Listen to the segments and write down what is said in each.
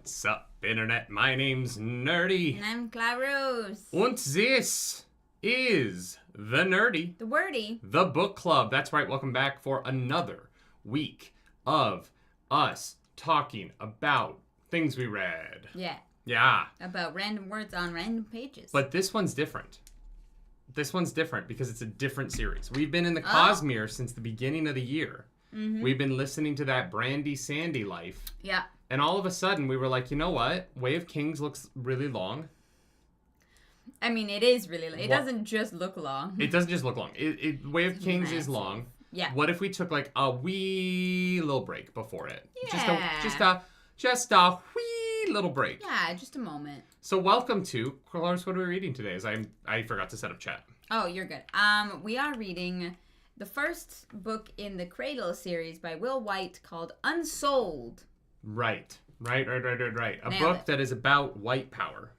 What's up, Internet? My name's Nerdy. And I'm Claros. Und this is the Nerdy. The Wordy. The Book Club. That's right, welcome back for another week of us talking about things we read. Yeah. About random words on random pages. But this one's different. This one's different because it's a different series. We've been in the Cosmere since the beginning of the year. Mm-hmm. We've been listening to that Brandy Sandy life. Yeah. And all of a sudden, we were like, you know what? Way of Kings looks really long. I mean, it is really long. It doesn't just look long. It doesn't just look long. Way of Kings is long. Yeah. What if we took like a wee little break before it? Yeah. Just a wee little break. Yeah, just a moment. So welcome to, Lars, what are we reading today? As I forgot to set up chat. Oh, you're good. We are reading the first book in the Cradle series by Will Wight called Unsouled. Right. A Nailed book it. that is about white power.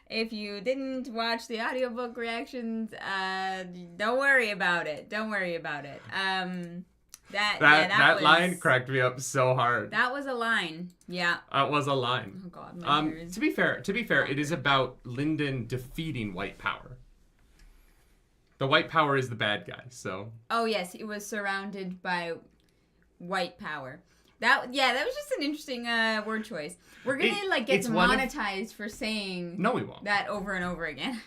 If you didn't watch the audiobook reactions, don't worry about it. That line cracked me up so hard. That was a line. Yeah. That was a line. Oh God, my ears. To be fair, it is about Lyndon defeating white power. The white power is the bad guy, so. Oh yes, he was surrounded by white power. That was just an interesting word choice. We're gonna get demonetized for saying no, we won't. that over and over again.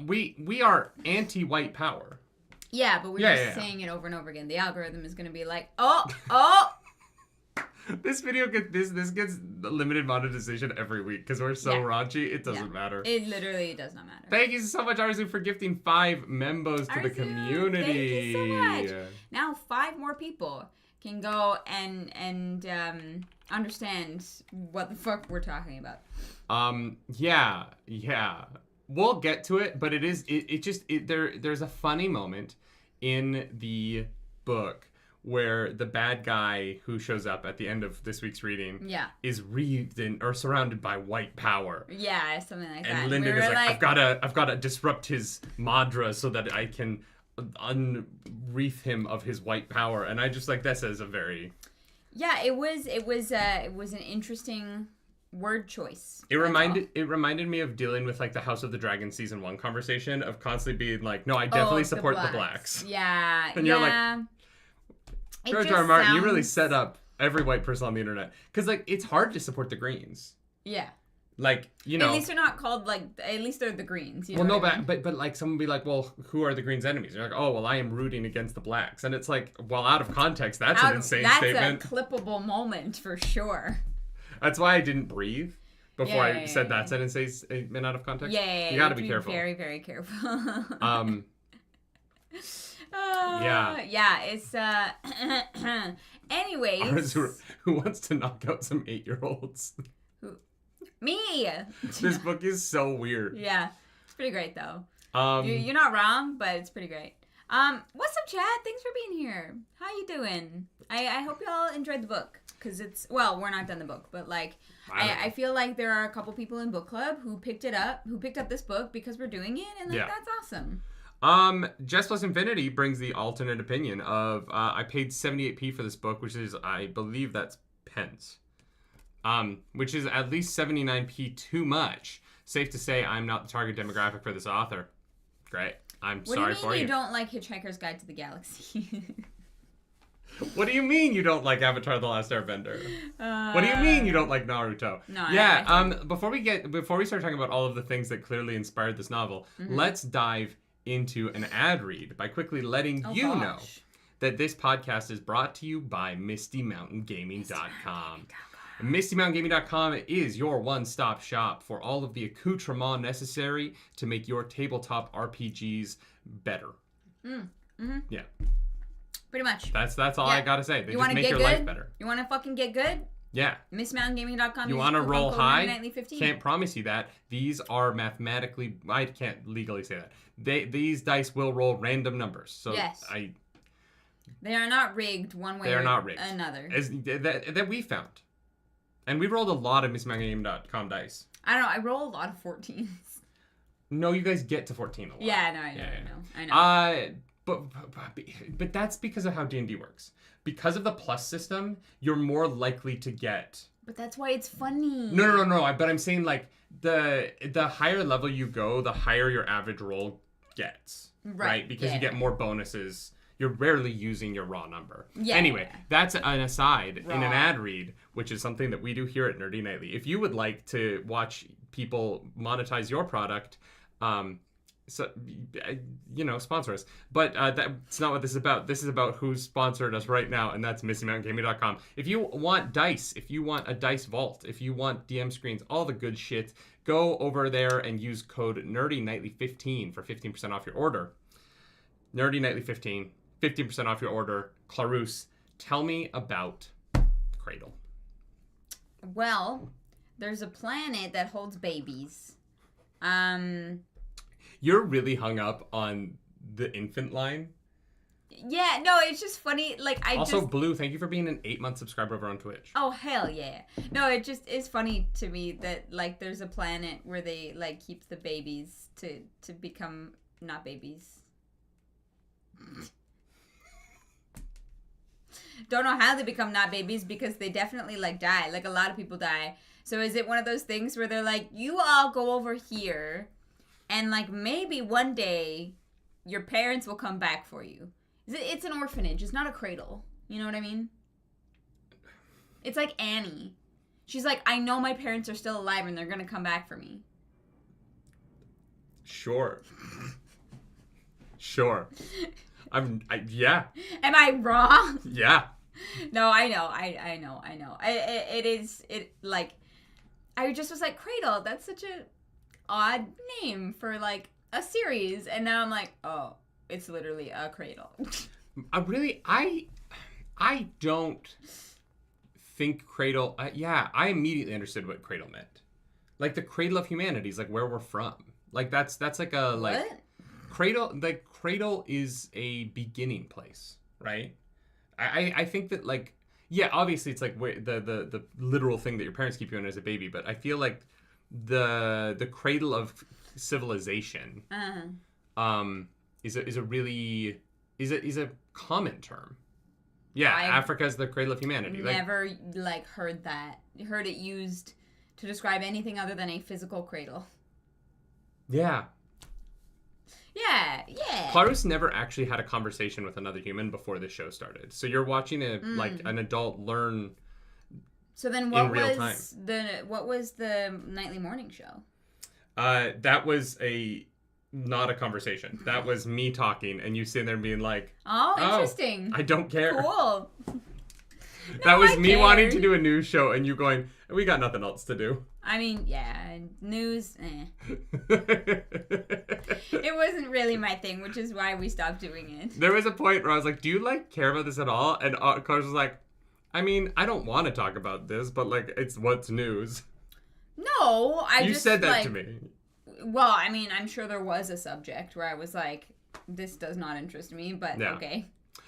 We are anti-white power. Yeah, but we're just saying it over and over again. The algorithm is gonna be like, oh. This video gets limited monetization every week because we're so raunchy. It doesn't matter. It literally does not matter. Thank you so much, Arzu, for gifting 5 membos to the community. Thank you so much. Now 5 more people can go and understand what the fuck we're talking about. Yeah. We'll get to it, but there's a funny moment in the book where the bad guy who shows up at the end of this week's reading is wreathed in or surrounded by white power. Yeah, something like that. And Lyndon is like, I've gotta disrupt his madra so that I can unwreath him of his white power. And I just like this as a very it was an interesting word choice. It reminded me of dealing with like the House of the Dragon season 1 conversation of constantly being like, no, I definitely support the blacks. Yeah. And you're like, George R. R. Martin, you really set up every white person on the internet. Because, like, it's hard to support the Greens. Yeah. Like, you know. At least they're not called, like, at least they're the Greens. You know well, no, I mean? but, like, someone would be like, well, who are the Greens' enemies? And you're like, oh, well, I am rooting against the blacks. And it's like, well, out of context, that's an insane statement. That's a clippable moment for sure. That's why I didn't breathe before I said that sentence out of context. Yeah. You gotta be careful. Very, very careful. It's anyways. Who wants to knock out some 8-year-olds? Who? Me. This book is so weird. Yeah, it's pretty great though. You're not wrong, but it's pretty great. What's up, chat? Thanks for being here. How you doing? I hope y'all enjoyed the book because we're not done the book, but like I feel like there are a couple people in book club who picked up this book because we're doing it, and that's awesome. Jess Plus Infinity brings the alternate opinion of, I paid 78p for this book, which is, I believe that's pence. Which is at least 79p too much. Safe to say I'm not the target demographic for this author. Great. I'm sorry for you. What do you mean you don't like Hitchhiker's Guide to the Galaxy? What do you mean you don't like Avatar: The Last Airbender? What do you mean you don't like Naruto? No. Before we start talking about all of the things that clearly inspired this novel, let's dive into an ad read by quickly letting know that this podcast is brought to you by MistyMountainGaming.com. MistyMountainGaming.com is your one-stop shop for all of the accoutrements necessary to make your tabletop RPGs better. Yeah. Pretty much. That's all I gotta say. They you just make your life better. You want to fucking get good? Yeah. MistyMountainGaming.com. You want to roll high? 15. Can't promise you that. These are mathematically... I can't legally say that. These dice will roll random numbers. So yes. They are not rigged one way or another. That we found. And we rolled a lot of MistyMountainGaming.com dice. I don't know. I roll a lot of 14s. No, you guys get to 14 a lot. Yeah, no, I know. but that's because of how D&D works. Because of the plus system, you're more likely to get. But that's why it's funny. No. But I'm saying like the higher level you go, the higher your average roll gets. Right? Because you get more bonuses. You're rarely using your raw number. Yeah. Anyway, that's an aside in an ad read, which is something that we do here at Nerdy Nightly. If you would like to watch people monetize your product, sponsor us. But that's not what this is about. This is about who's sponsored us right now, and that's MissyMountainGaming.com. If you want dice, if you want a dice vault, if you want DM screens, all the good shit, go over there and use code NerdyNightly15 for 15% off your order. NerdyNightly15, 15% off your order. Clarus, tell me about Cradle. Well, there's a planet that holds babies. You're really hung up on the infant line. Yeah, no, it's just funny. Like Blue, thank you for being an 8-month subscriber over on Twitch. Oh, hell yeah. No, it just is funny to me that, like, there's a planet where they, like, keep the babies to become not babies. Don't know how they become not babies because they definitely, like, die. Like, a lot of people die. So is it one of those things where they're like, you all go over here and, like, maybe one day your parents will come back for you. It's an orphanage. It's not a cradle. You know what I mean? It's like Annie. She's like, I know my parents are still alive and they're going to come back for me. Sure. Yeah. Am I wrong? Yeah. No, I know. I know. I just was like, Cradle, that's such a odd name for, like, a series. And now I'm like, oh, it's literally a cradle. I don't think Cradle... I immediately understood what Cradle meant. Like, the cradle of humanity is, like, where we're from. Like, that's like a, like... What? Cradle is a beginning place, right? I think that, like... Yeah, obviously it's, like, the literal thing that your parents keep you in as a baby, but I feel like the cradle of civilization is a common term. Yeah, Africa's the cradle of humanity. Never heard that. Heard it used to describe anything other than a physical cradle. Yeah. Yeah. Clarus never actually had a conversation with another human before the show started. So you're watching an adult learn. So then what was the nightly morning show? That was not a conversation. That was me talking and you sitting there being like, oh, interesting. I don't care. Cool. That was me wanting to do a news show and you going, we got nothing else to do. I mean, yeah, news, It wasn't really my thing, which is why we stopped doing it. There was a point where I was like, do you, like, care about this at all? And Clarus was like, I mean, I don't want to talk about this, but, like, it's what's news. No, you said that to me. Well, I mean, I'm sure there was a subject where I was like, this does not interest me, but okay.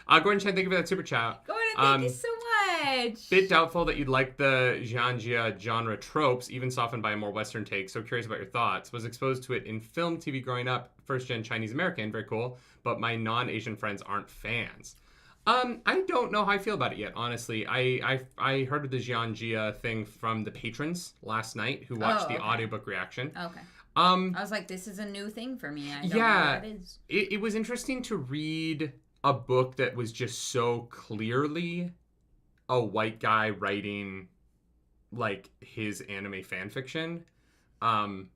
I'll go ahead and thank you for that super chat. Go ahead and thank you so much. Bit doubtful that you'd like the Jianjia genre tropes, even softened by a more Western take. So curious about your thoughts. Was exposed to it in film, TV growing up. First-gen Chinese American, very cool. But my non-Asian friends aren't fans. I don't know how I feel about it yet, honestly. I heard of the Jianjia thing from the patrons last night who watched the audiobook reaction. Okay. I was like, this is a new thing for me. I don't know what it is. It was interesting to read a book that was just so clearly a white guy writing, like, his anime fan fiction. And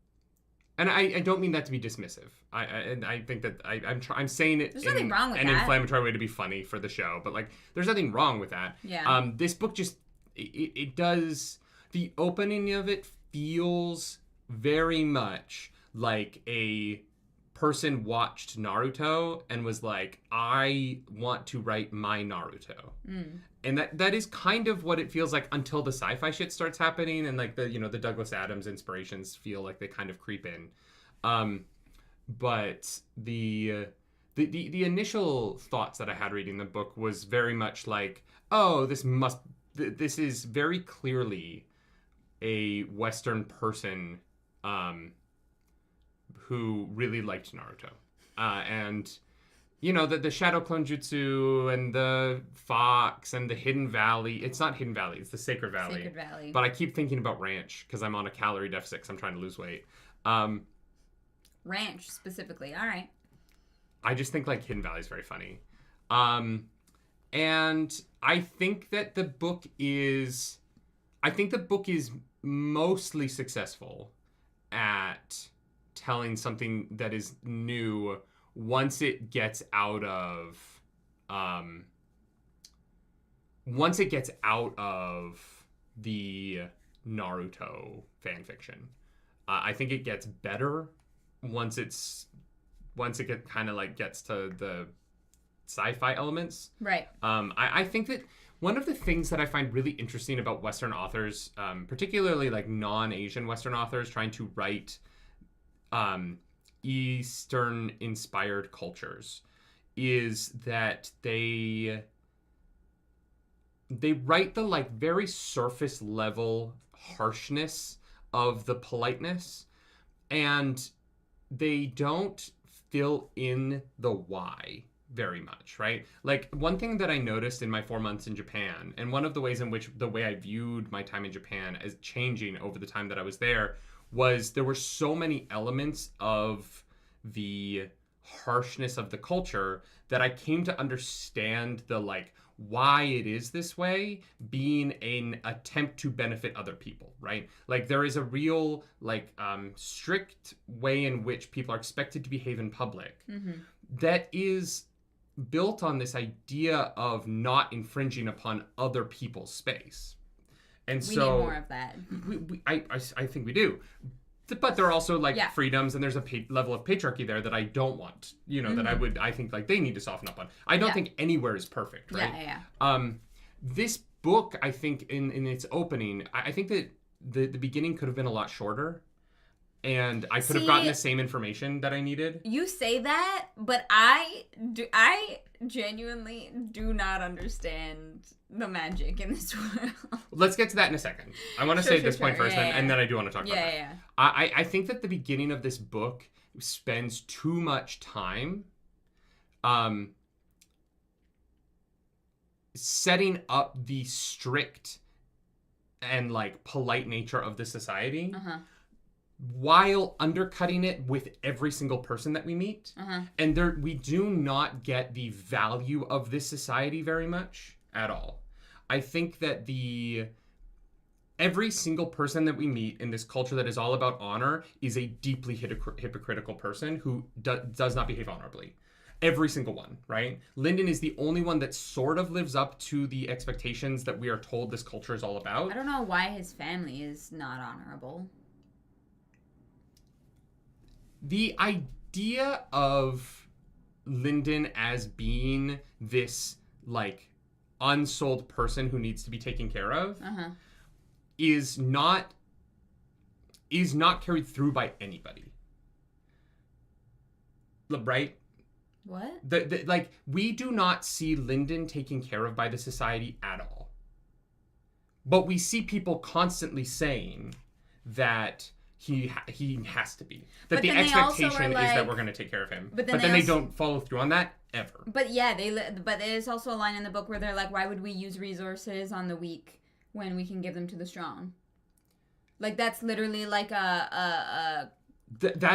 I don't mean that to be dismissive. I think that I'm saying it in wrong with an inflammatory way to be funny for the show, but, like, there's nothing wrong with that. Yeah. This book just it does, the opening of it feels very much like a person watched Naruto and was like, I want to write my Naruto. And that is kind of what it feels like until the sci-fi shit starts happening and, like, the Douglas Adams inspirations feel like they kind of creep in. But the initial thoughts that I had reading the book was very much like, oh, this is very clearly a Western person who really liked Naruto. And the Shadow Clone Jutsu and the Fox and the Hidden Valley. It's not Hidden Valley. It's the Sacred Valley. Sacred Valley. But I keep thinking about Ranch because I'm on a calorie deficit because I'm trying to lose weight. Ranch, specifically. All right. I just think, like, Hidden Valley is very funny. And I think that the book is... mostly successful at telling something that is new once it gets out of the Naruto fan fiction. I think it gets better once it gets to the sci-fi elements. Right. I think that one of the things that I find really interesting about Western authors, particularly like non-Asian Western authors trying to write Eastern-inspired cultures, is that they write the like very surface level harshness of the politeness, and they don't fill in the why very much, right? Like, one thing that I noticed in my 4 months in Japan, and one of the ways in which the way I viewed my time in Japan as changing over the time that I was there, was there were so many elements of the harshness of the culture that I came to understand the, like, why it is this way being an attempt to benefit other people, right? Like, there is a real, like, strict way in which people are expected to behave in public that is built on this idea of not infringing upon other people's space. And we so need more of that. I think we do. But there are also like freedoms, and there's a level of patriarchy there that I don't want, that I think like they need to soften up on. I don't think anywhere is perfect, right? Yeah. This book, I think in its opening, I think that the beginning could have been a lot shorter, and I could have gotten the same information that I needed. You say that, but I genuinely do not understand the magic in this world. Let's get to that in a second. I want to say this point first, and then I do want to talk about that. Yeah. I think that the beginning of this book spends too much time setting up the strict and like polite nature of the society, while undercutting it with every single person that we meet. And we do not get the value of this society very much at all. I think that every single person that we meet in this culture that is all about honor is a deeply hypocritical person who does not behave honorably. Every single one, right? Lyndon is the only one that sort of lives up to the expectations that we are told this culture is all about. I don't know why his family is not honorable. The idea of Lyndon as being this, like, unsouled person who needs to be taken care of is not carried through by anybody. Right? What? Like, we do not see Lyndon taken care of by the society at all. But we see people constantly saying that he has to be. That the expectation is that we're going to take care of him. But then they don't follow through on that ever. But yeah, but there's also a line in the book where they're like, why would we use resources on the weak when we can give them to the strong? Like, that's literally like that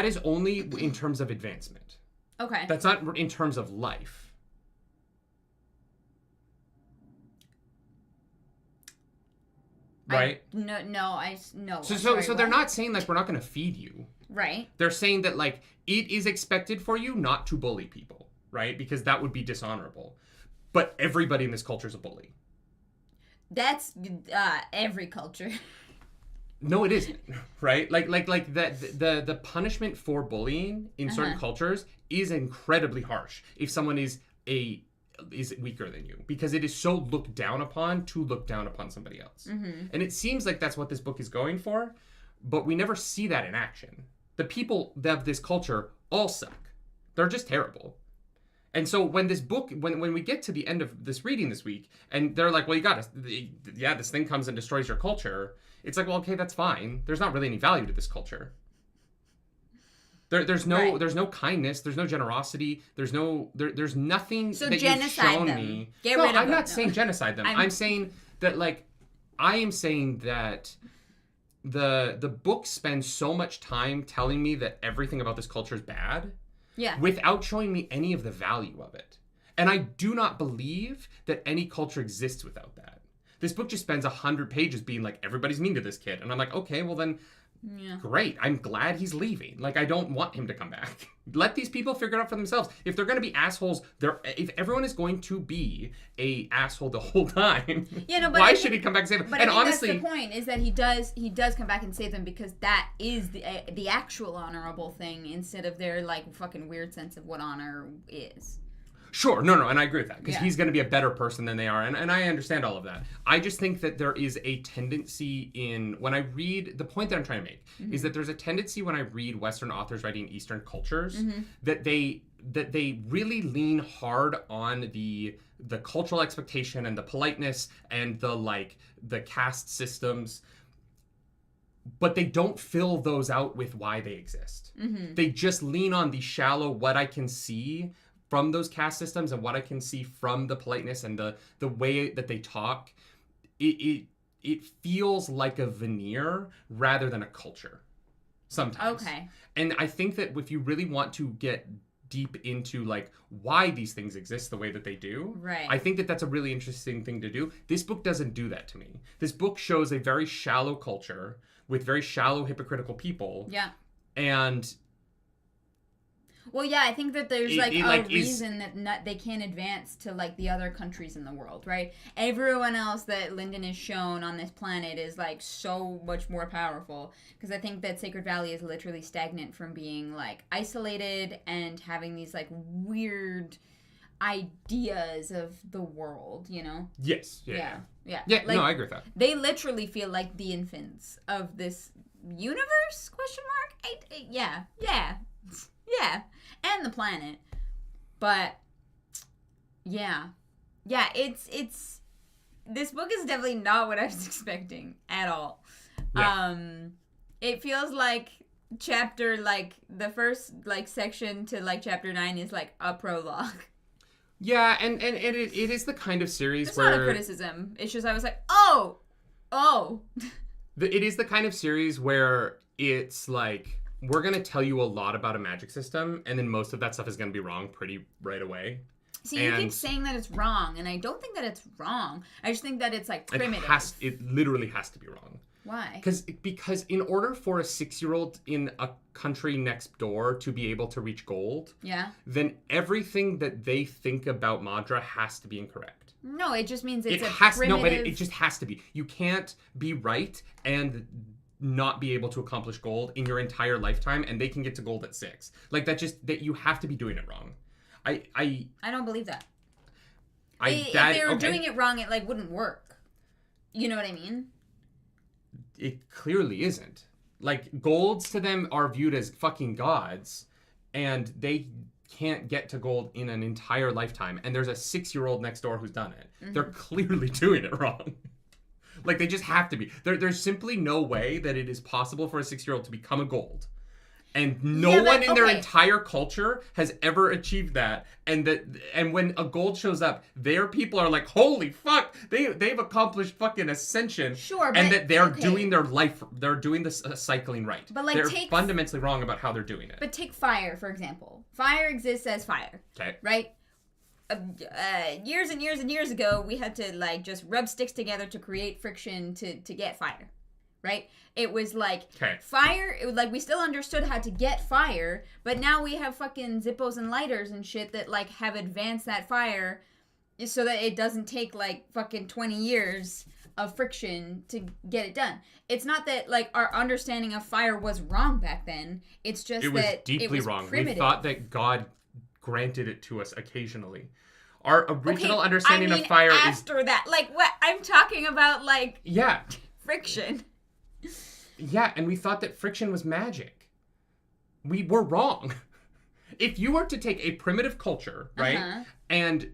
is only in terms of advancement. Okay. That's not in terms of life. Right? No. So they're not saying, like, we're not going to feed you. Right. They're saying that, like, it is expected for you not to bully people, right? Because that would be dishonorable. But everybody in this culture is a bully. That's every culture. No, it isn't, right? Like the punishment for bullying in certain cultures is incredibly harsh if someone is weaker than you, because it is so looked down upon to look down upon somebody else. And it seems like that's what this book is going for, but we never see that in action. The people of this culture all suck. They're just terrible. And so when this book, when we get to the end of this reading this week, and they're like, well, this thing comes and destroys your culture. It's like, well, okay, that's fine. There's not really any value to this culture. There's no kindness. There's no generosity. There's nothing that you've shown them. me. Get rid of I'm them. not saying genocide them. I'm saying that I am saying that the book spends so much time telling me that everything about this culture is bad. Yeah. Without showing me any of the value of it. And I do not believe that any culture exists without that. This book just spends 100 pages being like, everybody's mean to this kid. And I'm like, okay, well then, great. I'm glad he's leaving. Like, I don't want him to come back. Let these people figure it out for themselves. If they're going to be assholes, if everyone is going to be a asshole the whole time, why should he come back and save them? But and I think honestly, that's the point, is that he does come back and save them because that is the actual honorable thing instead of their, like, fucking weird sense of what honor is. Sure, no, and I agree with that, because he's going to be a better person than they are, and I understand all of that. I just think that there is a tendency when I read, the point that I'm trying to make, is that there's a tendency when I read Western authors writing Eastern cultures, that they really lean hard on the cultural expectation and the politeness and the caste systems, but they don't fill those out with why they exist. They just lean on the shallow, what I can see from those caste systems and what I can see from the politeness and the way that they talk. It feels like a veneer rather than a culture sometimes. Okay. And I think that if you really want to get deep into like why these things exist the way that they do, right, I think that that's a really interesting thing to do. This book doesn't do that to me. This book shows a very shallow culture with very shallow, hypocritical people. Yeah. And well, yeah, I think that there's reason that they can't advance to like the other countries in the world, right? Everyone else that Lyndon is shown on this planet is like so much more powerful, because I think that Sacred Valley is literally stagnant from being like isolated and having these like weird ideas of the world, you know? Yes. Yeah. Like, no, I agree with that. They literally feel like the infants of this universe? ? Yeah, and the planet. But yeah, it's this book is definitely not what I was expecting at all. Yeah. It feels like chapter, like the first like section to like chapter 9 is like a prologue. Yeah, and it is the kind of series it's where... It's not a criticism. It's just I was like, oh. It is the kind of series where it's like, we're going to tell you a lot about a magic system, and then most of that stuff is going to be wrong pretty right away. See, you keep saying that it's wrong, and I don't think that it's wrong. I just think that it's like primitive. It literally has to be wrong. Why? Because in order for a 6-year-old in a country next door to be able to reach gold, then everything that they think about Madra has to be incorrect. No, it just means it's primitive... No, but it just has to be. You can't be right and not be able to accomplish gold in your entire lifetime, and they can get to gold at 6. Like, that you have to be doing it wrong. I don't believe that. If they were doing it wrong, it like wouldn't work. You know what I mean? It clearly isn't. Like, golds to them are viewed as fucking gods, and they can't get to gold in an entire lifetime, and there's a 6-year-old next door who's done it. They're clearly doing it wrong. Like, they just have to be. There's simply no way that it is possible for a 6-year-old to become a gold. And no one in their entire culture has ever achieved that. And when a gold shows up, their people are like, holy fuck, they've accomplished fucking ascension. Sure, and that they're doing their life, they're doing the cycling right. But like, they're fundamentally wrong about how they're doing it. But take fire, for example. Fire exists as fire. Okay. Right? Years and years and years ago, we had to like just rub sticks together to create friction to get fire. Right? It was like fire. It was like we still understood how to get fire, but now we have fucking Zippos and lighters and shit that like have advanced that fire so that it doesn't take like fucking 20 years of friction to get it done. It's not that like our understanding of fire was wrong back then. It's just that it was deeply wrong. Primitive. We thought that God granted it to us occasionally. Our original understanding of fire is after that. Like what I'm talking about, like friction. Yeah, and we thought that friction was magic. We were wrong. If you were to take a primitive culture, right, and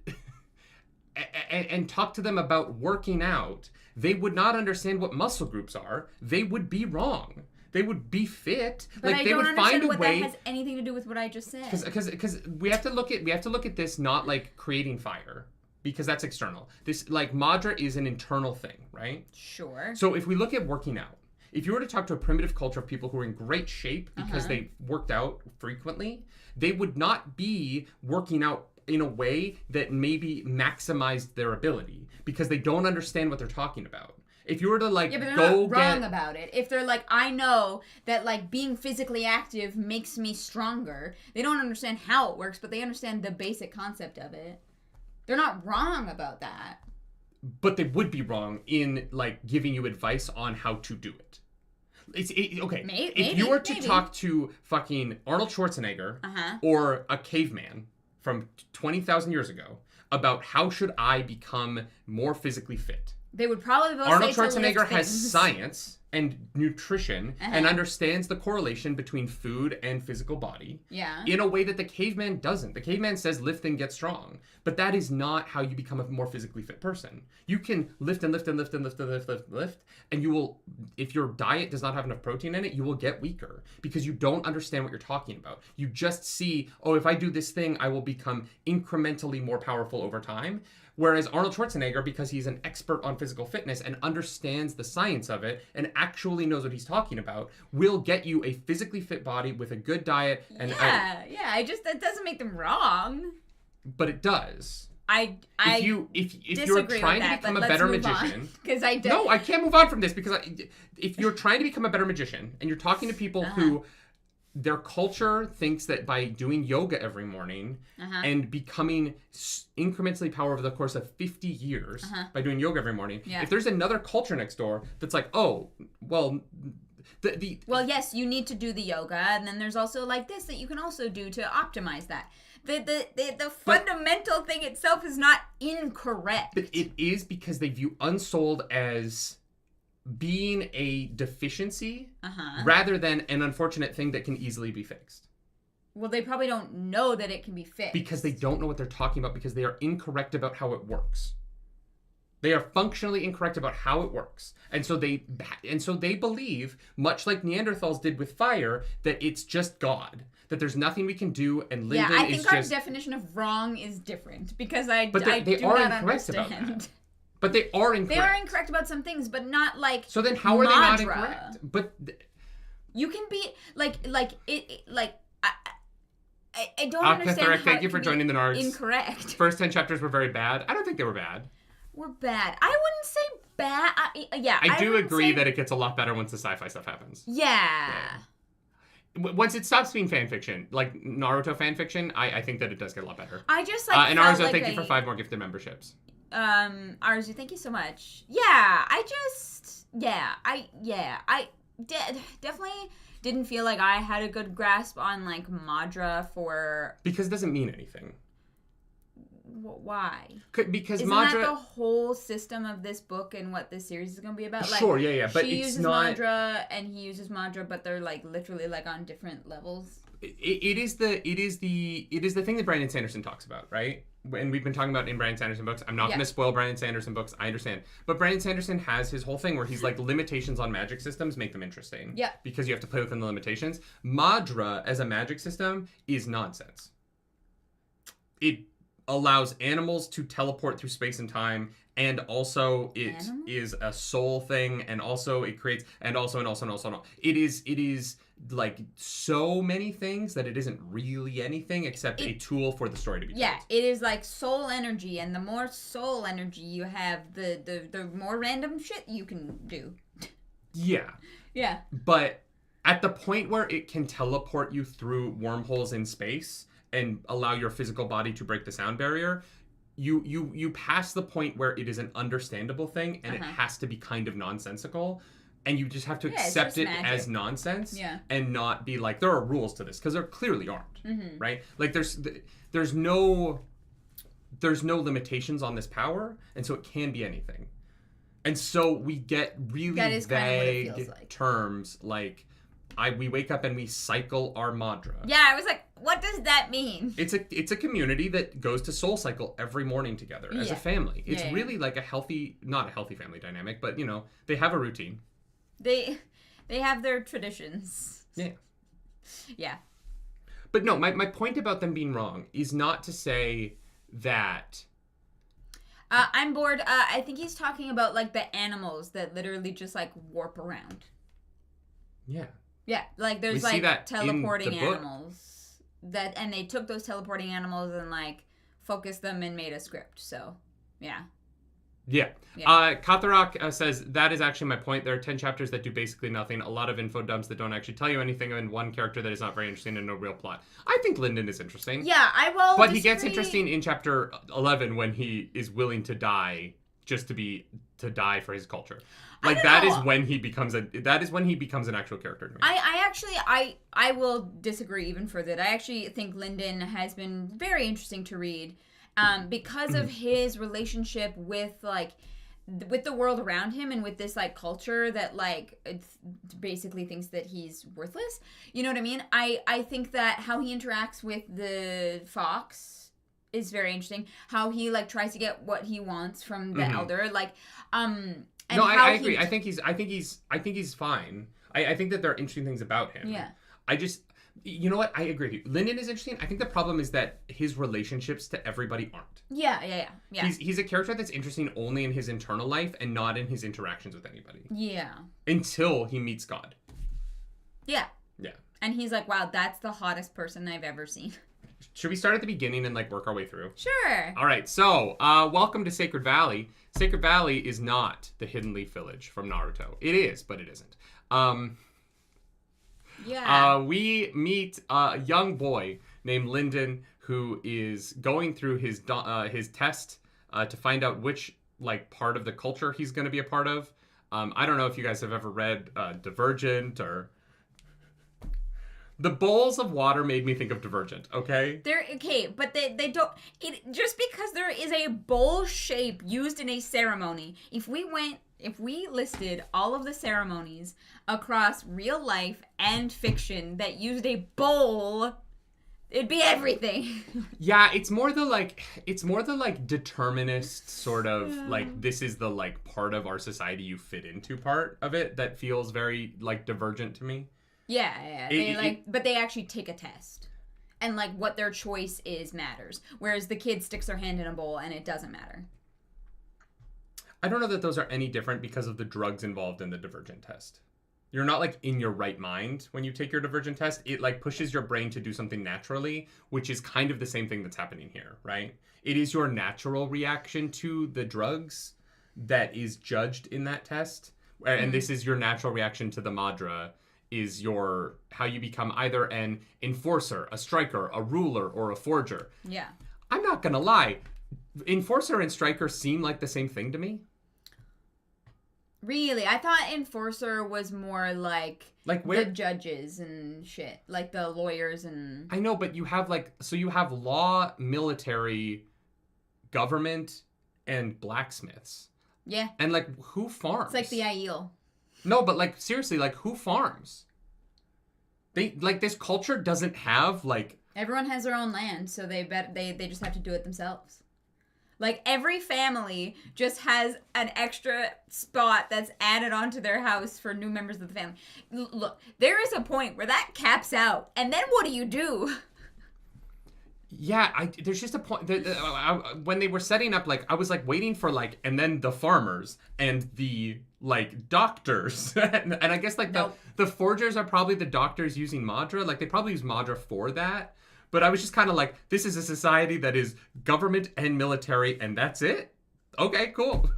talk to them about working out, they would not understand what muscle groups are. They would be wrong. They would be fit. But like I they don't would understand find a what way. that has anything to do with what I just said. Because we have to look at this not like creating fire, because that's external. This like Madra is an internal thing, right? Sure. So if we look at working out, if you were to talk to a primitive culture of people who are in great shape because they worked out frequently, they would not be working out in a way that maybe maximized their ability because they don't understand what they're talking about. If you were to like yeah, but they're go not wrong about it. If they're like, I know that like being physically active makes me stronger. They don't understand how it works, but they understand the basic concept of it. They're not wrong about that. But they would be wrong in like giving you advice on how to do it. Okay. Maybe, if you were to talk to fucking Arnold Schwarzenegger or a caveman from 20,000 years ago about how should I become more physically fit, they would probably both Arnold say Schwarzenegger has science and nutrition and understands the correlation between food and physical body in a way that the caveman doesn't. The caveman says lift and get strong, but that is not how you become a more physically fit person. You can lift and lift and lift and lift and lift and lift, and you will, if your diet does not have enough protein in it, you will get weaker because you don't understand what you're talking about. You just see, oh, if I do this thing, I will become incrementally more powerful over time. Whereas Arnold Schwarzenegger, because he's an expert on physical fitness and understands the science of it and actually knows what he's talking about, will get you a physically fit body with a good diet. And that doesn't make them wrong. But it does. If you're trying to become a better magician, because no, I can't move on from this because if you're trying to become a better magician and you're talking to people who their culture thinks that by doing yoga every morning and becoming incrementally powerful over the course of 50 years by doing yoga every morning, if there's another culture next door that's like, oh, well, well, yes, you need to do the yoga, and then there's also like this that you can also do to optimize that. The fundamental thing itself is not incorrect. But it is because they view Unsouled as being a deficiency rather than an unfortunate thing that can easily be fixed. Well, they probably don't know that it can be fixed. Because they don't know what they're talking about because they are incorrect about how it works. They are functionally incorrect about how it works. And so they believe, much like Neanderthals did with fire, that it's just God. That there's nothing we can do, and Lyndon I think our definition of wrong is different because I do not understand. But they are incorrect. They are incorrect about some things, but not like. So then, how are they not incorrect? But you can be like I don't understand. how thank you for joining the Nards. Incorrect. First 10 chapters were very bad. I don't think they were bad. Were bad. I wouldn't say bad. I do agree that it gets a lot better once the sci-fi stuff happens. Yeah. Once it stops being fan fiction, like Naruto fan fiction, I think that it does get a lot better. I just like. And Arzo, thank you for 5 more gifted memberships. Arzu, thank you so much. Yeah, I definitely didn't feel like I had a good grasp on like Madra for. Because it doesn't mean anything. Why? Because Isn't Madra... that the whole system of this book and what this series is going to be about? Like, sure, yeah, but she it's uses not... Madra and he uses Madra, but they're like literally like on different levels. It is the thing that Brandon Sanderson talks about, right? And we've been talking about in Brandon Sanderson books. I'm not going to spoil Brandon Sanderson books. I understand, but Brandon Sanderson has his whole thing where he's like limitations on magic systems make them interesting. Yeah. Because you have to play within the limitations. Madra as a magic system is nonsense. It allows animals to teleport through space and time, and also it is a soul thing, and also it creates, and also. It is like so many things that it isn't really anything except a tool for the story to be told. Yeah, it is like soul energy, and the more soul energy you have, the more random shit you can do. Yeah. Yeah. But at the point where it can teleport you through wormholes in space and allow your physical body to break the sound barrier, you pass the point where it is an understandable thing and it has to be kind of nonsensical, and you just have to accept it as nonsense and not be like, there are rules to this, because there clearly aren't, right? Like there's no limitations on this power, and so it can be anything. And so we get really vague terms like we wake up and we cycle our Madra. Yeah, I was like, what does that mean? It's a community that goes to Soul Cycle every morning together as a family. It's really like not a healthy family dynamic, but they have a routine. They They have their traditions. Yeah. Yeah. But no, my point about them being wrong is not to say that... I'm bored. I think he's talking about, like, the animals that literally just, like, warp around. Yeah. Yeah, like, there's, we like, teleporting animals. And they took those teleporting animals and, like, focused them and made a script, so, yeah. Yeah. Katharak says, that is actually my point. There are 10 chapters that do basically nothing, a lot of info dumps that don't actually tell you anything, and one character that is not very interesting and no real plot. I think Lyndon is interesting. Yeah, I will But he gets interesting in chapter 11 when he is willing to die just to die for his culture. Like, that is when he becomes an actual character to me. I will disagree even further. I actually think Lyndon has been very interesting to read. Because of his relationship with the world around him and with this, like, culture that, like, basically thinks that he's worthless. You know what I mean? I think that how he interacts with the fox is very interesting. How he, like, tries to get what he wants from the elder. Like, and no, I agree. I think he's fine. I think that there are interesting things about him. Yeah. You know what? I agree with you. Lyndon is interesting. I think the problem is that his relationships to everybody aren't. Yeah. He's a character that's interesting only in his internal life and not in his interactions with anybody. Yeah. Until he meets God. Yeah. Yeah. And he's like, wow, that's the hottest person I've ever seen. Should we start at the beginning and, like, work our way through? Sure. All right. So, welcome to Sacred Valley. Sacred Valley is not the Hidden Leaf Village from Naruto. It is, but it isn't. Yeah. We meet a young boy named Lyndon who is going through his test to find out which, like, part of the culture he's going to be a part of. I don't know if you guys have ever read Divergent or... The bowls of water made me think of Divergent, okay? But they don't... just because there is a bowl shape used in a ceremony, if we listed all of the ceremonies across real life and fiction that used a bowl, it'd be everything. Yeah, it's more the determinist sort of, like, this is the, like, part of our society you fit into part of it that feels very, like, Divergent to me. Yeah. But they actually take a test. And, like, what their choice is matters. Whereas the kid sticks their hand in a bowl and it doesn't matter. I don't know that those are any different because of the drugs involved in the Divergent test. You're not, like, in your right mind when you take your Divergent test. It, like, pushes your brain to do something naturally, which is kind of the same thing that's happening here, right? It is your natural reaction to the drugs that is judged in that test. And this is your natural reaction to the Madra, is how you become either an enforcer, a striker, a ruler, or a forger. Yeah. I'm not gonna lie. Enforcer and striker seem like the same thing to me. Really? I thought enforcer was more like where, the judges and shit. Like the lawyers and... I know, but you have, like... So you have law, military, government, and blacksmiths. Yeah. And, like, who farms? It's like the Aiel. No, but, like, seriously, like, who farms? They, like, this culture doesn't have, like... Everyone has their own land, so they just have to do it themselves. Like, every family just has an extra spot that's added onto their house for new members of the family. Look, there is a point where that caps out, and then what do you do? Yeah, there's just a point when they were setting up, like, I was, like, waiting for, like, and then the farmers and the, like, doctors. and I guess, like, the forgers are probably the doctors using Madra. Like, they probably use Madra for that. But I was just kind of like, this is a society that is government and military, and that's it? Okay, cool.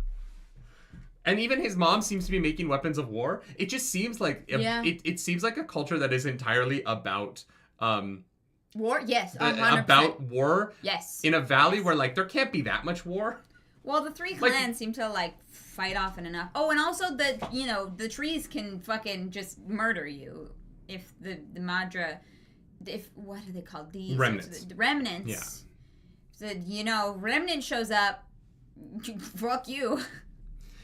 And even his mom seems to be making weapons of war. It just seems like, it seems like a culture that is entirely about... war? Yes, 100%. About war? Yes. In a valley where, like, there can't be that much war. Well, the three clans seem to, like, fight often enough. Oh, and also the trees can fucking just murder you if the Madra... what are they called? These remnants. The remnants. Yeah. So, remnant shows up, fuck you.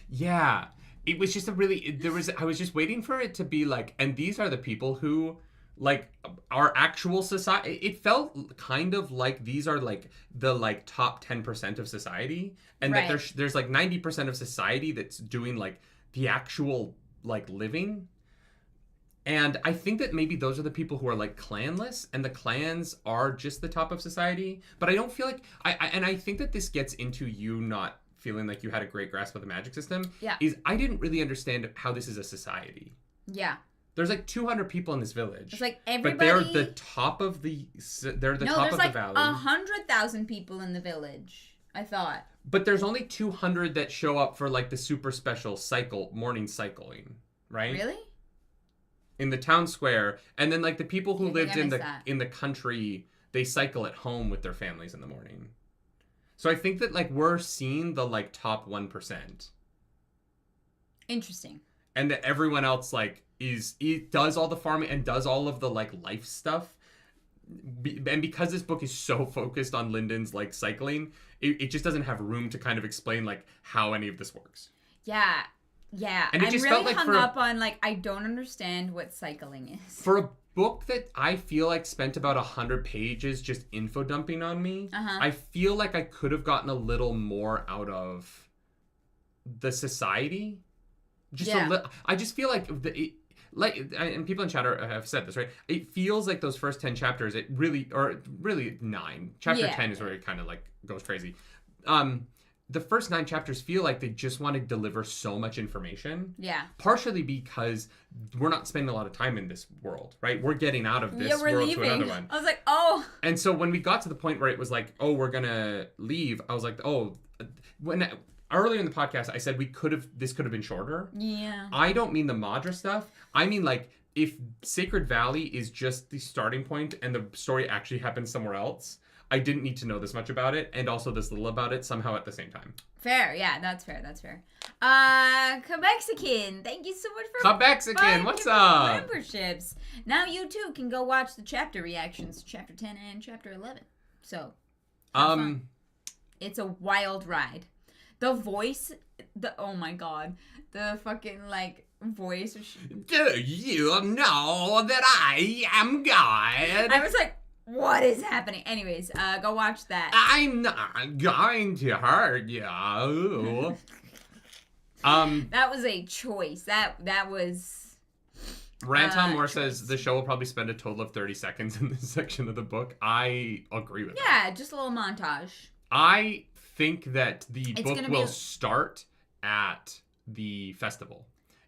Yeah. It was just I was just waiting for it to be like, and these are the people who, like, our actual society. It felt kind of like these are, like, the, like, top 10% of society, and that there's like 90% of society that's doing, like, the actual, like, living. And I think that maybe those are the people who are like clanless, and the clans are just the top of society. But I don't feel like I think that this gets into you not feeling like you had a great grasp of the magic system. Yeah. Is I didn't really understand how this is a society. Yeah. There's like 200 people in this village. It's like everybody. But they're the top of the. They're the top of like the valley. 100,000 people in the village. I thought. But there's only 200 that show up for like the super special morning cycling, right? Really? In the town square, and then like the people who lived in the country, they cycle at home with their families in the morning. So I think that like we're seeing the like top 1%. Interesting. And that everyone else like does all the farming and does all of the like life stuff. And because this book is so focused on Lyndon's like cycling, it just doesn't have room to kind of explain like how any of this works. Yeah. Yeah, and I'm really hung up on, like, I don't understand what cycling is. For a book that I feel like spent about 100 pages just info dumping on me, I feel like I could have gotten a little more out of the society. I just feel like, and people in chat have said this, right? It feels like those first 10 chapters, really 9. Chapter 10 is where it kind of, like, goes crazy. The first 9 chapters feel like they just want to deliver so much information. Yeah. Partially because we're not spending a lot of time in this world, right? We're getting out of this world leaving. to another one. I was like, oh. And so when we got to the point where it was like, oh, we're going to leave, I was like, oh. Earlier in the podcast, I said this could have been shorter. Yeah. I don't mean the Madra stuff. I mean, like, if Sacred Valley is just the starting point and the story actually happens somewhere else, I didn't need to know this much about it, and also this little about it somehow at the same time. Fair, yeah, that's fair. Quebexican, thank you so much for Quebexican, what's up? Memberships. Now you too can go watch the chapter reactions, chapter 10 and chapter 11. So, fun. It's a wild ride. The voice, oh my god, the fucking like voice. Do you know that I am God? I was like, what is happening? Anyways, go watch that. I'm not going to hurt you. That was a choice. That was. Rantom Moore says the show will probably spend a total of 30 seconds in this section of the book. I agree with that. Yeah, just a little montage. I think that the book will start at the festival.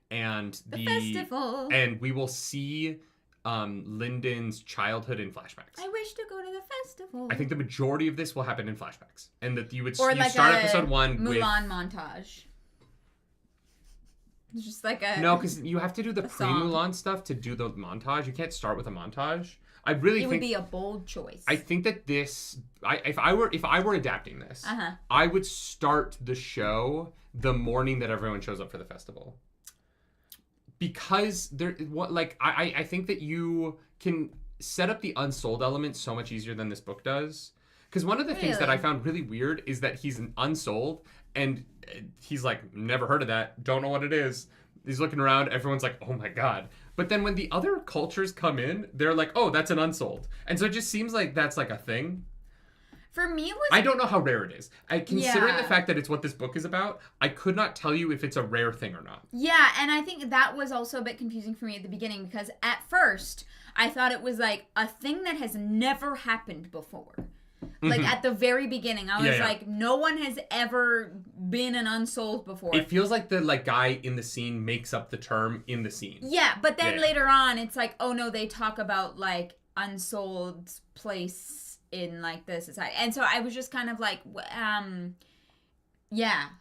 And the festival. And we will see Lyndon's childhood in flashbacks. I wish to go to the festival. I think the majority of this will happen in flashbacks, and that you start episode 1 Mulan with montage. It's just like a no, because you have to do the pre-Mulan stuff to do the montage. You can't start with a montage. I really think it would be a bold choice. I think that this, if I were adapting this, I would start the show the morning that everyone shows up for the festival. Because I think that you can set up the Unsouled element so much easier than this book does. Because one of the things that I found really weird is that he's an Unsouled, and he's like, never heard of that, don't know what it is. He's looking around, everyone's like, oh my god. But then when the other cultures come in, they're like, oh, that's an Unsouled. And so it just seems like that's like a thing. For me, it was... I don't know how rare it is. Considering the fact that it's what this book is about, I could not tell you if it's a rare thing or not. Yeah, and I think that was also a bit confusing for me at the beginning, because at first, I thought it was like a thing that has never happened before. Like, at the very beginning, I was like, no one has ever been an Unsouled before. It feels like the guy in the scene makes up the term in the scene. Yeah, but then later on, it's like, oh no, they talk about, like, Unsouled's place in, like, the society. And so I was just kind of like,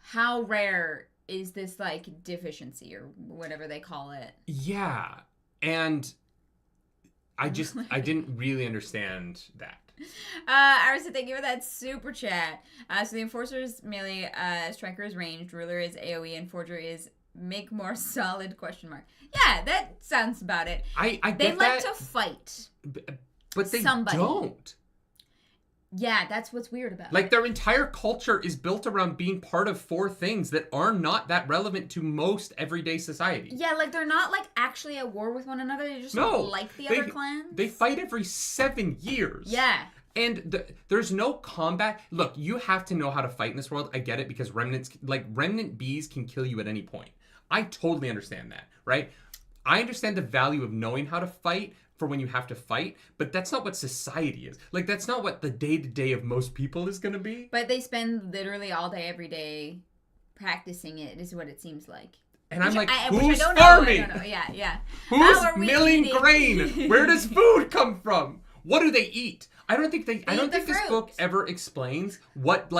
how rare is this, like, deficiency or whatever they call it? Yeah, and I didn't really understand that. Arisa, thank you for that super chat. So the Enforcer's melee, Striker is ranged, Ruler is AoE, and Forger is make more solid ? Yeah, that sounds about it. I they like to fight. But they don't. Yeah, that's what's weird about it. Like, their entire culture is built around being part of 4 things that are not that relevant to most everyday society. Yeah, like, they're not, like, actually at war with one another. They just like the other clans. They fight every 7 years. Yeah. And there's no combat. Look, you have to know how to fight in this world. I get it, because remnant bees can kill you at any point. I totally understand that, right? I understand the value of knowing how to fight for when you have to fight, but that's not what society is. Like, that's not what the day-to-day of most people is going to be. But they spend literally all day, every day practicing it, is what it seems like. And I'm like, who's who's farming? I don't know. Yeah. Who's milling grain? Where does food come from? What do they eat? I don't think this book ever explains what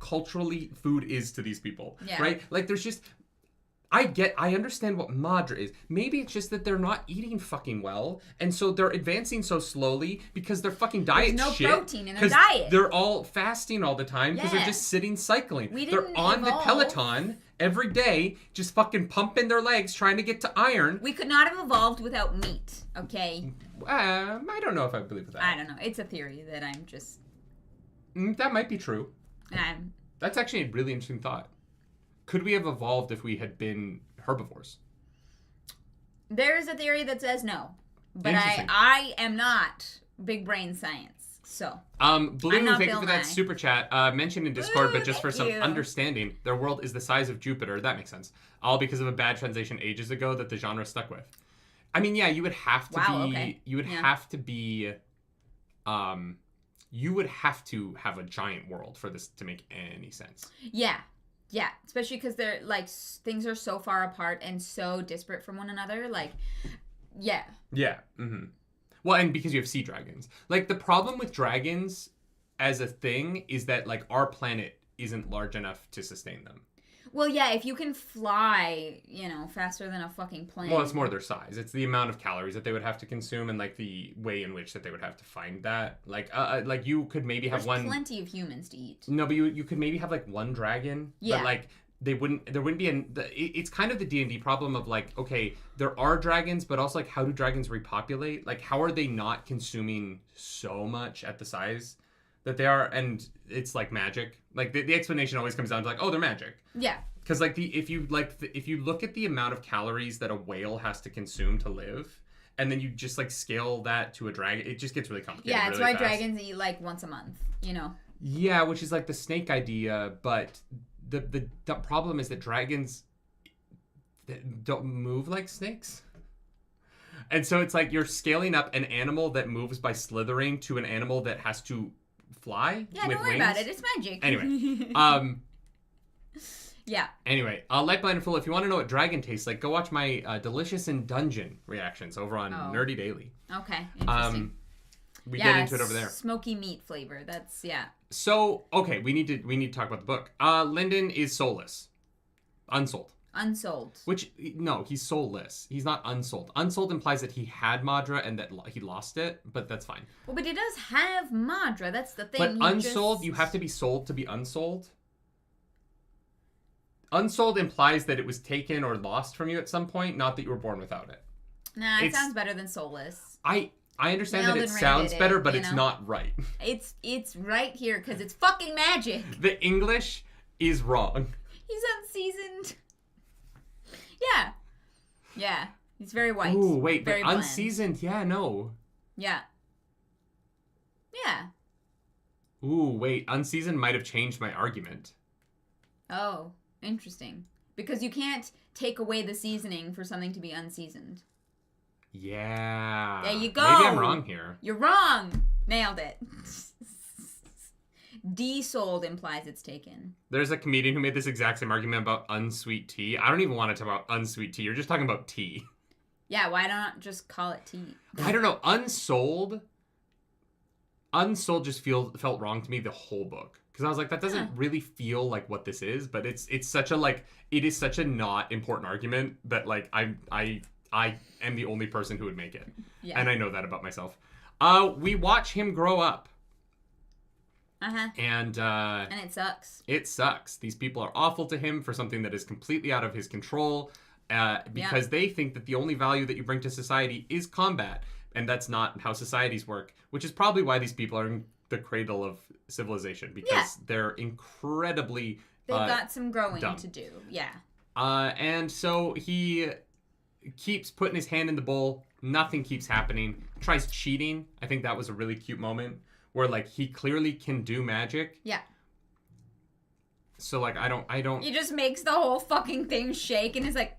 culturally food is to these people. Yeah. Right? Like, there's just... I understand what Madra is. Maybe it's just that they're not eating fucking well, and so they're advancing so slowly because their fucking diet's shit. There's no protein in their diet. They're all fasting all the time because they're just sitting cycling. They're on the Peloton every day, just fucking pumping their legs, trying to get to iron. We could not have evolved without meat, okay? I don't know if I believe that. I don't know. It's a theory that I'm just... That might be true. That's actually a really interesting thought. Could we have evolved if we had been herbivores? There's a theory that says no. But I am not big brain science. So. Blue, thank you for that super chat. Mentioned in Discord, but just for some understanding, their world is the size of Jupiter. That makes sense. All because of a bad translation ages ago that the genre stuck with. I mean, yeah, you would have to be... Okay. You would have to be... you would have to have a giant world for this to make any sense. Yeah, especially because they're, like, things are so far apart and so disparate from one another. Like, yeah. Yeah, mm-hmm. Well, and because you have sea dragons. Like, the problem with dragons as a thing is that, like, our planet isn't large enough to sustain them. Well, yeah, if you can fly, faster than a fucking plane. Well, it's more their size. It's the amount of calories that they would have to consume and, like, the way in which that they would have to find that. Like you could maybe have There's plenty of humans to eat. No, but you could maybe have, like, one dragon. Yeah. But, like, there wouldn't be it's kind of the D&D problem of, like, okay, there are dragons, but also, like, how do dragons repopulate? Like, how are they not consuming so much at the size that they are? And it's like magic. Like, the explanation always comes down to, like, oh, they're magic. Yeah. Because, like, if you look at the amount of calories that a whale has to consume to live, and then you just, like, scale that to a dragon, it just gets really complicated. Yeah, it's really why fast. Dragons eat, like, once a month, Yeah, which is, like, the snake idea, but the problem is that dragons don't move like snakes. And so it's like you're scaling up an animal that moves by slithering to an animal that has to fly with don't worry wings. about it. It's magic. Anyway, yeah. Anyway, Light Blind and Full, if you want to know what dragon tastes like, go watch my Delicious in Dungeon reactions over on Nerdy Daily. Okay, interesting. We get into it over there. Smoky meat flavor. That's, yeah. So, okay, we need to talk about the book. Lyndon is soulless. Unsouled. Which, no, he's soulless. He's not unsouled. Unsouled implies that he had Madra and that he lost it, but that's fine. Well, but he does have Madra. That's the thing. But unsouled, you have to be sold to be unsouled. Unsouled implies that it was taken or lost from you at some point, not that you were born without it. Nah, it sounds better than soulless. I understand that it sounds better, but it's not right. It's right here because it's fucking magic. The English is wrong. He's unseasoned. Yeah. He's very white. Ooh, wait, very but bland. Unseasoned, yeah, no. Yeah. Ooh, wait, Unseasoned might have changed my argument. Oh, interesting. Because you can't take away the seasoning for something to be unseasoned. Yeah. There you go. Maybe I'm wrong here. You're wrong. Nailed it. De-souled implies it's taken. There's a comedian who made this exact same argument about unsweet tea. I don't even want to talk about unsweet tea. You're just talking about tea. Yeah, why not just call it tea? I don't know. Unsouled just felt wrong to me the whole book. Because I was like, that doesn't really feel like what this is. But it's such a, like, it is such a not important argument that, like, I am the only person who would make it. Yeah. And I know that about myself. We watch him grow up. And it sucks. It sucks. These people are awful to him for something that is completely out of his control because they think that the only value that you bring to society is combat. And that's not how societies work, which is probably why these people are in the cradle of civilization because they're incredibly They've got some growing dumb. To do. Yeah. And so he keeps putting his hand in the bowl. Nothing keeps happening. Tries cheating. I think that was a really cute moment. Where, like, he clearly can do magic. Yeah. So, like, I don't... He just makes the whole fucking thing shake and is like...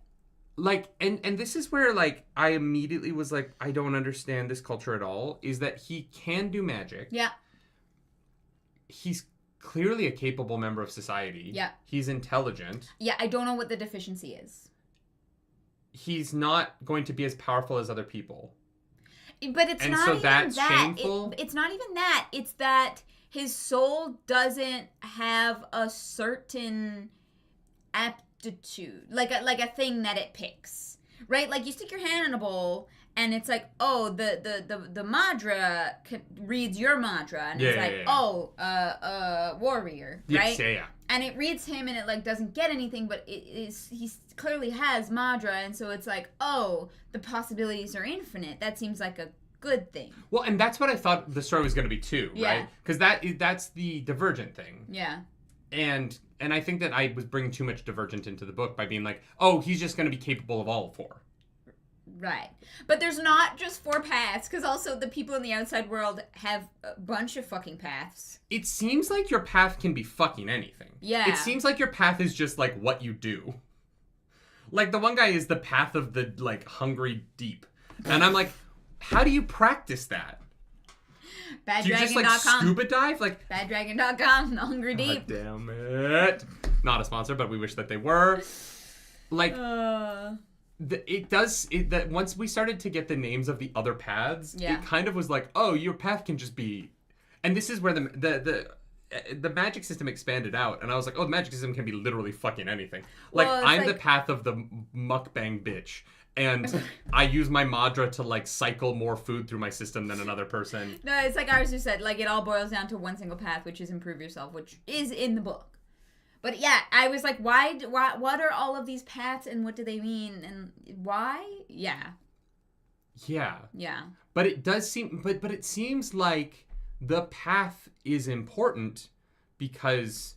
like, and this is where, like, I immediately was like, I don't understand this culture at all, is that he can do magic. Yeah. He's clearly a capable member of society. Yeah. He's intelligent. Yeah, I don't know what the deficiency is. He's not going to be as powerful as other people. But it's and not so even that's that. shameful. It's not even that. It's that his soul doesn't have a certain aptitude, like a thing that it picks, right? Like you stick your hand in a bowl, and it's like, oh, the madra reads your madra, and it's like, oh, warrior, right? Yes, yeah. And it reads him, and it like doesn't get anything, but he clearly has madra, and so it's like, oh, the possibilities are infinite. That seems like a good thing. Well, and that's what I thought the story was going to be too, right? Because that's the Divergent thing. Yeah. And I think that I was bringing too much Divergent into the book by being like, oh, he's just going to be capable of all 4. Right. But there's not just 4 paths, because also the people in the outside world have a bunch of fucking paths. It seems like your path can be fucking anything. Yeah. It seems like your path is just, like, what you do. Like, the one guy is the path of the, like, hungry deep. And I'm like, how do you practice that? Baddragon.com. Do you just, like, scuba dive? Like, Baddragon.com, Hungry Deep. Damn it. Not a sponsor, but we wish that they were. Like, that once we started to get the names of the other paths, it kind of was like, oh, your path can just be, and this is where the magic system expanded out, and I was like, oh, the magic system can be literally fucking anything. Like, well, I'm the path of the mukbang bitch, and I use my madra to, like, cycle more food through my system than another person. No, it's like ours who said, like, it all boils down to one single path, which is improve yourself, which is in the book. But yeah, I was like, why, what are all of these paths, and what do they mean, and why? Yeah. Yeah. Yeah. But it does seem, but it seems like the path is important because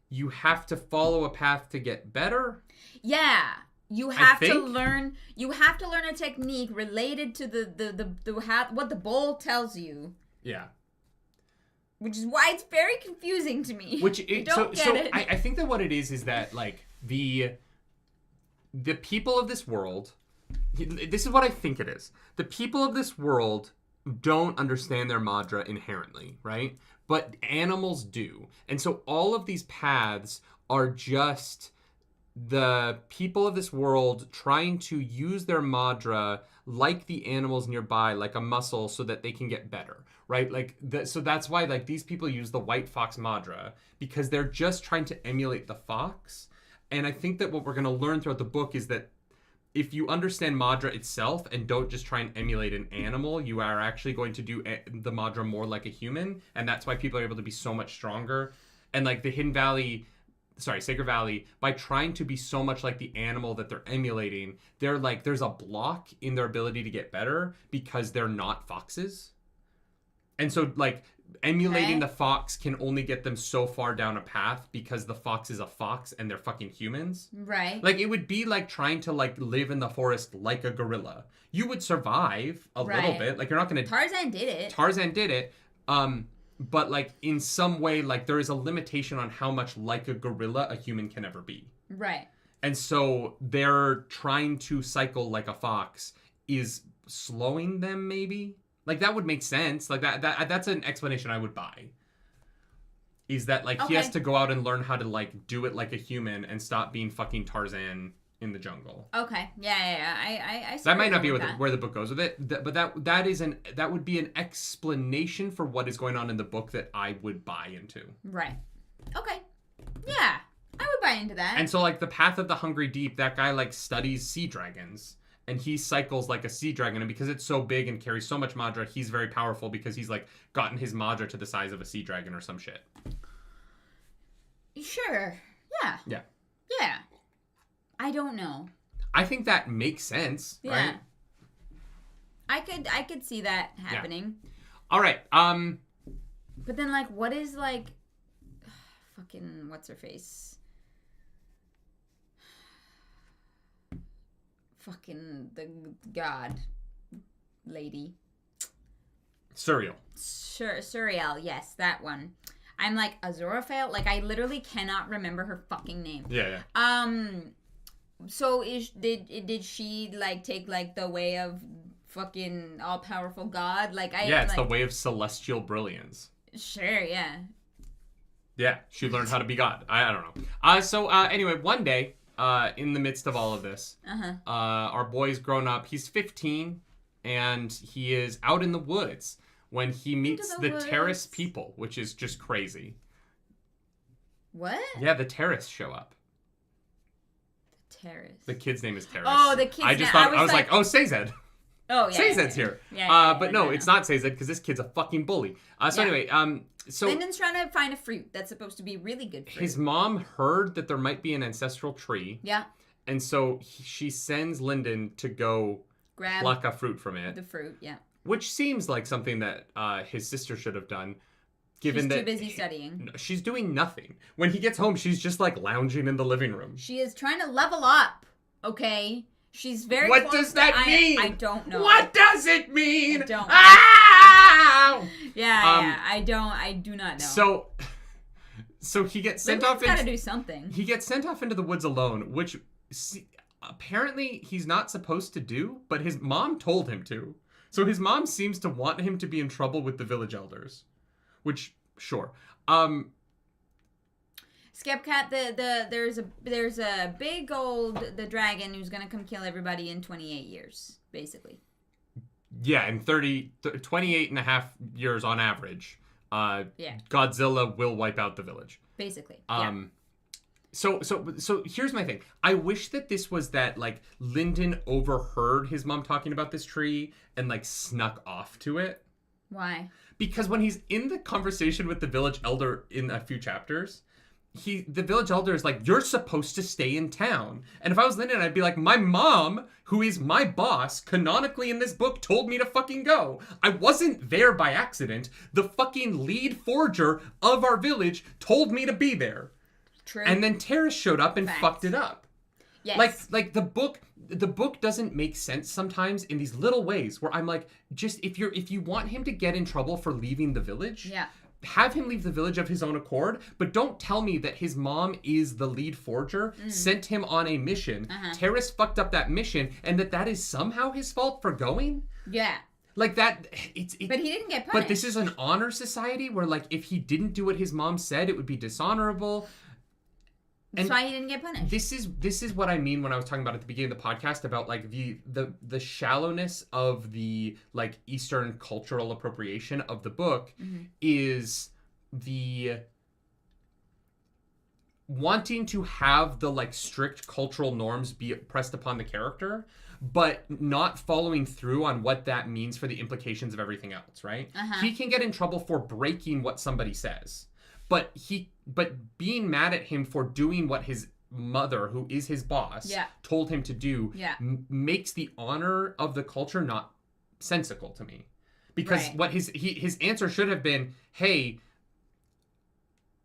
you have to follow a path to get better. Yeah. You have to learn a technique related to what the bowl tells you. Yeah. Which is why it's very confusing to me. I think that what it is that, like, the people of this world, this is what I think it is. The people of this world don't understand their madra inherently, right? But animals do. And so all of these paths are just the people of this world trying to use their madra like the animals nearby, like a muscle, so that they can get better, right? Like, so that's why, like, these people use the white fox madra, because they're just trying to emulate the fox. And I think that what we're going to learn throughout the book is that if you understand madra itself and don't just try and emulate an animal, you are actually going to do the madra more like a human, and that's why people are able to be so much stronger. And, like, the Sacred Valley, by trying to be so much like the animal that they're emulating, they're like, there's a block in their ability to get better because they're not foxes. And so, like, emulating the fox can only get them so far down a path because the fox is a fox and they're fucking humans. Right. Like, it would be like trying to, like, live in the forest like a gorilla. You would survive a little bit. Like, you're not going to... Tarzan did it. But, like, in some way, like, there is a limitation on how much like a gorilla a human can ever be. Right. And so they're trying to cycle like a fox is slowing them, maybe? Like, that would make sense. Like, that's an explanation I would buy. Is that, like, he has to go out and learn how to, like, do it like a human and stop being fucking Tarzan in the jungle. Okay. Yeah. I that might not be where the book goes with it, but that would be an explanation for what is going on in the book that I would buy into. Right. Okay. Yeah, I would buy into that. And so, like, the path of the Hungry Deep, that guy, like, studies sea dragons, and he cycles like a sea dragon, and because it's so big and carries so much madra, he's very powerful because he's, like, gotten his madra to the size of a sea dragon or some shit. Sure. Yeah. Yeah. Yeah. I don't know. I think that makes sense, right? I could see that happening. Yeah. All right. But then, like, what is, like, fucking what's her face? Fucking the god lady. Suriel. Suriel, yes, that one. I'm like, Aziraphale? Like, I literally cannot remember her fucking name. Yeah. So did she like take like the way of fucking all powerful God? Like it's the way of celestial brilliance. Sure, yeah. Yeah, she learned how to be God. I don't know. Anyway, one day, in the midst of all of this, our boy's grown up. He's 15, and he is out in the woods when he meets the Terrace people, which is just crazy. What? Yeah, the Terrace show up. Terrace. The kid's name is Terrace. Oh, the kid's I just thought I was like, oh, Sazed. Oh, yeah. Sazed's here. But no, it's not Sazed because this kid's a fucking bully. Anyway, so Lyndon's trying to find a fruit that's supposed to be really good fruit. His mom heard that there might be an ancestral tree. Yeah. And so she sends Lyndon to go pluck a fruit from it. The fruit, yeah. Which seems like something that his sister should have done. She's too busy studying. She's doing nothing. When he gets home, she's just like lounging in the living room. She is trying to level up, okay? She's very What does that mean? I don't know. What does it mean? I don't. Ow! Yeah. I do not know. So he gets sent Lyndon's off. Gotta do something. He gets sent off into the woods alone, which apparently he's not supposed to do, but his mom told him to. So his mom seems to want him to be in trouble with the village elders, which sure. Skepcat, there's a big old dragon who's gonna come kill everybody in 28 years, basically. Yeah, in 28 and a half years on average, Godzilla will wipe out the village. Basically, So here's my thing. I wish that this was that, like, Lyndon overheard his mom talking about this tree and, like, snuck off to it. Why? Because when he's in the conversation with the village elder in a few chapters, the village elder is like, you're supposed to stay in town. And if I was Lyndon, I'd be like, my mom, who is my boss, canonically in this book, told me to fucking go. I wasn't there by accident. The fucking lead forger of our village told me to be there. True. And then Terrace showed up and fucked it up. Yes. Like the book doesn't make sense sometimes in these little ways where I'm like, just if you want him to get in trouble for leaving the village, have him leave the village of his own accord, but don't tell me that his mom is the lead forger, sent him on a mission, Terrace fucked up that mission, and that is somehow his fault for going? Yeah. Like that, but he didn't get punished. But this is an honor society where, like, if he didn't do what his mom said, it would be dishonorable. That's why he didn't get punished. This is what I mean when I was talking about at the beginning of the podcast about, like, the shallowness of the, like, Eastern cultural appropriation of the book is the wanting to have the, like, strict cultural norms be pressed upon the character, but not following through on what that means for the implications of everything else, right? He can get in trouble for breaking what somebody says. But being mad at him for doing what his mother, who is his boss, told him to do, makes the honor of the culture not sensical to me. Because what his answer should have been, hey,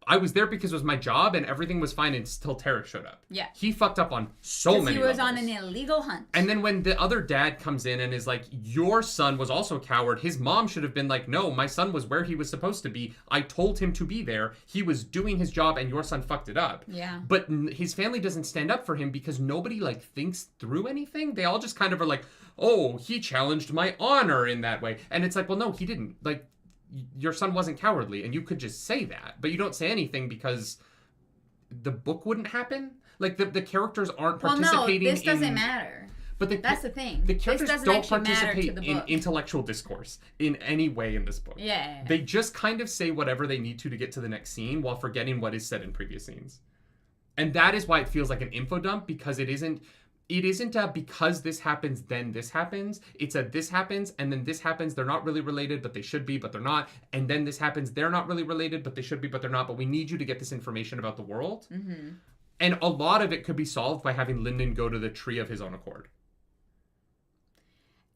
I was there because it was my job and everything was fine until Terrace showed up. Yeah. He fucked up on so many levels. He was on an illegal hunt. And then when the other dad comes in and is like, your son was also a coward, his mom should have been like, no, my son was where he was supposed to be. I told him to be there. He was doing his job and your son fucked it up. Yeah. But his family doesn't stand up for him because nobody, like, thinks through anything. They all just kind of are like, oh, he challenged my honor in that way. And it's like, well, no, he didn't. Like, your son wasn't cowardly, and you could just say that, but you don't say anything because the book wouldn't happen. Like, the characters aren't participating. Well, no, this doesn't matter. But that's the thing. The characters don't participate in intellectual discourse in any way in this book. Yeah. They just kind of say whatever they need to get to the next scene while forgetting what is said in previous scenes. And that is why it feels like an info dump, because it isn't a because this happens, then this happens. It's a this happens, and then this happens. They're not really related, but they should be, but they're not. And then this happens. They're not really related, but they should be, but they're not. But we need you to get this information about the world. Mm-hmm. And a lot of it could be solved by having Lyndon go to the tree of his own accord.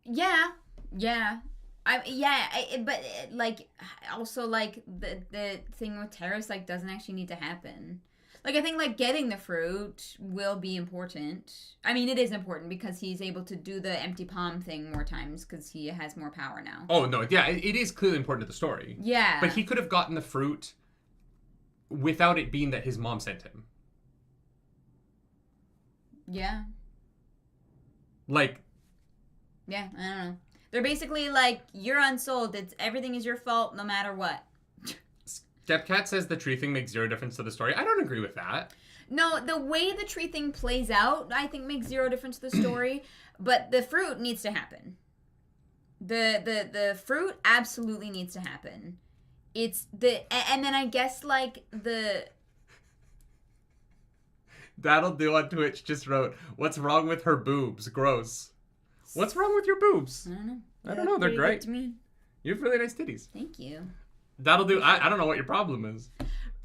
Yeah. But like, also, like, the thing with Terrace, like, doesn't actually need to happen. Like, I think, like, getting the fruit will be important. I mean, it is important because he's able to do the empty palm thing more times because he has more power now. Oh, no. Yeah, it is clearly important to the story. Yeah. But he could have gotten the fruit without it being that his mom sent him. Yeah. Like... Yeah, I don't know. They're basically like, you're unsouled. Everything is your fault no matter what. Stepcat says the tree thing makes zero difference to the story. I don't agree with that. No, the way the tree thing plays out, I think makes zero difference to the story. But the fruit needs to happen. The fruit absolutely needs to happen. It's and then I guess like the... That'll Do on Twitch just wrote, "What's wrong with her boobs? Gross." What's wrong with your boobs? I don't know. I don't know. They're great. To me. You have really nice titties. Thank you. That'll Do. I don't know what your problem is.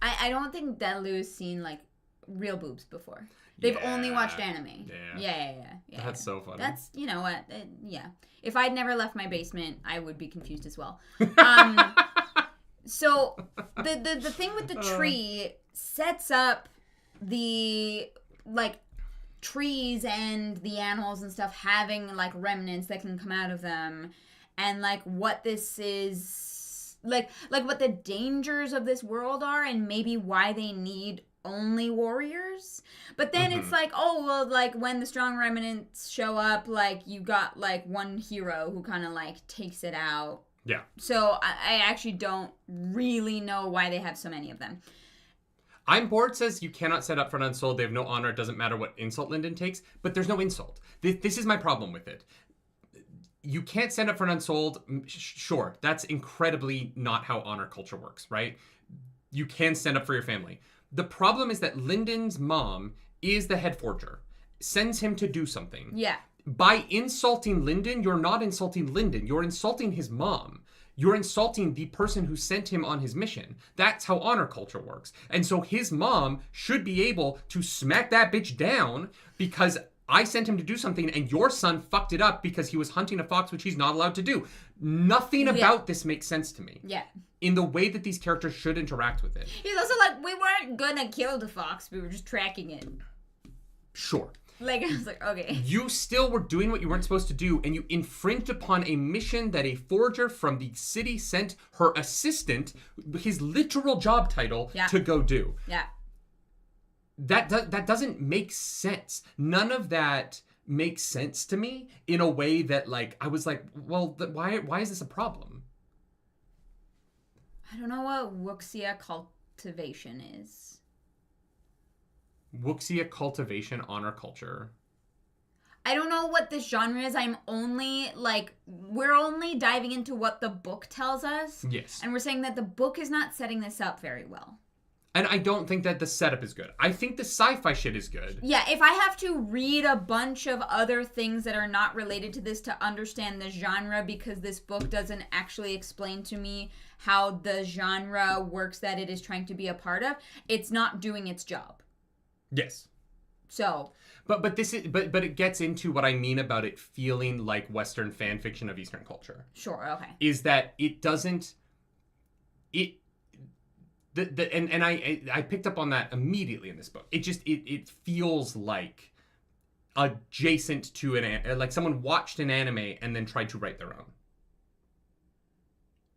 I don't think That'll Do has seen like real boobs before. They've only watched anime. Yeah. That's so funny. That's, you know what? Yeah. If I'd never left my basement, I would be confused as well. So the thing with the tree sets up the like trees and the animals and stuff having like remnants that can come out of them, and like what this is like what the dangers of this world are, and maybe why they need only warriors. But then it's like, oh well, like when the strong remnants show up, like you got like one hero who kind of like takes it out. Yeah. So I actually don't really know why they have so many of them. I'm Bored says you cannot set up for an Unsouled. They have no honor. It doesn't matter what insult Lyndon takes. But there's no insult. This is my problem with it. You can't set up for an Unsouled. Sure, that's incredibly not how honor culture works, right? You can stand up for your family. The problem is that Lyndon's mom is the head forger. Sends him to do something. Yeah. By insulting Lyndon, you're not insulting Lyndon. You're insulting his mom. You're insulting the person who sent him on his mission. That's how honor culture works. And so his mom should be able to smack that bitch down because I sent him to do something and your son fucked it up because he was hunting a fox, which he's not allowed to do. Nothing about this makes sense to me. Yeah. In the way that these characters should interact with it. He's also like, we weren't gonna kill the fox. We were just tracking it. Sure. Like, I was like, okay. You still were doing what you weren't supposed to do, and you infringed upon a mission that a forger from the city sent her assistant, his literal job title, to go do. Yeah. That doesn't make sense. None of that makes sense to me in a way that, like, I was like, well, why is this a problem? I don't know what Wuxia cultivation is. Wuxia cultivation, honor culture. I don't know what this genre is. We're only diving into what the book tells us. Yes. And we're saying that the book is not setting this up very well. And I don't think that the setup is good. I think the sci-fi shit is good. Yeah, if I have to read a bunch of other things that are not related to this to understand the genre because this book doesn't actually explain to me how the genre works that it is trying to be a part of, it's not doing its job. Yes. So, but it gets into what I mean about it feeling like Western fan fiction of Eastern culture. Sure, okay. Is that it doesn't I picked up on that immediately in this book. It feels like adjacent to like someone watched an anime and then tried to write their own.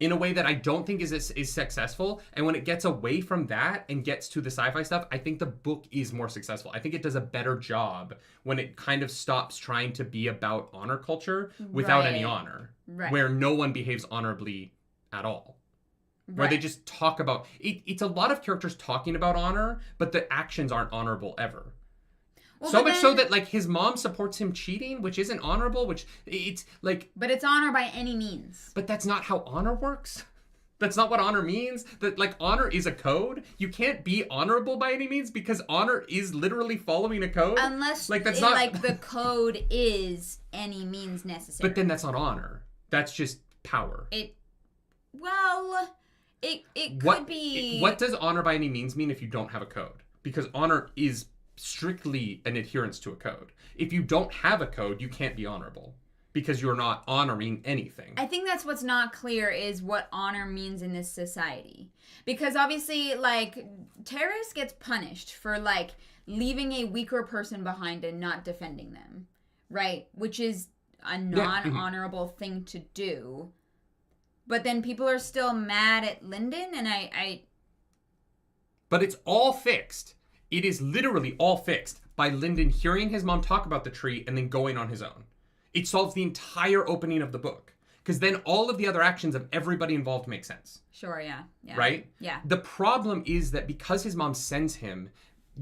In a way that I don't think is successful. And when it gets away from that and gets to the sci-fi stuff, I think the book is more successful. I think it does a better job when it kind of stops trying to be about honor culture without any honor. Right. Where no one behaves honorably at all. Where they just talk about... It's a lot of characters talking about honor, but the actions aren't honorable ever. Well, so much so that, like, his mom supports him cheating, which isn't honorable, which it's, like... But it's honor by any means. But that's not how honor works. That's not what honor means. That, like, honor is a code. You can't be honorable by any means because honor is literally following a code. Unless, like, that's not... like, the code is any means necessary. But then that's not honor. That's just power. It could be... What does honor by any means mean if you don't have a code? Because honor is... strictly an adherence to a code. If you don't have a code, you can't be honorable because you're not honoring anything. I think that's what's not clear is what honor means in this society. Because obviously, like, terrorists gets punished for, like, leaving a weaker person behind and not defending them, right? Which is a non-honorable thing to do. But then people are still mad at Lyndon, and But it's all fixed. It is literally all fixed by Lyndon hearing his mom talk about the tree and then going on his own. It solves the entire opening of the book. Because then all of the other actions of everybody involved make sense. Sure, yeah. Right? Yeah. The problem is that because his mom sends him,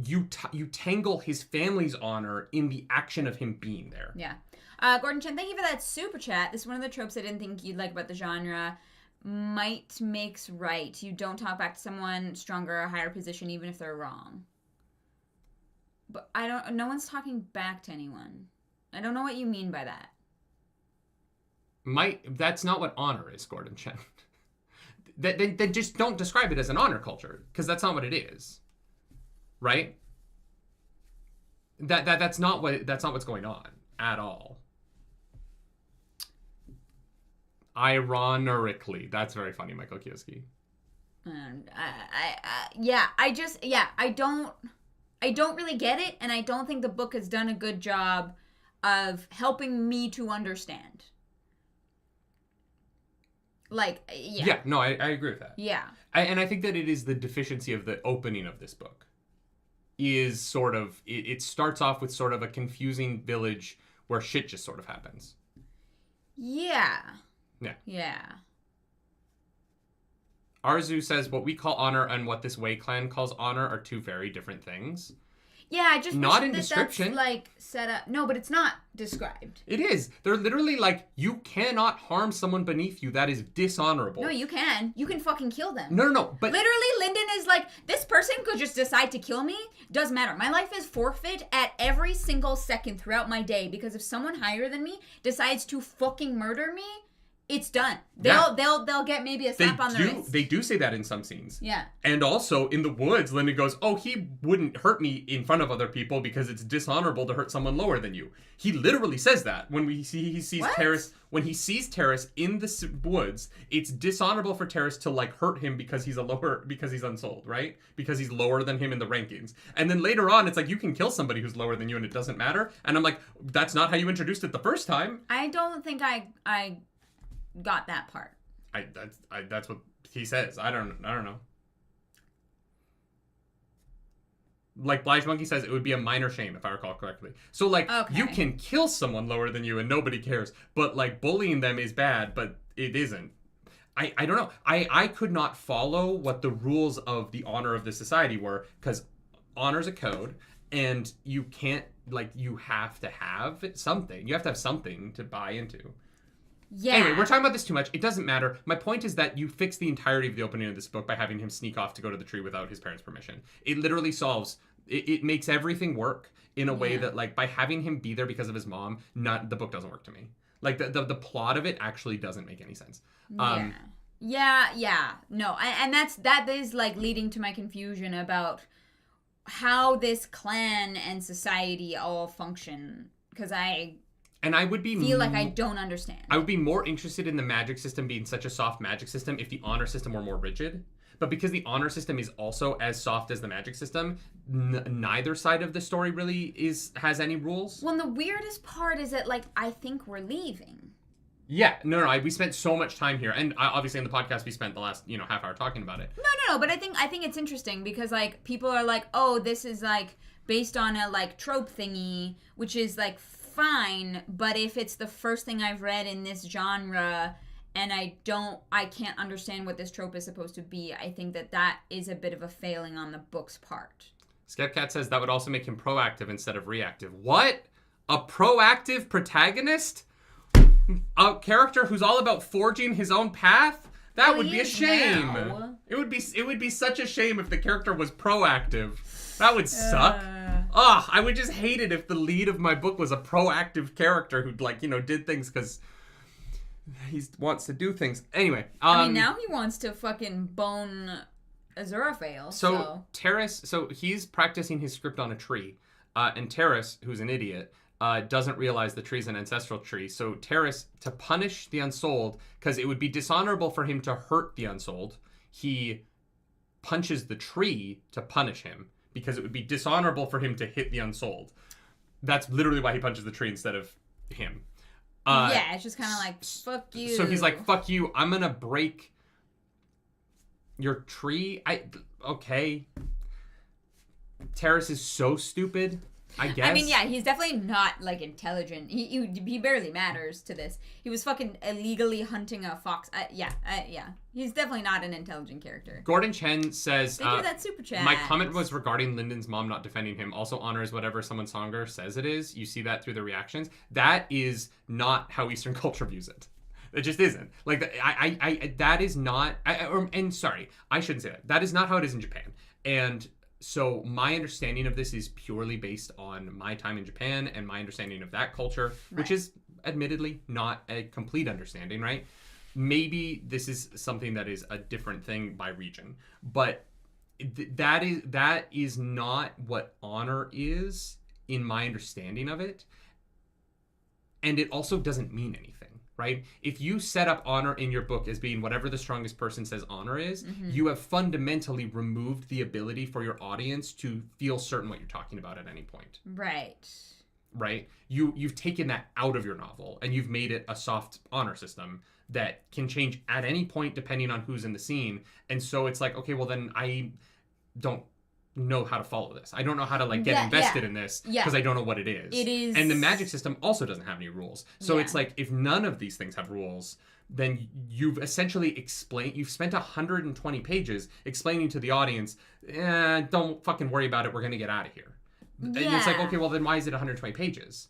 you tangle his family's honor in the action of him being there. Yeah. Gordon Chen, thank you for that super chat. This is one of the tropes I didn't think you'd like about the genre. Might makes right. You don't talk back to someone stronger or higher position even if they're wrong. But no one's talking back to anyone. I don't know what you mean by that. That's not what honor is, Gordon Chen. Then just don't describe it as an honor culture, because that's not what it is, right? That's not what's going on at all. Ironically, that's very funny, Michael Kioski. I don't really get it, and I don't think the book has done a good job of helping me to understand. Yeah, no, I agree with that. Yeah. And I think that it is the deficiency of the opening of this book. Is sort of, it starts off with sort of a confusing village where shit just sort of happens. Yeah. Yeah. Yeah. Arzu says what we call honor and what this Wei clan calls honor are two very different things. Yeah, I just not wish in that description. That's set up. No, but it's not described. It is. They're literally you cannot harm someone beneath you. That is dishonorable. No, you can. You can fucking kill them. No. But literally, Lyndon is this person could just decide to kill me. Doesn't matter. My life is forfeit at every single second throughout my day because if someone higher than me decides to fucking murder me, it's done. They'll get maybe a slap on the wrist. They do say that in some scenes. Yeah. And also in the woods, Lyndon goes, "Oh, he wouldn't hurt me in front of other people because it's dishonorable to hurt someone lower than you." He literally says that when he sees what? Terrace. When he sees Terrace in the woods, it's dishonorable for Terrace to hurt him because he's unsouled, right? Because he's lower than him in the rankings. And then later on, it's you can kill somebody who's lower than you and it doesn't matter. And I'm like, that's not how you introduced it the first time. I don't think I got that part. That's what he says. I don't know. Blige Monkey says it would be a minor shame if I recall correctly. So okay. You can kill someone lower than you and nobody cares, but bullying them is bad, but it isn't. I don't know. I could not follow what the rules of the honor of the society were because honor's a code and you can't you have to have something. You have to have something to buy into. Yeah. Anyway, we're talking about this too much. It doesn't matter. My point is that you fix the entirety of the opening of this book by having him sneak off to go to the tree without his parents' permission. It literally solves... It makes everything work in a way that, by having him be there because of his mom, the book doesn't work to me. The plot of it actually doesn't make any sense. Yeah. No, and that is, leading to my confusion about how this clan and society all function. Because I would feel I don't understand. I would be more interested in the magic system being such a soft magic system if the honor system were more rigid. But because the honor system is also as soft as the magic system, neither side of the story really has any rules. Well, the weirdest part is that, I think we're leaving. Yeah, no, we spent so much time here. And obviously in the podcast we spent the last, half hour talking about it. No, but I think it's interesting because, people are oh, this is, based on a, trope thingy, which is, fine, but if it's the first thing I've read in this genre and I can't understand what this trope is supposed to be, I think that is a bit of a failing on the book's part. Skepcat says that would also make him proactive instead of reactive. What? A proactive protagonist? A character who's all about forging his own path? That would be a shame. Now. It would be such a shame if the character was proactive. That would suck. I would just hate it if the lead of my book was a proactive character who did things because he wants to do things. Anyway. Now he wants to fucking bone Azuraphale. So Terrace, he's practicing his script on a tree. And Terrace, who's an idiot, doesn't realize the tree's an ancestral tree. So Terrace, to punish the Unsouled, because it would be dishonorable for him to hurt the Unsouled, he punches the tree to punish him. Because it would be dishonorable for him to hit the Unsouled. That's literally why he punches the tree instead of him. It's just kind of fuck you. So he's fuck you, I'm gonna break your tree. Okay. Terrace is so stupid. I guess. I mean, yeah, he's definitely not, like, intelligent. He barely matters to this. He was fucking illegally hunting a fox. Yeah. He's definitely not an intelligent character. Gordon Chen says... Thank you for that super chat. My comment was regarding Lyndon's mom not defending him. Also honors whatever someone Songer says it is. You see that through the reactions. That is not how Eastern culture views it. It just isn't. Like, that is not... sorry, I shouldn't say that. That is not how it is in Japan. And... So my understanding of this is purely based on my time in Japan and my understanding of that culture, which is admittedly not a complete understanding, right? Maybe this is something that is a different thing by region, but that is not what honor is in my understanding of it. And it also doesn't mean anything. Right? If you set up honor in your book as being whatever the strongest person says honor is, you have fundamentally removed the ability for your audience to feel certain what you're talking about at any point. Right? You've taken that out of your novel and you've made it a soft honor system that can change at any point depending on who's in the scene. And so it's like, okay, well then I don't know how to follow this. I don't know how to like get invested in this because I don't know what it is. It is, and the magic system also doesn't have any rules. So it's like if none of these things have rules, then you've essentially you've spent 120 pages explaining to the audience, don't fucking worry about it, we're gonna get out of here. And it's like, okay, well then why is it 120 pages?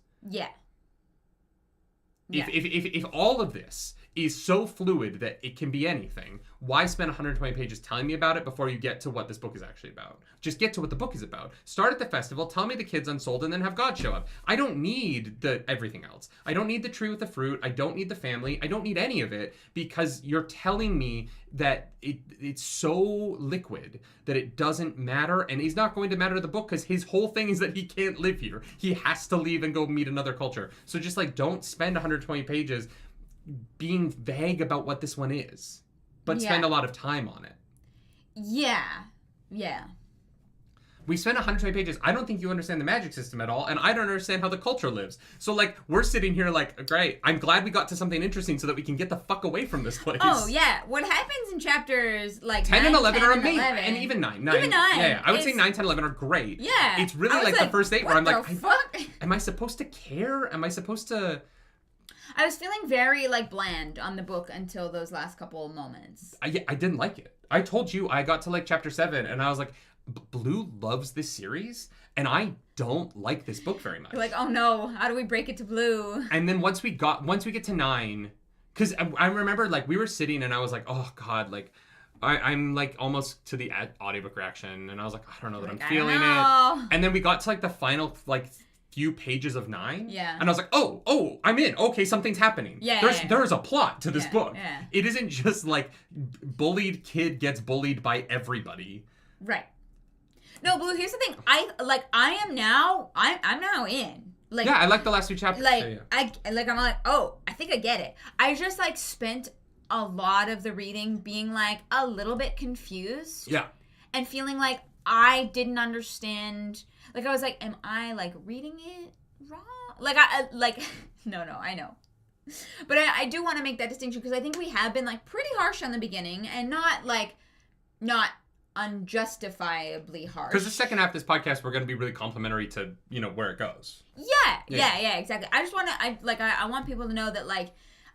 If all of this is so fluid that it can be anything, why spend 120 pages telling me about it before you get to what this book is actually about? Just get to what the book is about. Start at the festival, tell me the kid's unsouled, and then have God show up. I don't need everything else. I don't need the tree with the fruit. I don't need the family. I don't need any of it because you're telling me that it's so liquid that it doesn't matter, and he's not going to matter to the book because his whole thing is that he can't live here. He has to leave and go meet another culture. So just like don't spend 120 pages being vague about what this one is, but spend a lot of time on it. We spent 120 pages. I don't think you understand the magic system at all, and I don't understand how the culture lives. So, like, we're sitting here like, great, I'm glad we got to something interesting so that we can get the fuck away from this place. Oh, yeah. What happens in chapters, like, 10 and 11 are amazing. 11. And even 9. Even 9. Yeah. I would say 9, 10, 11 are great. Yeah. It's really like the first 8 where I'm like, fuck? Am I supposed to care? Am I supposed to... I was feeling very, like, bland on the book until those last couple of moments. I didn't like it. I told you I got to, like, chapter 7, and I was like, Blue loves this series, and I don't like this book very much. You're like, oh no, how do we break it to Blue? And then once we get to 9, because I remember, like, we were sitting, and I was like, oh, God, like, I'm, like, almost to the audiobook reaction, and I was like, I don't know that I'm feeling it. And then we got to, like, the final, like... few pages of 9. Yeah. And I was like, oh, I'm in. Okay, something's happening. There's a plot to this book. Yeah. It isn't just like bullied kid gets bullied by everybody. Right. No, Blue, here's the thing. I'm now in. Like, yeah, I like the last 2 chapters. Like, I'm like, oh, I think I get it. I just, like, spent a lot of the reading being, like, a little bit confused. Yeah. And feeling like I didn't understand. Like, I was like, am I, like, reading it wrong? Like, no, I know. But I do want to make that distinction because I think we have been, like, pretty harsh on the beginning and not unjustifiably harsh. Because the second half of this podcast, we're going to be really complimentary to, where it goes. Yeah, exactly. I just want to, I want people to know that,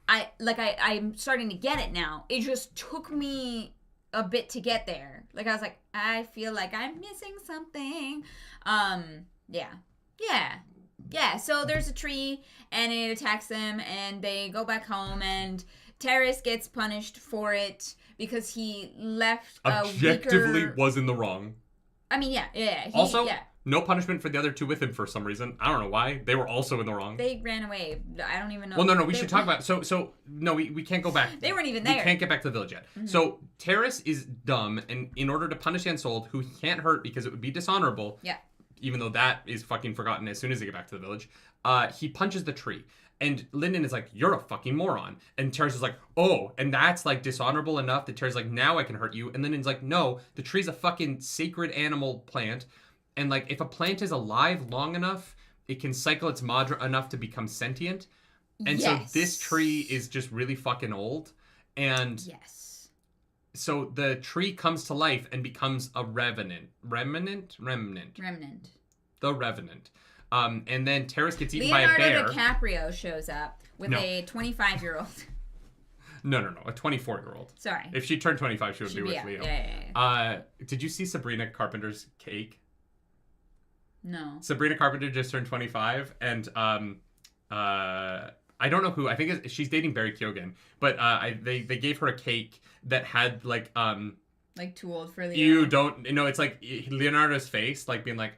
I'm starting to get it now. It just took me a bit to get there. Like, I was like, I feel like I'm missing something. Yeah, so there's a tree, and it attacks them, and they go back home, and Terrace gets punished for it because he left objectively was in the wrong. I mean, yeah. No punishment for the other 2 with him for some reason. I don't know why. They were also in the wrong. They ran away. I don't even know. Well, no, we should talk about... So no, we can't go back. They weren't even there. We can't get back to the village yet. Mm-hmm. So, Terrace is dumb, and in order to punish the Unsouled, who he can't hurt because it would be dishonorable... Yeah. Even though that is fucking forgotten as soon as they get back to the village, he punches the tree. And Lyndon is like, you're a fucking moron. And Terrace is like, oh, and that's like dishonorable enough that Terrace is like, now I can hurt you. And Lyndon's like, no, the tree's a fucking sacred animal plant. And like, if a plant is alive long enough, it can cycle its madra enough to become sentient. And so this tree is just really fucking old. And so the tree comes to life and becomes a revenant. Remnant. The Revenant. And then Terrace gets eaten by a bear. Leonardo DiCaprio shows up with a 25-year-old. No, a 24-year-old. Sorry. If she turned 25, she would be with Leo. Yeah. Did you see Sabrina Carpenter's cake? No. Sabrina Carpenter just turned 25, and I don't know who. I think she's dating Barry Keoghan, but they gave her a cake that had like too old for Leo. You don't. No, it's like Leonardo's face, like being like,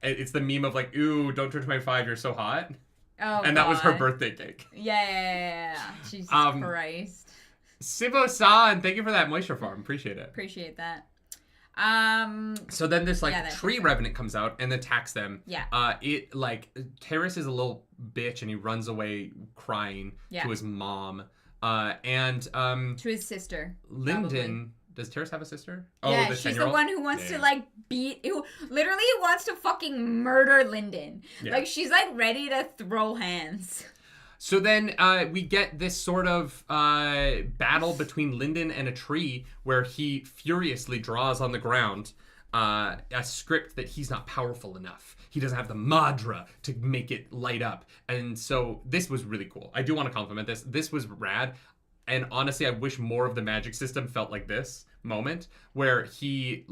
It's the meme of like, ooh, don't turn 25, you're so hot. Oh, and that was her birthday cake. Yeah. Jesus Christ. Sibo-san, thank you for that moisture farm. Appreciate it. Appreciate that. So then this tree revenant comes out and attacks them. Yeah. It Terrace is a little bitch and he runs away crying to his mom. And to his sister. Lyndon. Probably. Does Terrace have a sister? Yeah, she's the one who wants to who literally wants to fucking murder Lyndon. Yeah. Like she's like ready to throw hands. So then we get this sort of battle between Lyndon and a tree where he furiously draws on the ground a script that he's not powerful enough. He doesn't have the madra to make it light up. And so this was really cool. I do want to compliment this. This was rad. And honestly, I wish more of the magic system felt like this moment where he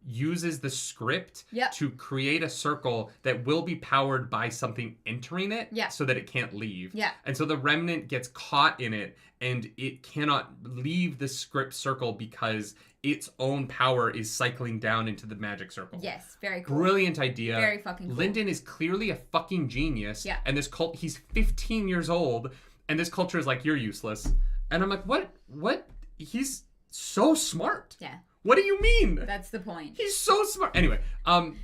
uses the script to create a circle that will be powered by something entering it so that it can't leave. Yeah. And so the remnant gets caught in it and it cannot leave the script circle because its own power is cycling down into the magic circle. Yes, very cool. Brilliant idea. Very fucking cool. Lyndon is clearly a fucking genius. Yeah. And this cult, he's 15 years old and this culture is like, you're useless. And I'm like, what? He's so smart. Yeah. What do you mean? That's the point. He's so smart. Anyway,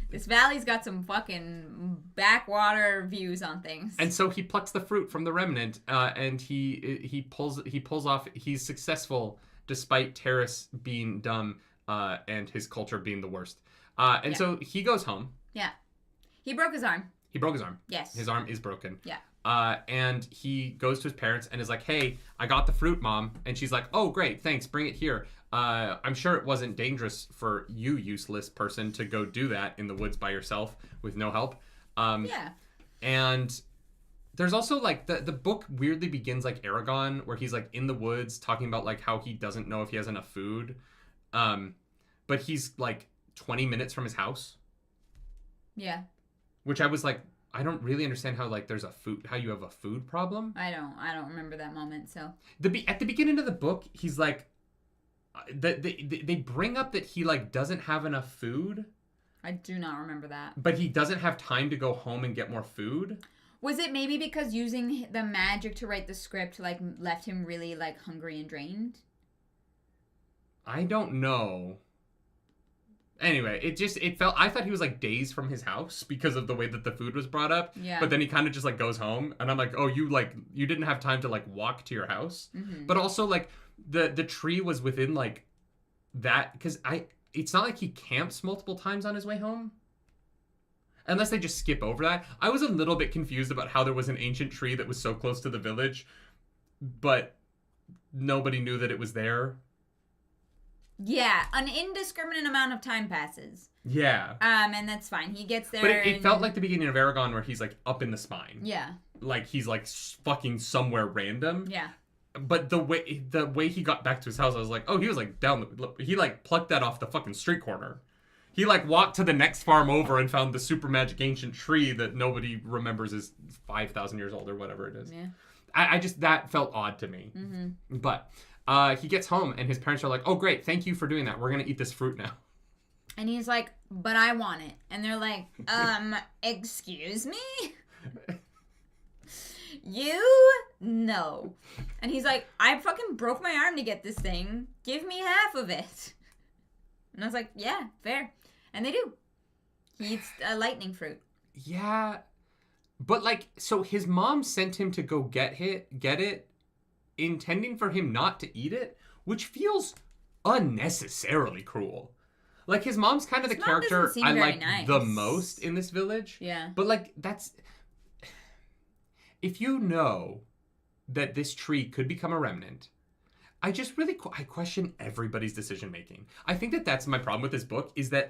this valley's got some fucking backwater views on things. And so he plucks the fruit from the remnant, and he pulls off. He's successful despite Terrace being dumb, and his culture being the worst. And so he goes home. Yeah. He broke his arm. Yes. His arm is broken. Yeah. And he goes to his parents and is like, hey, I got the fruit, Mom. And she's like, oh, great, thanks, bring it here. I'm sure it wasn't dangerous for you, useless person, to go do that in the woods by yourself with no help. Yeah. And there's also, the book weirdly begins like Aragon, where he's, in the woods talking about, how he doesn't know if he has enough food. But he's, 20 minutes from his house. Yeah. Which I was like, I don't really understand how there's how you have a food problem. I don't remember that moment. So at the beginning of the book, he's like, they bring up that he doesn't have enough food. I do not remember that. But he doesn't have time to go home and get more food. Was it maybe because using the magic to write the script left him really hungry and drained? I don't know. Anyway, I thought he was dazed from his house because of the way that the food was brought up. Yeah. But then he kind of just goes home and I'm like, oh, you didn't have time to walk to your house. Mm-hmm. But also the tree was within that, because it's not like he camps multiple times on his way home. Unless they just skip over that. I was a little bit confused about how there was an ancient tree that was so close to the village, but nobody knew that it was there. Yeah, an indiscriminate amount of time passes. Yeah. And that's fine. He gets there. But it felt like the beginning of Aragon where he's up in the spine. Yeah. He's fucking somewhere random. Yeah. But the way he got back to his house, I was like, oh, he was down he plucked that off the fucking street corner. He walked to the next farm over and found the super magic ancient tree that nobody remembers is 5,000 years old or whatever it is. Yeah. I just, that felt odd to me. Mm-hmm. But he gets home and his parents are like, oh, great, thank you for doing that. We're going to eat this fruit now. And he's like, but I want it. And they're like, excuse me? You? No. And he's like, I fucking broke my arm to get this thing. Give me half of it. And I was like, yeah, fair. And they do. He eats a lightning fruit. Yeah. But so his mom sent him to go get it, intending for him not to eat it, which feels unnecessarily cruel. His mom's kind of the character I like the most in this village. Yeah. But that's, if you know that this tree could become a remnant, I just really I question everybody's decision making. I think that's my problem with this book is that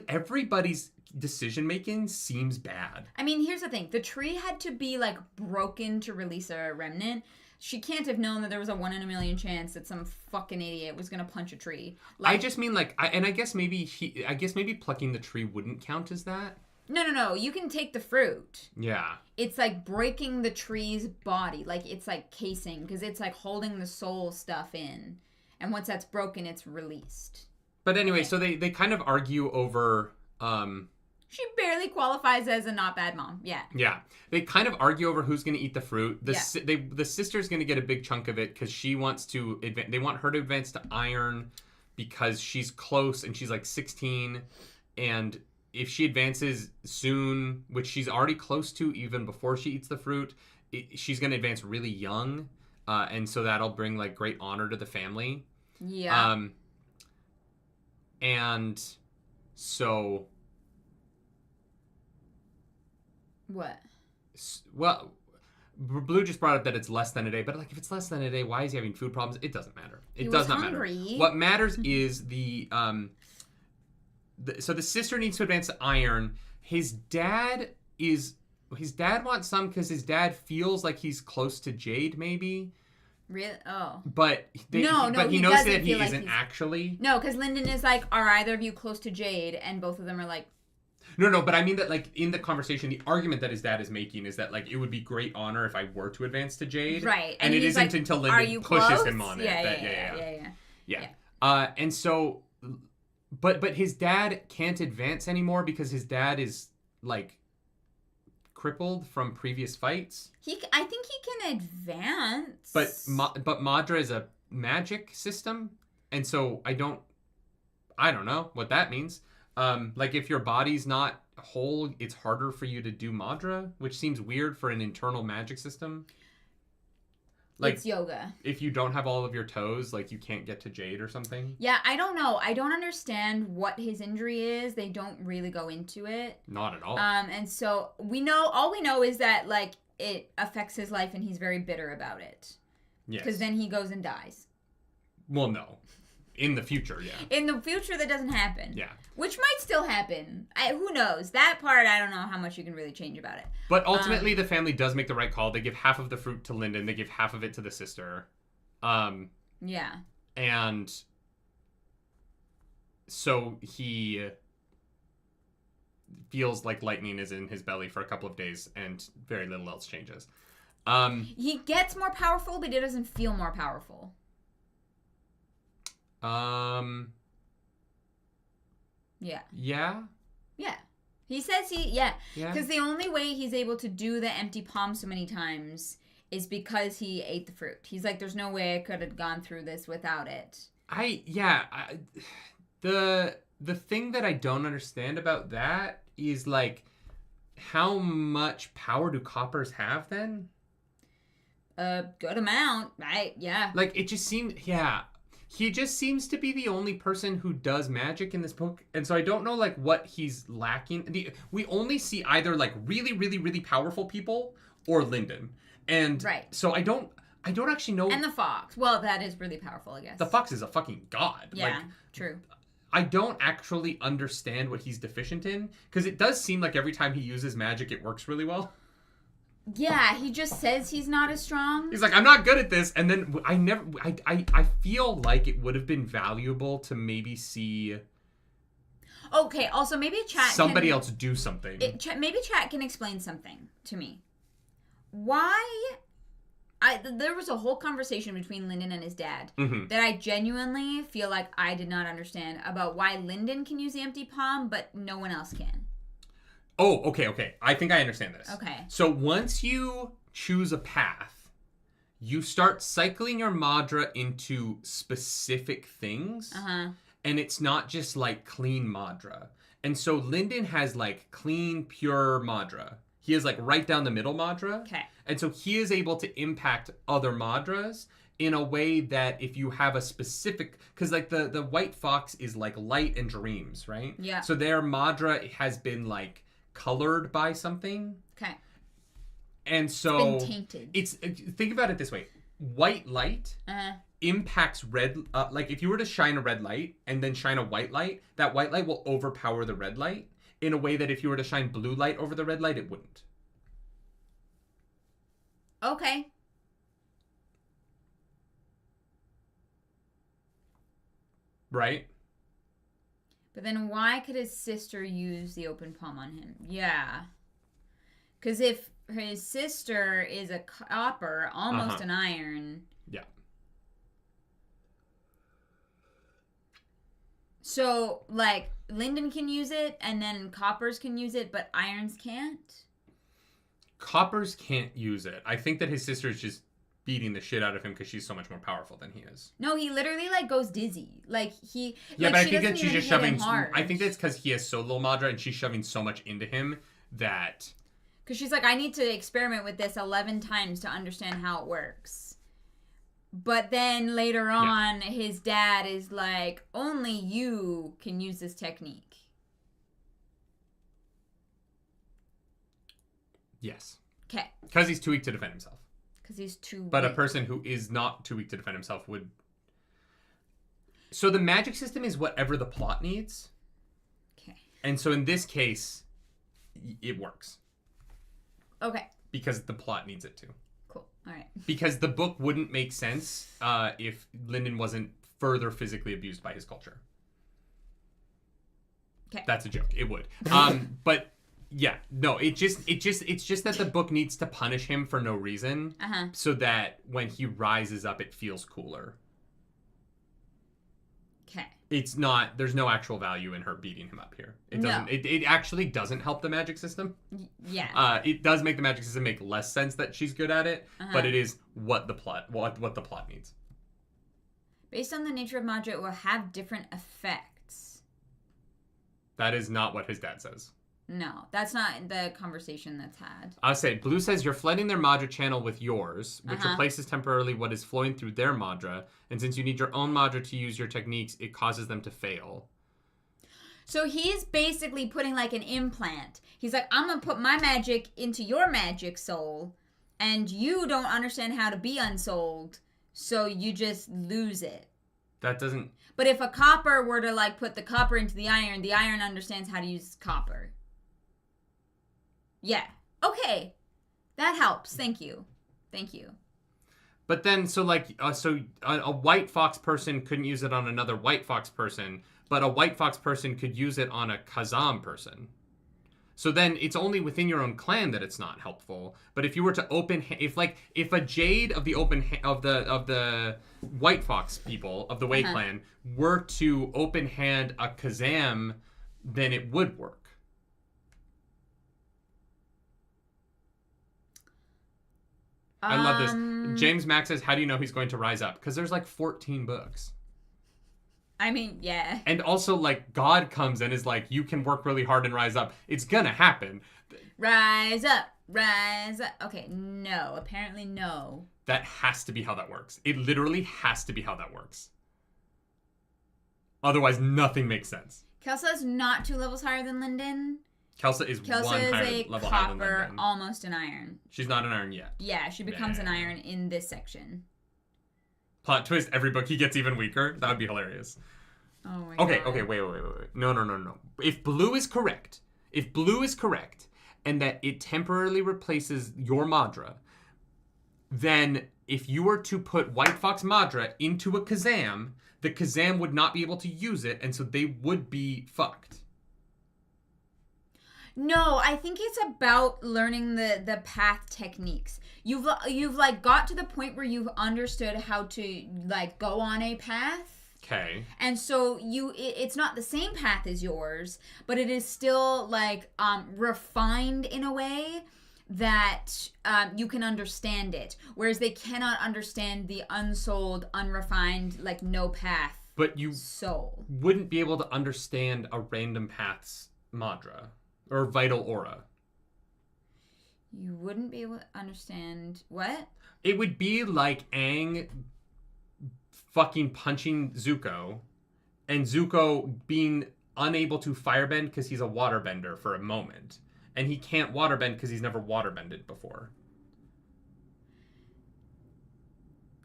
everybody's decision making seems bad. I mean, here's the thing: the tree had to be like broken to release a remnant. She can't have known that there was a 1 in a million chance that some fucking idiot was gonna punch a tree. I just mean I guess maybe plucking the tree wouldn't count as that. No. You can take the fruit. Yeah. It's like breaking the tree's body. Like, it's like casing, because it's like holding the soul stuff in. And once that's broken, it's released. But anyway, so they kind of argue over... She barely qualifies as a not bad mom. Yeah. Yeah. They kind of argue over who's going to eat the fruit. The sister's going to get a big chunk of it because she wants to... They want her to advance to iron because she's close and she's like 16. And... if she advances soon, which she's already close to even before she eats the fruit, she's going to advance really young. And so that'll bring like great honor to the family. Yeah. And so... What? Well, Blue just brought up that it's less than a day. But like if it's less than a day, why is he having food problems? It doesn't matter. It does not matter. What matters is the... So the sister needs to advance to iron. His dad wants some because his dad feels like he's close to Jade, maybe. Really? Oh. But he knows that he isn't actually. No, because Lyndon is like, are either of you close to Jade? And both of them are like. No, but I mean that like in the conversation, the argument that his dad is making is that like it would be great honor if I were to advance to Jade. Right. And it isn't like, until Lyndon pushes him on it. Yeah. And so. But his dad can't advance anymore because his dad is like crippled from previous fights. I think he can advance. But Madra is a magic system, and so I don't know what that means. Like if your body's not whole, it's harder for you to do Madra, which seems weird for an internal magic system. Like, it's yoga. If you don't have all of your toes, like you can't get to Jade or something. Yeah, I don't know. I don't understand what his injury is. They don't really go into it. Not at all. And so all we know is that like it affects his life and he's very bitter about it. Yes. Because then he goes and dies. Well, no. In the future, yeah. In the future, that doesn't happen. Yeah. Which might still happen. Who knows? That part, I don't know how much you can really change about it. But ultimately, the family does make the right call. They give half of the fruit to Lyndon. They give half of it to the sister. Yeah. And so he feels like lightning is in his belly for a couple of days, and very little else changes. He gets more powerful, but he doesn't feel more powerful. Yeah. Yeah? Yeah. He says Yeah. Because the only way he's able to do the empty palm so many times is because he ate the fruit. He's like, there's no way I could have gone through this without it. The thing that I don't understand about that is, like, how much power do coppers have then? A good amount, right? Yeah. Like, it just seemed, he just seems to be the only person who does magic in this book. And so I don't know, like, what he's lacking. We only see either, like, really, really, really powerful people or Lyndon. And so I don't actually know. And the fox. Well, that is really powerful, I guess. The fox is a fucking god. Yeah, like, true. I don't actually understand what he's deficient in. Because it does seem like every time he uses magic, it works really well. Yeah, he just says he's not as strong. He's like, I'm not good at this. And then I feel like it would have been valuable to maybe see... Okay, also maybe somebody else do something. Maybe chat can explain something to me. Why... there was a whole conversation between Lyndon and his dad that I genuinely feel like I did not understand about why Lyndon can use the empty palm, but no one else can. Oh, okay. I think I understand this. Okay. So once you choose a path, you start cycling your Madra into specific things. Uh-huh. And it's not just like clean Madra. And so Lyndon has like clean, pure Madra. He is like right down the middle Madra. Okay. And so he is able to impact other Madras in a way that if you have a specific... Because like the white fox is like light and dreams, right? Yeah. So their Madra has been like... colored by something. Okay. And so it's been tainted. Think about it this way. White light impacts red. Like if you were to shine a red light and then shine a white light, that white light will overpower the red light in a way that if you were to shine blue light over the red light, it wouldn't. Okay. Right? But then why could his sister use the open palm on him? Yeah. Because if his sister is a copper, almost an iron. Yeah. So, like, Lyndon can use it, and then coppers can use it, but irons can't? Coppers can't use it. I think that his sister's just beating the shit out of him because she's so much more powerful than he is. No, he literally, like, goes dizzy. Like, he... Yeah, like, but I think that she's just shoving... hard. I think that's because he has so little Madra, and she's shoving so much into him that... Because she's like, I need to experiment with this 11 times to understand how it works. But then later on, his dad is like, only you can use this technique. Yes. Okay. Because he's too weak to defend himself. Because he's too But weak. a person who is not too weak to defend himself would... So the magic system is whatever the plot needs. Okay. And so in this case, it works. Okay. Because the plot needs it to. Cool. All right. Because the book wouldn't make sense if Lyndon wasn't further physically abused by his culture. Okay. That's a joke. It would. But yeah, no. It's just that the book needs to punish him for no reason, so that when he rises up, it feels cooler. Okay. It's not. There's no actual value in her beating him up here. It doesn't. No. It actually doesn't help the magic system. Yeah. It does make the magic system make less sense that she's good at it, but it is what the plot needs. Based on the nature of Madra, it will have different effects. That is not what his dad says. No, that's not the conversation that's had. I'll say, Blue says you're flooding their Madra channel with yours, which replaces temporarily what is flowing through their Madra, and since you need your own Madra to use your techniques, it causes them to fail. So he's basically putting like an implant. He's like, I'm going to put my magic into your magic soul, and you don't understand how to be unsouled, so you just lose it. That doesn't... But if a copper were to like put the copper into the iron understands how to use copper. Yeah. Okay. That helps. Thank you. Thank you. But then, so like, a white fox person couldn't use it on another white fox person, but a white fox person could use it on a Kazam person. So then it's only within your own clan that it's not helpful. But if you were to if a Jade of the of the White Fox people of the Wei clan were to open hand a Kazam, then it would work. I love this. James Max says, how do you know he's going to rise up? Because there's like 14 books. I mean, yeah. And also, like, God comes and is like, you can work really hard and rise up. It's gonna happen. Rise up. Rise up. Okay, no. Apparently no. That has to be how that works. It literally has to be how that works. Otherwise, nothing makes sense. Kelsa is not 2 levels higher than Lyndon. Kelsa is Kelsa one is higher a level higher than copper, Lyndon. almost an iron. She's not an iron yet. Yeah, she becomes an iron in this section. Plot twist, every book he gets even weaker. That would be hilarious. Oh my god. Okay, wait. No. If blue is correct, and that it temporarily replaces your Madra, then if you were to put White Fox Madra into a Kazam, the Kazam would not be able to use it, and so they would be fucked. No, I think it's about learning the path techniques. You've like got to the point where you've understood how to like go on a path. Okay. And so it's not the same path as yours, but it is still like refined in a way that you can understand it. Whereas they cannot understand the unsouled, unrefined, like no path. But you soul wouldn't be able to understand a random path's Madra. Or vital aura. You wouldn't be able to understand what? It would be like Aang fucking punching Zuko, and Zuko being unable to firebend because he's a waterbender for a moment. And he can't waterbend because he's never waterbended before.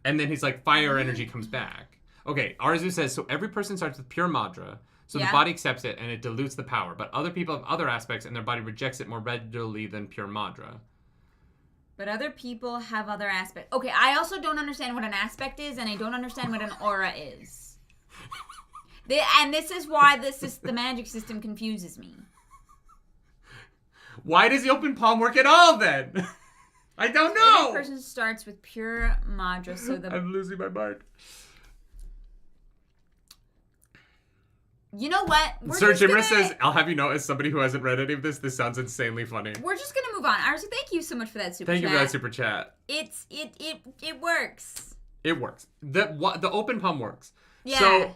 And then he's like, fire energy comes back. Okay, Arzu says, so every person starts with pure Madra, so the body accepts it and it dilutes the power. But other people have other aspects and their body rejects it more readily than pure Madra. But other people have other aspects. Okay, I also don't understand what an aspect is, and I don't understand what an aura is. And this is why the magic system confuses me. Why does the open palm work at all, then? I don't know! Every person starts with pure Madra, so I'm losing my mind. You know what? Sir Jimmer says, I'll have you know, as somebody who hasn't read any of this sounds insanely funny. We're just gonna move on. Arzu, thank you so much for that super chat. Thank you for that super chat. It works. It works. The open palm works. Yeah.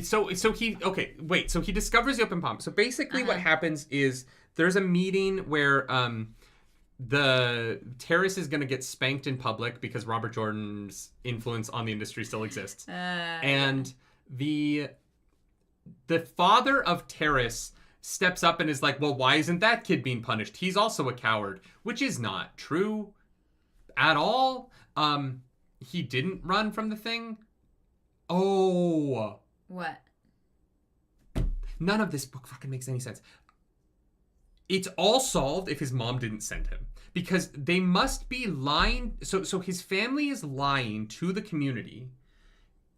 So he discovers the open palm. So basically what happens is there's a meeting where the terrace is going to get spanked in public because Robert Jordan's influence on the industry still exists. And the father of Terrace steps up and is like, well, why isn't that kid being punished? He's also a coward, which is not true at all. He didn't run from the thing. Oh. What? None of this book fucking makes any sense. It's all solved if his mom didn't send him. Because they must be lying. So his family is lying to the community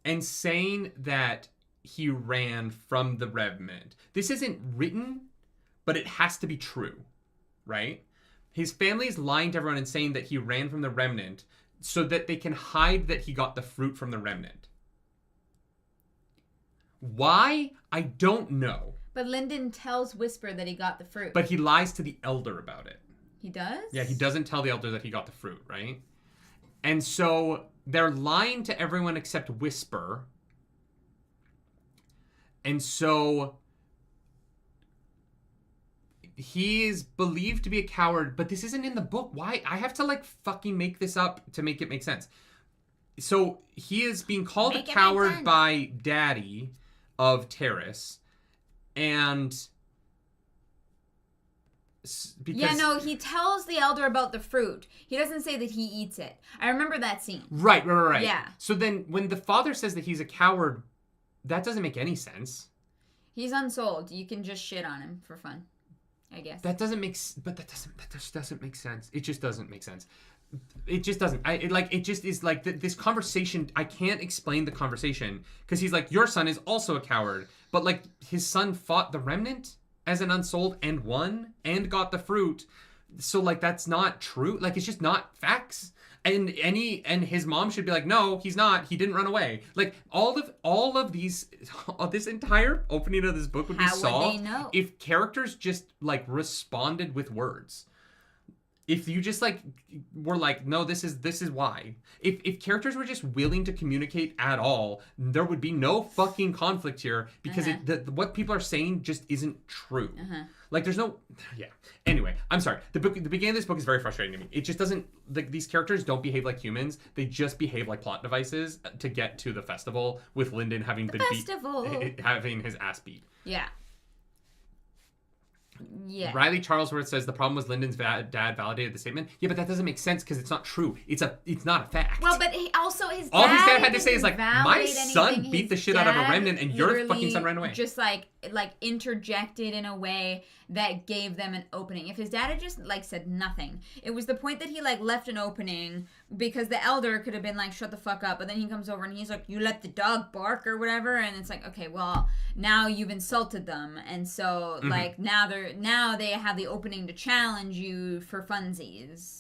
and saying that he ran from the Remnant. This isn't written, but it has to be true, right? His family is lying to everyone and saying that he ran from the Remnant so that they can hide that he got the fruit from the Remnant. Why? I don't know. But Lyndon tells Whisper that he got the fruit. But he lies to the elder about it. He does? Yeah, he doesn't tell the elder that he got the fruit, right? And so they're lying to everyone except Whisper. And so he is believed to be a coward, but this isn't in the book. Why? I have to fucking make this up to make it make sense. So he is being called a coward by Daddy of Terrace. And because he tells the elder about the fruit. He doesn't say that he eats it. I remember that scene. Right. Yeah. So then when the father says that he's a coward, that doesn't make any sense. He's unsouled. You can just shit on him for fun, I guess. That just doesn't make sense. It just doesn't make sense. It just doesn't. It just is like this conversation. I can't explain the conversation because he's like, your son is also a coward, but his son fought the Remnant as an Unsouled and won and got the fruit. So this not true. It's just not facts. And his mom should be like, no, he's not. He didn't run away. All of these, this entire opening of this book would be solved if characters just responded with words. If you just were no, this is why. If characters were just willing to communicate at all, there would be no fucking conflict here because what people are saying just isn't true. There's no, yeah. Anyway, I'm sorry. The beginning of this book is very frustrating to me. It just doesn't these characters don't behave like humans. They just behave like plot devices to get to the festival with Lyndon having having his ass beat. Yeah. Yeah. Riley Charlesworth says the problem was Lyndon's dad validated the statement. Yeah, but that doesn't make sense because it's not true. It's not a fact. Well, but also his dad. All his dad had to say is my son beat the shit out of a Remnant, and your fucking son ran away. Just interjected in a way that gave them an opening. If his dad had just said nothing, it was the point that he left an opening because the elder could have been shut the fuck up, but then he comes over and he's like, you let the dog bark or whatever, and it's okay, well, now you've insulted them, and so now they have the opening to challenge you for funsies.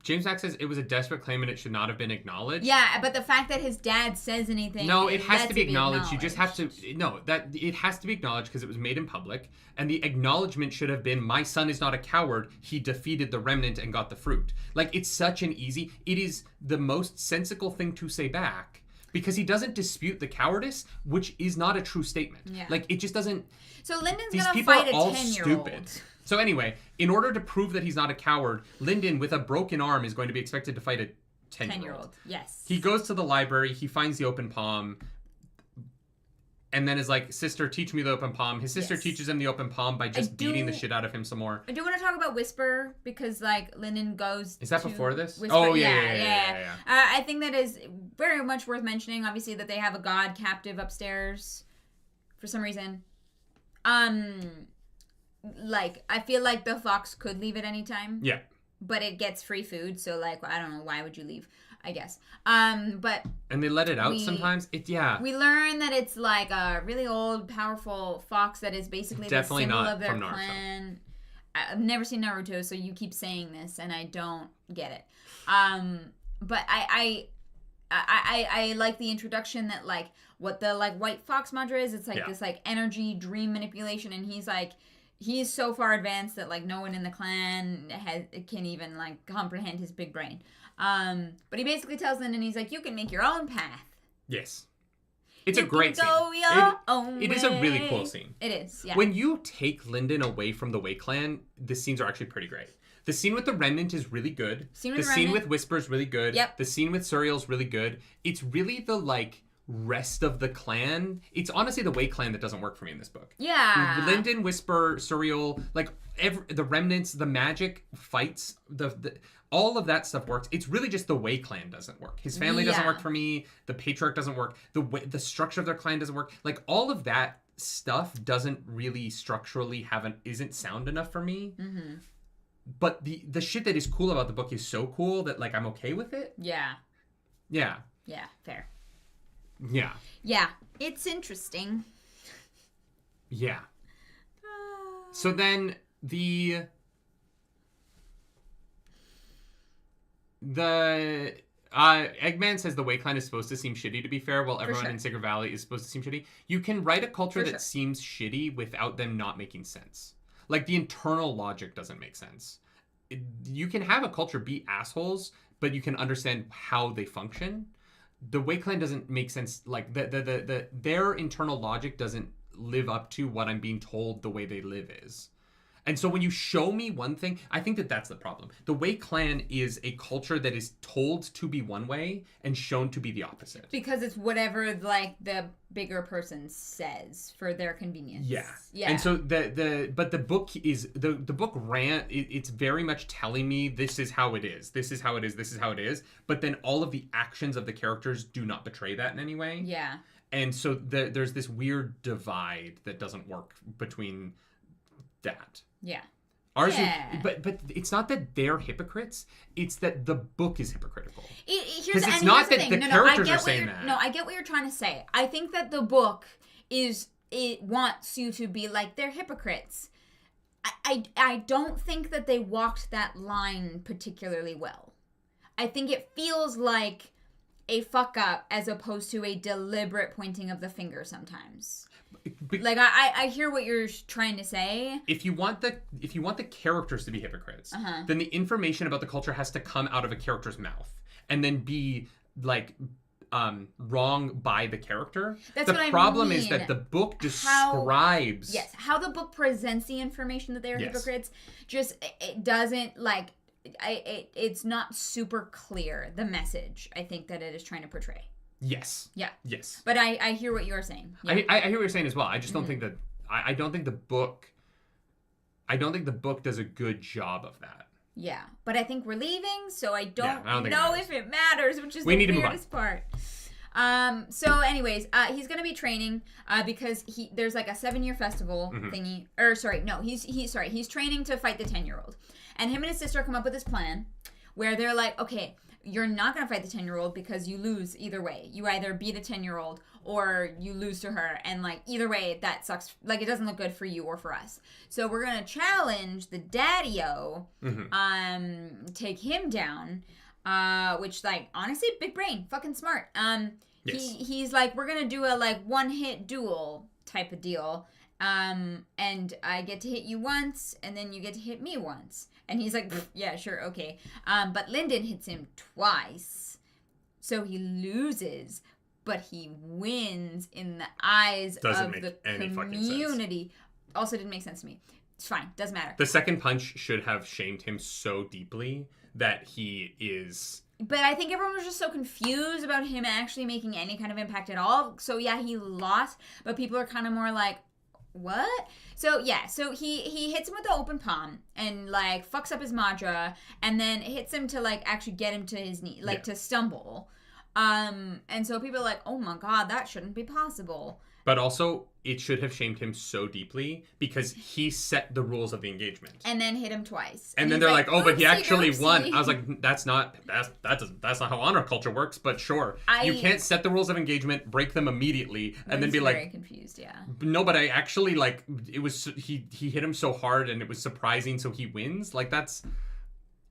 James Mack says it was a desperate claim and it should not have been acknowledged. Yeah, but the fact that his dad says anything... No, it has to be acknowledged. You just have to... No, it has to be acknowledged because it was made in public. And the acknowledgement should have been, my son is not a coward. He defeated the Remnant and got the fruit. It's such an easy... It is the most sensical thing to say back. Because he doesn't dispute the cowardice, which is not a true statement. Yeah. It just doesn't... So Lyndon's going to fight a 10-year-old. These people are all stupid. So anyway, in order to prove that he's not a coward, Lyndon, with a broken arm, is going to be expected to fight a 10-year-old. Yes. He goes to the library. He finds the open palm. and then is like, sister, teach me the open palm. His sister Yes. teaches him the open palm by just beating the shit out of him some more. I do want to talk about Whisper, because, like, Lyndon goes Is that to before this? Whisper. Oh, yeah. I think that is very much worth mentioning, obviously, that they have a god captive upstairs for some reason. Like, I feel like the fox could leave at any time. Yeah. But it gets free food, so, like, I don't know, why would you leave? I guess. But and they let it out sometimes. We learn that it's like a really old, powerful fox that is basically definitely the symbol not of their from Naruto. clan. I've never seen Naruto, so you keep saying this, and I don't get it. But I like the introduction that, like, what the, like, white fox mantra is. It's like this, like, energy dream manipulation, and he's so far advanced that, like, no one in the clan can even, like, comprehend his big brain. But he basically tells Lyndon, he's like, you can make your own path. Yes. It's a great scene. It is a really cool scene. It is, yeah. When you take Lyndon away from the Wei clan, the scenes are actually pretty great. The scene with the Remnant is really good. The scene with Whisper is really good. Yep. The scene with Suriel is really good. It's really the, like, rest of the clan. It's honestly the Wei clan that doesn't work for me in this book. Yeah. Lyndon, Whisper, Suriel, like, the remnants, the magic fights, the all of that stuff works. It's really just the Wei clan doesn't work. His family doesn't work for me. The patriarch doesn't work. The structure of their clan doesn't work. Like, all of that stuff doesn't really structurally isn't sound enough for me. Mm-hmm. But the shit that is cool about the book is so cool that, like, I'm okay with it. Yeah. Yeah. Yeah, fair. Yeah. Yeah, it's interesting. Yeah. So then Eggman says the Wei clan is supposed to seem shitty, to be fair, while everyone in Sacred Valley is supposed to seem shitty. You can write a culture that seems shitty without them not making sense. Like, the internal logic doesn't make sense. You can have a culture be assholes, but you can understand how they function. The Wei clan doesn't make sense. Like, their internal logic doesn't live up to what I'm being told the way they live is. And so when you show me one thing, I think that that's the problem. The Wei clan is a culture that is told to be one way and shown to be the opposite. Because it's whatever, like, the bigger person says for their convenience. Yeah. And so but the book is the book it's very much telling me this is how it is. This is how it is. This is how it is. But then all of the actions of the characters do not betray that in any way. Yeah. And so there's this weird divide that doesn't work between that. Yeah. Ours but it's not that they're hypocrites. It's that the book is hypocritical. Because it's not that the characters are saying that. No, I get what you're trying to say. I think that the book it wants you to be like, they're hypocrites. I don't think that they walked that line particularly well. I think it feels like a fuck up as opposed to a deliberate pointing of the finger sometimes. Like, I hear what you're trying to say. If you want the characters to be hypocrites, then the information about the culture has to come out of a character's mouth and then be, like, wrong by the character. That's the problem is that the book describes how the book presents the information that they're hypocrites. Just it doesn't, like, it's not super clear, the message I think that it is trying to portray. Yes. Yeah. Yes. But I hear what you're saying. Yeah. I hear what you're saying as well. I just don't think that I don't think the book does a good job of that. Yeah. But I think we're leaving, so I don't know if it matters, which is the weirdest part. So anyways, he's gonna be training because there's like a 7-year festival thingy. Or sorry, no, he's training to fight the 10-year-old. And him and his sister come up with this plan where they're like, okay, you're not going to fight the 10-year-old because you lose either way. You either beat a 10-year-old or you lose to her. And, like, either way, that sucks. Like, it doesn't look good for you or for us. So we're going to challenge the daddy-o, take him down, which, like, honestly, big brain, fucking smart. He's like, we're going to do a, like, one-hit duel type of deal. And I get to hit you once, and then you get to hit me once. And he's like, yeah, sure, okay. But Lyndon hits him twice. So he loses, but he wins in the eyes of the community. Also didn't make sense to me. It's fine, doesn't matter. The second punch should have shamed him so deeply that he is But I think everyone was just so confused about him actually making any kind of impact at all. So yeah, he lost, but people are kind of more like, what? So yeah, so he hits him with the open palm and like fucks up his Madra, and then hits him to like actually get him to his knee, like to stumble. And so people are like, oh my god, that shouldn't be possible. But also, it should have shamed him so deeply because he set the rules of the engagement. And then hit him twice. And then they're like, oh, but he actually won. I was like, that's not how honor culture works, but sure. You can't set the rules of engagement, break them immediately, and then be like... very confused, yeah. No, but I actually, like, it was... He hit him so hard and it was surprising, so he wins. Like, that's...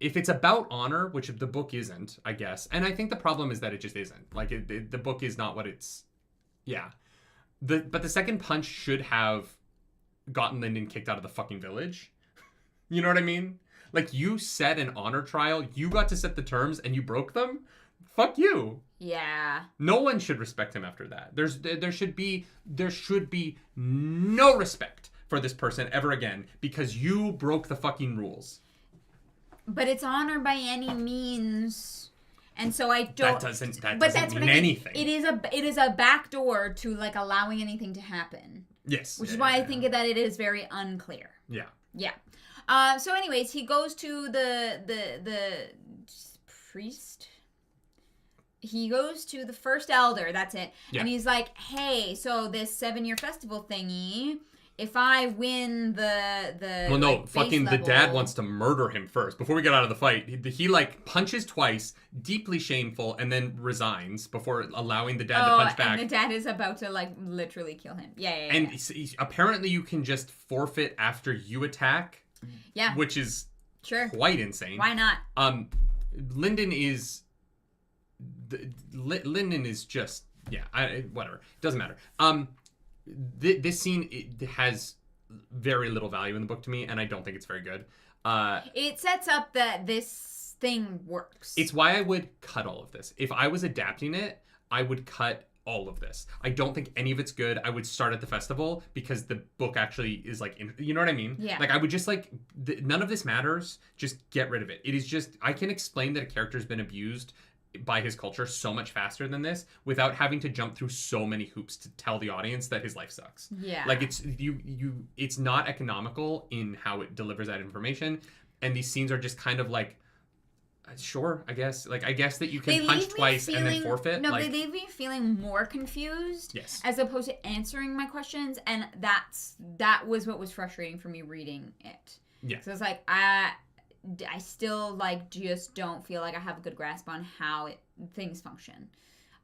If it's about honor, which the book isn't, I guess. And I think the problem is that it just isn't. Like, the book is not what it's... Yeah. But the second punch should have gotten Lyndon kicked out of the fucking village. You know what I mean? Like, you set an honor trial, you got to set the terms, and you broke them? Fuck you. Yeah. No one should respect him after that. There should be no respect for this person ever again because you broke the fucking rules. But it's honor by any means. And so I don't. That doesn't mean anything. It is a backdoor to like allowing anything to happen. Yes. Which is why I think that it is very unclear. Yeah. Yeah. So, anyways, he goes to the priest. He goes to the first elder. That's it. Yeah. And he's like, "Hey, so this 7-year festival thingy. If I win the well, no, like, fucking level, the dad wants to murder him first before we get out of the fight. He like punches twice, deeply shameful, and then resigns before allowing the dad to punch back. And the dad is about to like literally kill him. Yeah. And apparently you can just forfeit after you attack. Yeah. Which is quite insane. Why not? Lyndon is just whatever. Doesn't matter. This scene it has very little value in the book to me, and I don't think it's very good. It sets up that this thing works. It's why I would cut all of this. If I was adapting it, I would cut all of this. I don't think any of it's good. I would start at the festival because the book actually is like, you know what I mean? Yeah. Like I would just like, none of this matters. Just get rid of it. It is just, I can explain that a character's been abused by his culture so much faster than this without having to jump through so many hoops to tell the audience that his life sucks. Yeah. Like it's not economical in how it delivers that information. And these scenes are just kind of like, sure, I guess. Like, I guess that you can punch twice and then forfeit. No, like, they leave me feeling more confused. Yes. As opposed to answering my questions. And that was what was frustrating for me reading it. Yeah. So it's like, I still, like, just don't feel like I have a good grasp on how things function.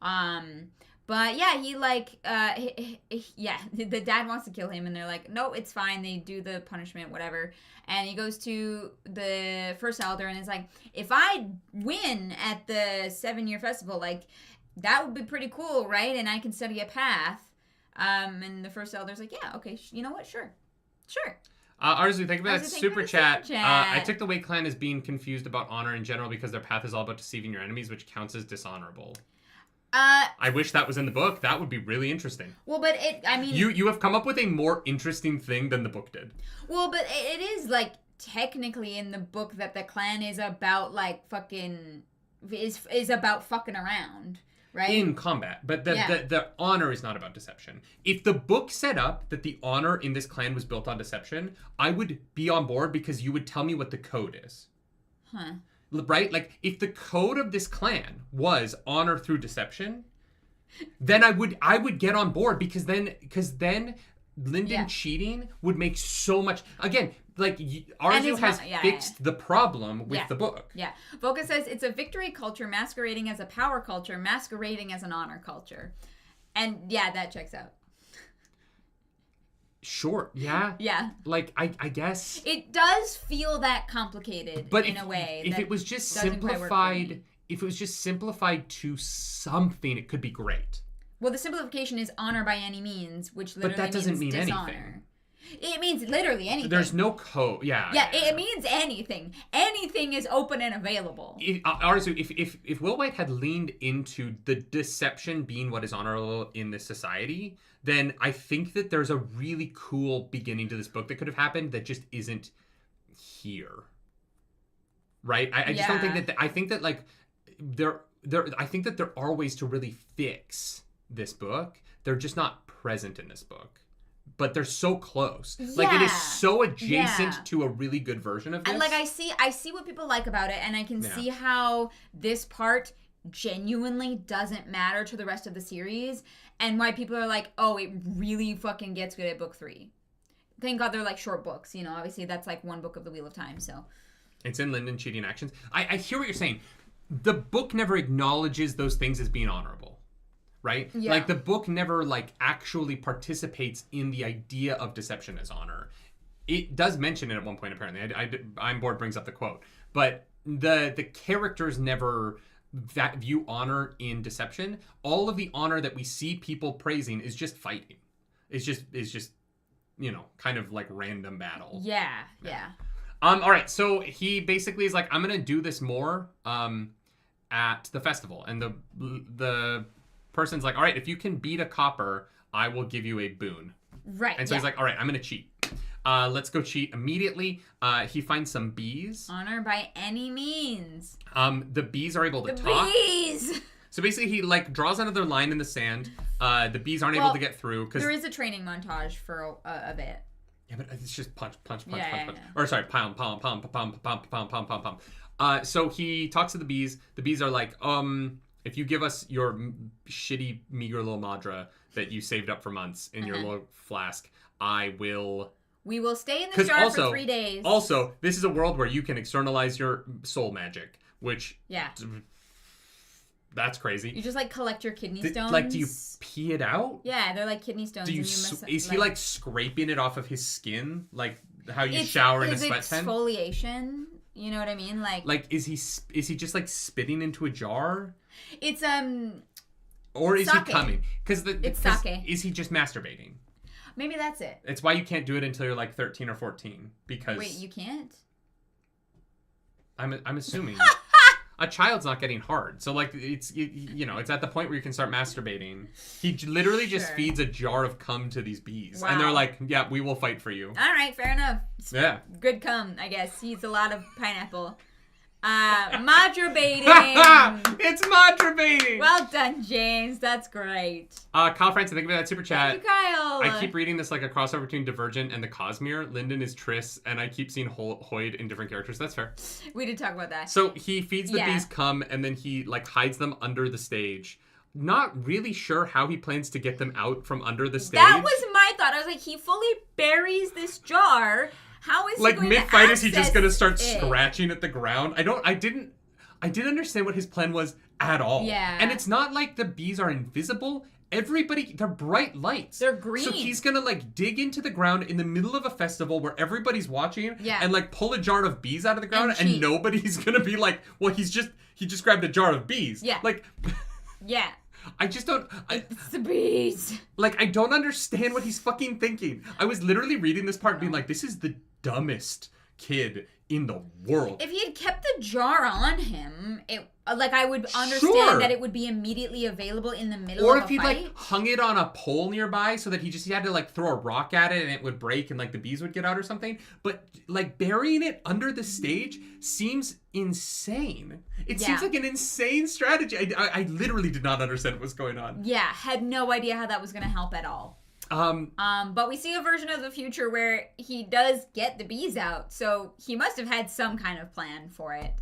But, yeah, he, like, the dad wants to kill him, and they're like, no, it's fine. They do the punishment, whatever. And he goes to the first elder and is like, if I win at the 7-year festival, like, that would be pretty cool, right? And I can study a path. And the first elder's like, yeah, okay, you know what? Sure. Arzu, thank you for that super chat. I took the Wait clan as being confused about honor in general because their path is all about deceiving your enemies, which counts as dishonorable. I wish that was in the book. That would be really interesting. Well, but you have come up with a more interesting thing than the book did. Well, but it is, like, technically in the book that the clan is about, like, fucking... is about fucking around. Right? In combat, but the honor is not about deception. If the book set up that the honor in this clan was built on deception, I would be on board because you would tell me what the code is. Huh. Right? Like, if the code of this clan was honor through deception, then I would get on board because then Lyndon cheating would make so much... Again, like, Arzu has fixed the problem with the book. Yeah. Volka says, it's a victory culture masquerading as a power culture, masquerading as an honor culture. And, yeah, that checks out. Sure, yeah. Yeah. Like, I guess... It does feel that complicated in a way. If it was just simplified... If it was just simplified to something, it could be great. Well, the simplification is honor by any means, which literally but that doesn't mean dishonor. Anything. It means literally anything. There's no code. Yeah. It means anything. Anything is open and available. Honestly, if Will Wight had leaned into the deception being what is honorable in this society, then I think that there's a really cool beginning to this book that could have happened that just isn't here. Right? I just don't think that... I think that, like... I think that there are ways to really fix this book. They're just not present in this book. But they're so close. Yeah. Like, it is so adjacent to a really good version of this. And, like, I see what people like about it, and I can see how this part genuinely doesn't matter to the rest of the series, and why people are like, oh, it really fucking gets good at book 3. Thank God they're, like, short books. You know, obviously that's, like, one book of the Wheel of Time, so. It's in Lyndon cheating actions. I hear what you're saying. The book never acknowledges those things as being honorable. Right? Yeah. Like, the book never, like, actually participates in the idea of deception as honor. It does mention it at one point, apparently. I'm bored brings up the quote. But the characters never view honor in deception. All of the honor that we see people praising is just fighting. It's just you know, kind of like random battle. Yeah. All right, so he basically is like, I'm going to do this more at the festival. And the person's like, all right, if you can beat a copper, I will give you a boon. Right. And so he's like, all right, I'm going to cheat. Let's go cheat immediately. He finds some bees. Honor by any means. The bees are able to talk. The bees! So basically he, like, draws another line in the sand. The bees aren't able to get through. There is a training montage for a bit. Yeah, but it's just punch. Yeah. Or sorry, pound. So he talks to the bees. The bees are like, if you give us your shitty, meager little madra that you saved up for months in your little flask, we will stay in this jar for 3 days. Also, this is a world where you can externalize your soul magic, which... Yeah. That's crazy. You just, like, collect your kidney stones. Like, do you pee it out? Yeah, they're like kidney stones. Is he, like, scraping it off of his skin? Like, how you shower in a sweat tent? Exfoliation. You know what I mean? Like, is he just, like, spitting into a jar? It's, Or is sake. he coming? It's sake. Is he just masturbating? Maybe that's it. It's why you can't do it until you're, like, 13 or 14. Because... Wait, you can't? I'm assuming... A child's not getting hard. So, like, it's, you know, it's at the point where you can start masturbating. He literally just feeds a jar of cum to these bees. Wow. And they're like, yeah, we will fight for you. All right, fair enough. Yeah. Good cum, I guess. He eats a lot of pineapple. Madra-baiting. It's madra-baiting. Well done, James. That's great. Kyle Francis, thank you for that super chat. Thank you, Kyle. I keep reading this like a crossover between Divergent and the Cosmere. Lyndon is Triss, and I keep seeing Hoyd in different characters. That's fair. We did talk about that. So he feeds the bees cum, and then he like hides them under the stage. Not really sure how he plans to get them out from under the stage. That was my thought. I was like, he fully buries this jar. How is he going mid-fight, is he just going to start scratching at the ground? I didn't understand what his plan was at all. Yeah. And it's not like the bees are invisible. They're bright lights. They're green. So he's going to like dig into the ground in the middle of a festival where everybody's watching and like pull a jar of bees out of the ground and nobody's going to be like, well, he just grabbed a jar of bees. Yeah. Like, yeah. I just don't... It's the bees. Like, I don't understand what he's fucking thinking. I was literally reading this part being like, this is the dumbest kid in the world. If he had kept the jar on him, I would understand that it would be immediately available in the middle of a fight. Or if he'd like hung it on a pole nearby so that he had to like throw a rock at it and it would break and like the bees would get out or something. But like burying it under the stage seems insane. It seems like an insane strategy. I literally did not understand what was going on. Yeah, had no idea how that was going to help at all. But we see a version of the future where he does get the bees out, so he must have had some kind of plan for it.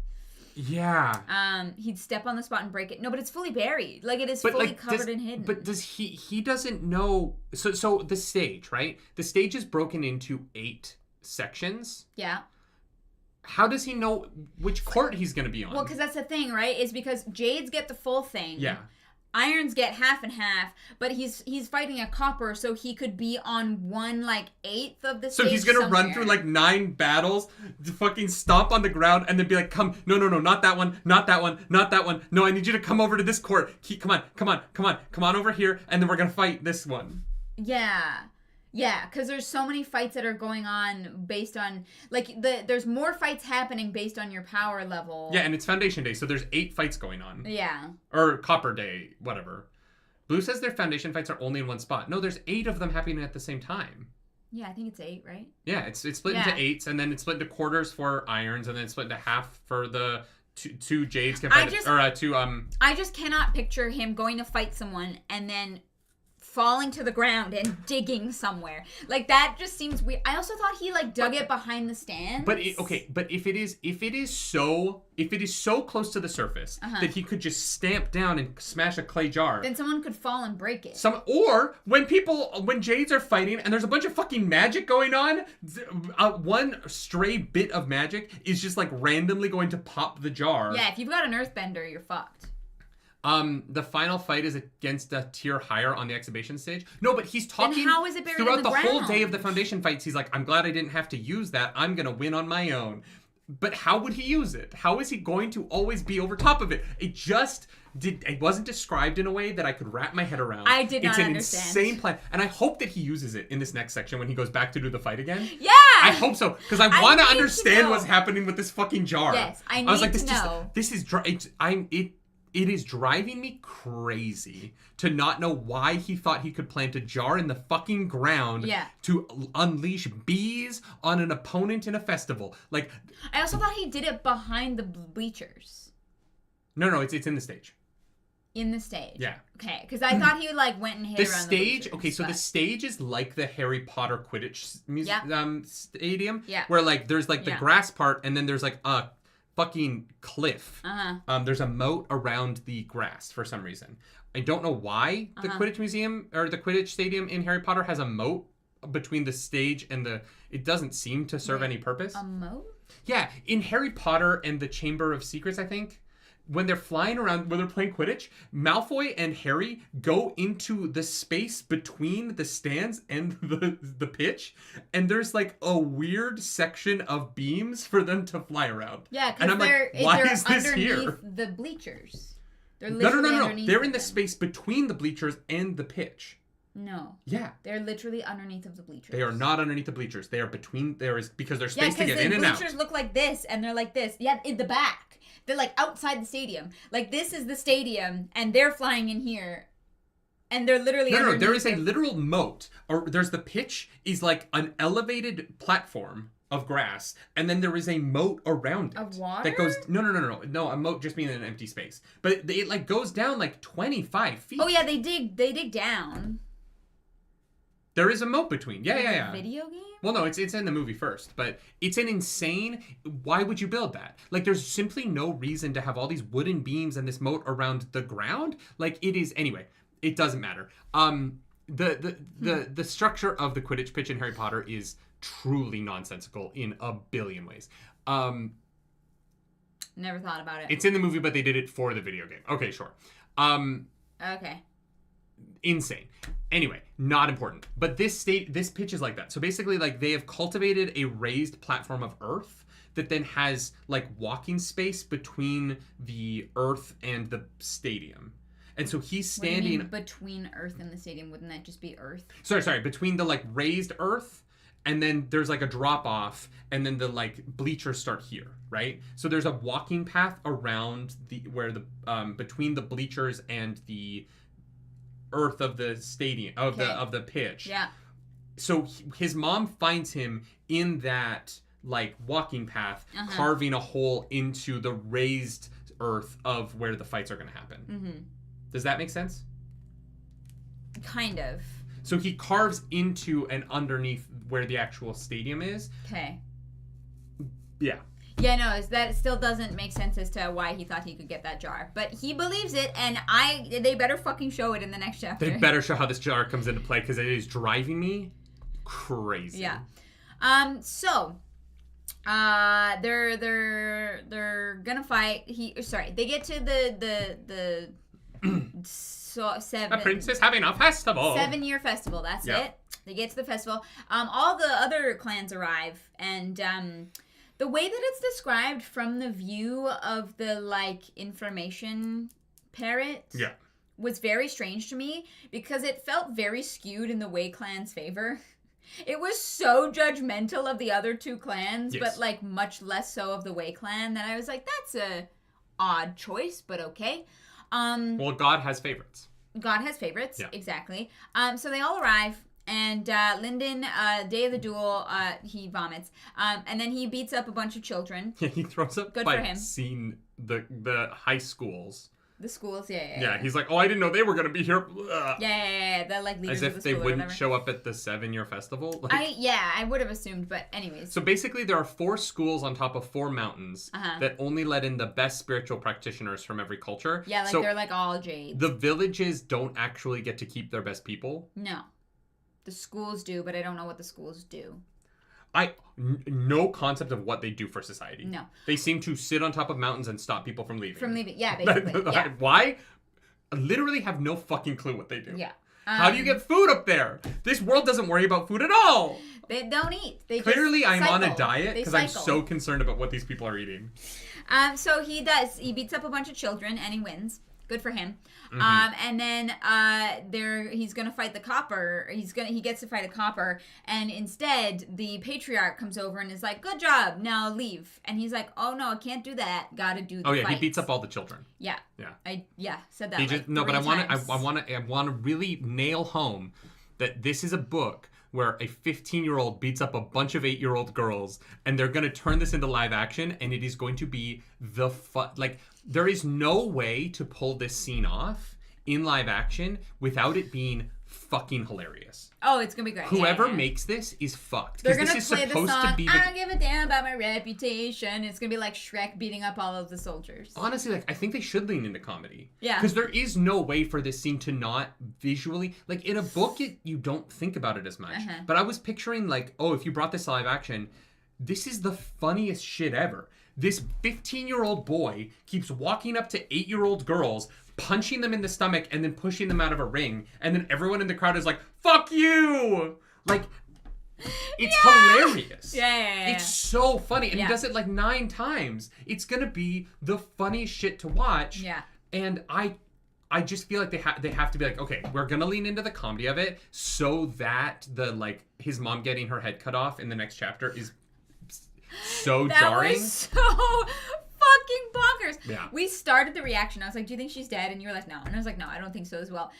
Yeah. He'd step on the spot and break it. No, but it's fully buried. Like, it is fully covered and hidden. But does he doesn't know... So the stage, right? The stage is broken into 8 sections. Yeah. How does he know which court he's going to be on? Well, because that's the thing, right? Is because Jades get the full thing. Yeah. Irons get half and half, but he's fighting a copper, so he could be on 1/8 of the stage. So he's gonna run through like 9 battles, to fucking stomp on the ground, and then be like, "Come, no, not that one, not that one, not that one. No, I need you to come over to this court. Come on over here, and then we're gonna fight this one." Yeah, because there's so many fights that are going on based on, like, there's more fights happening based on your power level. Yeah, and it's Foundation Day, so there's 8 fights going on. Yeah. Or Copper Day, whatever. Blue says their Foundation fights are only in one spot. No, there's 8 of them happening at the same time. Yeah, I think it's 8, right? Yeah, it's split into 8s, and then it's split into quarters for Irons, and then it's split into half for the two Jades can fight, I just cannot picture him going to fight someone and then falling to the ground and digging somewhere. Like, that just seems weird. I also thought he like dug it behind the stands. But if it is so close to the surface that he could just stamp down and smash a clay jar, then someone could fall and break it. Or when Jades are fighting and there's a bunch of fucking magic going on, one stray bit of magic is just like randomly going to pop the jar. Yeah, if you've got an earthbender, you're fucked. The final fight is against a tier higher on the exhibition stage. No, but he's talking. Then how is it buried throughout in the whole ground? day of the Foundation fights? He's like, I'm glad I didn't have to use that. I'm gonna win on my own. But how would he use it? How is he going to always be over top of it? It wasn't described in a way that I could wrap my head around. I did not understand. It's an insane plan, and I hope that he uses it in this next section when he goes back to do the fight again. Yeah, I hope so, because I want to understand what's happening with this fucking jar. Yes, I need to know. It is driving me crazy to not know why he thought he could plant a jar in the fucking ground to unleash bees on an opponent in a festival. Like, I also thought he did it behind the bleachers. No, it's in the stage. In the stage? Yeah. Okay, because I thought he like went and hid around the bleachers. Okay, so the stage is like the Harry Potter Quidditch stadium. Yeah. Where like there's like the grass part and then there's like a fucking cliff. There's a moat around the grass for some reason. I don't know why the Quidditch museum or the Quidditch stadium in Harry Potter has a moat between the stage and it doesn't seem to serve any purpose. A moat? Yeah, in Harry Potter and the Chamber of Secrets, I think, when they're flying around, when they're playing Quidditch, Malfoy and Harry go into the space between the stands and the pitch, and there's like a weird section of beams for them to fly around. Yeah, because they're underneath the bleachers. They're literally underneath. They're in the space between the bleachers and the pitch. No. Yeah. They're literally underneath of the bleachers. They are not underneath the bleachers. They are between. Because there's space to get in and out. Yeah, because the bleachers look like this, and they're like this. Yeah, in the back. They're like outside the stadium. Like, this is the stadium, and they're flying in here. And they're literally No, there is a literal moat. Or there's the pitch is like an elevated platform of grass, and then there is a moat around it. Of water? That goes... No, a moat just meaning an empty space. But it like goes down like 25 feet. Oh, yeah, they dig down. There is a moat between. Yeah. Video game? Well, no, it's in the movie first, but it's an insane... Why would you build that? Like, there's simply no reason to have all these wooden beams and this moat around the ground. Like, it is... Anyway, it doesn't matter. The structure of the Quidditch pitch in Harry Potter is truly nonsensical in a billion ways. Never thought about it. It's in the movie, but they did it for the video game. Okay, sure. Okay. Insane. Anyway, not important. But this pitch is like that. So basically, like, they have cultivated a raised platform of earth that then has like walking space between the earth and the stadium. And so he's standing... What do you mean between earth and the stadium? Wouldn't that just be earth? Sorry. Between the like raised earth, and then there's like a drop off, and then the like bleachers start here, right? So there's a walking path around between the bleachers and the earth of the stadium of the pitch. Yeah. So his mom finds him in that like walking path, carving a hole into the raised earth of where the fights are going to happen. Mm-hmm. Does that make sense? Kind of. So he carves into and underneath where the actual stadium is. Okay. Yeah. Yeah, no, that still doesn't make sense as to why he thought he could get that jar. But he believes it, and they better fucking show it in the next chapter. They better show how this jar comes into play, because it is driving me crazy. Yeah. They're gonna fight. They get to the A prince is having a festival. 7-year festival. That's it. They get to the festival. All the other clans arrive, and the way that it's described from the view of the like information parrot was very strange to me, because it felt very skewed in the Way clan's favor. It was so judgmental of the other two clans, but like much less so of the Way clan, that I was like, that's a odd choice, but okay. Well, God has favorites. God has favorites, exactly. So they all arrive, and Lyndon, day of the duel, he vomits. And then he beats up a bunch of children. Yeah, he throws up Good for him. the high schools. The schools, yeah. Yeah, he's like, oh, I didn't know they were going to be here. Yeah. They're like leaders As of if the they school wouldn't show up at the 7-year festival. Like, I would have assumed, but anyways. So basically there are 4 schools on top of 4 mountains that only let in the best spiritual practitioners from every culture. Yeah, like so they're like all jades. The villages don't actually get to keep their best people. No. The schools do, but I don't know what the schools do. No concept of what they do for society. No. They seem to sit on top of mountains and stop people from leaving. Yeah, basically. Yeah. Why? I literally have no fucking clue what they do. Yeah. How do you get food up there? This world doesn't worry about food at all. They don't eat. They Clearly, just I'm cycle. on a diet because I'm cycle. so concerned about what these people are eating. So he does. He beats up a bunch of children and he wins. Good for him. And then he's gonna fight the copper. He gets to fight a copper, and instead the patriarch comes over and is like, "Good job, now leave." And he's like, "Oh no, I can't do that. Got to do the fights." He beats up all the children. Yeah. I said that. He just, like no, but I want to really nail home that this is a book where a 15-year-old beats up a bunch of 8-year-old girls, and they're going to turn this into live action, and it is going to be the fun. Like, there is no way to pull this scene off in live action without it being fucking hilarious. Oh, it's going to be great. Whoever makes this is fucked. They're going to this play is supposed the song, to be I don't give a damn about my reputation. It's going to be like Shrek beating up all of the soldiers. Honestly, like, I think they should lean into comedy. Yeah. Because there is no way for this scene to not visually... Like, in a book, you don't think about it as much. But I was picturing, like, oh, if you brought this to live action, this is the funniest shit ever. This 15-year-old boy keeps walking up to 8-year-old girls, punching them in the stomach, and then pushing them out of a ring. And then everyone in the crowd is like, fuck you! Like, it's hilarious. Yeah. It's so funny. And he does it like 9 times. It's going to be the funniest shit to watch. Yeah. And I just feel like they have to be like, okay, we're going to lean into the comedy of it so that his mom getting her head cut off in the next chapter is so jarring. That was so fucking bonkers. Yeah. We started the reaction. I was like, do you think she's dead? And you were like, no. And I was like, no, I don't think so as well.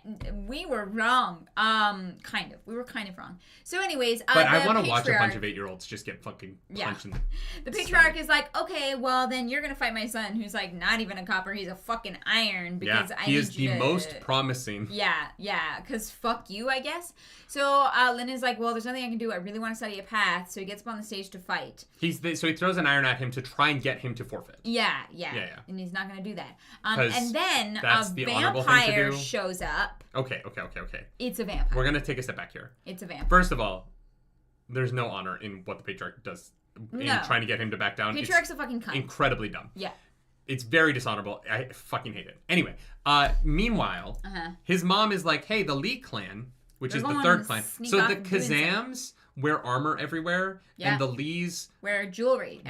And we were wrong. Kind of. We were kind of wrong. So anyways, but I want to watch a bunch of 8-year-olds just get fucking punched in the patriarch is like, okay, well then you're gonna fight my son, who's like not even a copper, he's a fucking iron, because he is the most promising. Yeah, because fuck you, I guess. So Lyndon's like, well, there's nothing I can do. I really want to study a path. So he gets up on the stage to fight. So he throws an iron at him to try and get him to forfeit. Yeah. And he's not gonna do that. And then a vampire shows up. Okay. It's a vampire. We're gonna take a step back here. It's a vampire. First of all, there's no honor in what the patriarch does in trying to get him to back down. Patriarch's a fucking cunt. Incredibly dumb. Yeah. It's very dishonorable. I fucking hate it. Anyway, meanwhile, his mom is like, hey, the Lee clan, which is the 3rd clan. So the Kazams wear armor everywhere, and the Lees wear jewelry.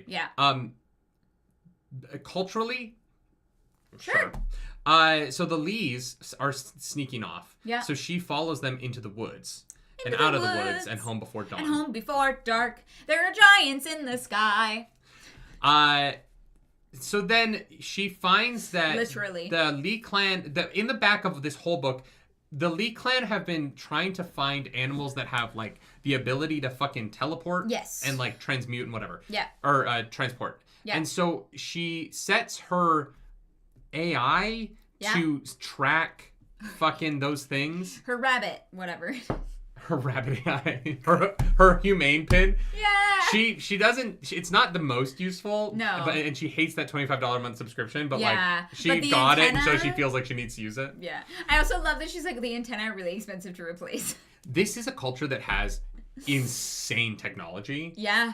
Yeah. Culturally, sure. So the Lees are sneaking off. Yeah. So she follows them into the woods. And out of the woods and home before dawn. And home before dark. There are giants in the sky. So then she finds that literally the Lee clan, in the back of this whole book, the Lee clan have been trying to find animals that have like the ability to fucking teleport. Yes. And like transmute and whatever. Yeah. Or transport. Yeah. And so she sets her AI to track fucking those things. Her rabbit, whatever. Her rabbit AI. Her humane pin. Yeah. She doesn't. It's not the most useful. No. And she hates that $25 a month subscription. But like she but got antenna, it, so she feels like she needs to use it. Yeah. I also love that she's like, the antenna are really expensive to replace. This is a culture that has insane technology. Yeah.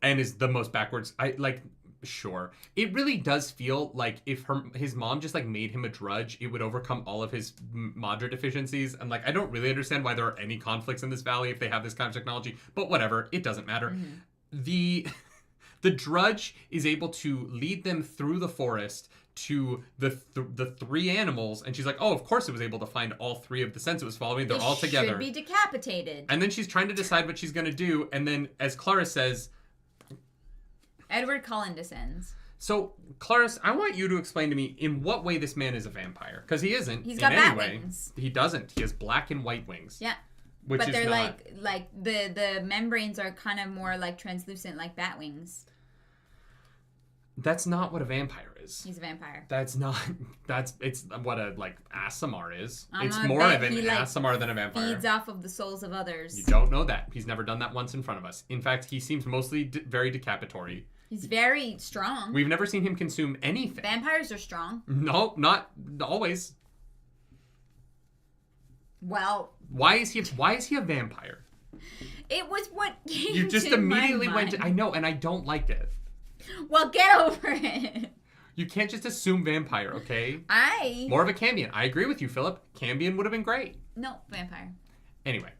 And is the most backwards. Sure. It really does feel like if his mom just like made him a drudge, it would overcome all of his Madra deficiencies. And like, I don't really understand why there are any conflicts in this valley if they have this kind of technology, but whatever, it doesn't matter. Mm-hmm. The drudge is able to lead them through the forest to the 3 animals, and she's like, oh, of course it was able to find all 3 of the scents it was following. They're all together. Should be decapitated. And then she's trying to decide what she's going to do, and then as Clara says, Edward Cullen descends. So, Clarice, I want you to explain to me in what way this man is a vampire. Because he isn't. He's got bat wings. He doesn't. He has black and white wings. Yeah. But they're like the membranes are kind of more like translucent, like bat wings. That's not what a vampire is. He's a vampire. It's what a, like, Aasimar is. It's I more bet of an he, like, Aasimar than a vampire. Feeds off of the souls of others. You don't know that. He's never done that once in front of us. In fact, he seems mostly very decapitory. He's very strong. We've never seen him consume anything. Vampires are strong. No, not always. Well, why is he a vampire? It was what came You just to immediately my went to, mind. I know, and I don't like it. Well, get over it. You can't just assume vampire, okay? More of a Cambion. I agree with you, Philip. Cambion would have been great. No, vampire. Anyway.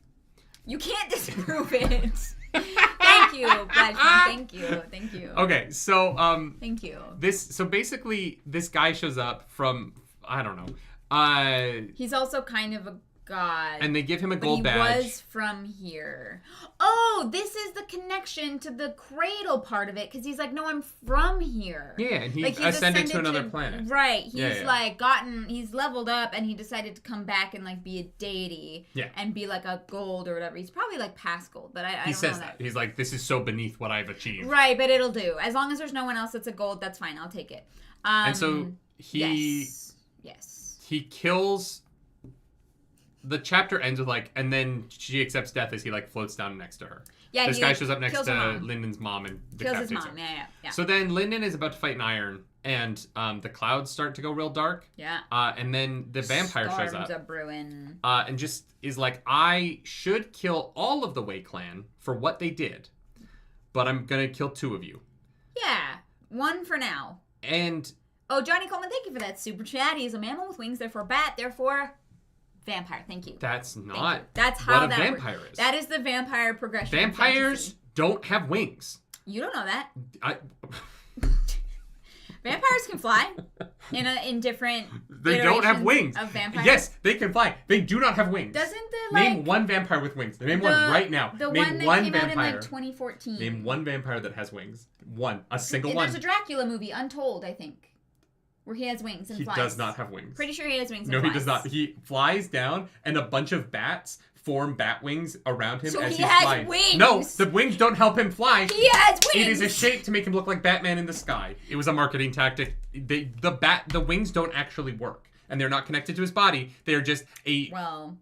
You can't disprove it. Thank you, Bledgman. Thank you. Okay, so Thank you. So basically this guy shows up from, I don't know. He's also kind of a god. And they give him a gold badge. He was from here. Oh, this is the connection to the Cradle part of it, because he's like, no, I'm from here. Yeah, and he like, ascended to another planet. Right. He's like he's leveled up, and he decided to come back and like be a deity. Yeah. And be like a gold or whatever. He's probably like past gold, but I don't know. He says that. He's like, this is so beneath what I've achieved. Right, but it'll do. As long as there's no one else that's a gold, that's fine. I'll take it. And so Yes. He kills. The chapter ends with like, and then she accepts death as he like floats down next to her. Yeah, this guy shows up next to Lyndon's mom and kills his decapitates mom. her. Yeah. So then Lyndon is about to fight an iron, and the clouds start to go real dark. Yeah. And then the vampire shows up. Storms are brewing. And just is like, I should kill all of the Way clan for what they did, but I'm gonna kill 2 of you. Yeah, 1 for now. And Johnny Coleman, thank you for that super chat. He's a mammal with wings, therefore bat, therefore vampire. Thank you. That's not That's how what a vampire is. That is the vampire progression. Vampires don't have wings. You don't know that. Vampires can fly in different They don't have wings. Of vampires. Yes, they can fly. They do not have wings. Doesn't the Name one vampire with wings. Name one right now. The Name one that one came vampire. out in like 2014. Name one vampire that has wings. A single one. There's a Dracula movie, Untold, I think, where he has wings and flies. He does not have wings. Pretty sure he has wings. No, and he flies. does not. He flies down, and a bunch of bats form bat wings around him so as he he's has flying. Wings. No, the wings don't help him fly. He has wings. It is a shape to make him look like Batman in the sky. It was a marketing tactic. The wings don't actually work, and they're not connected to his body. They are just a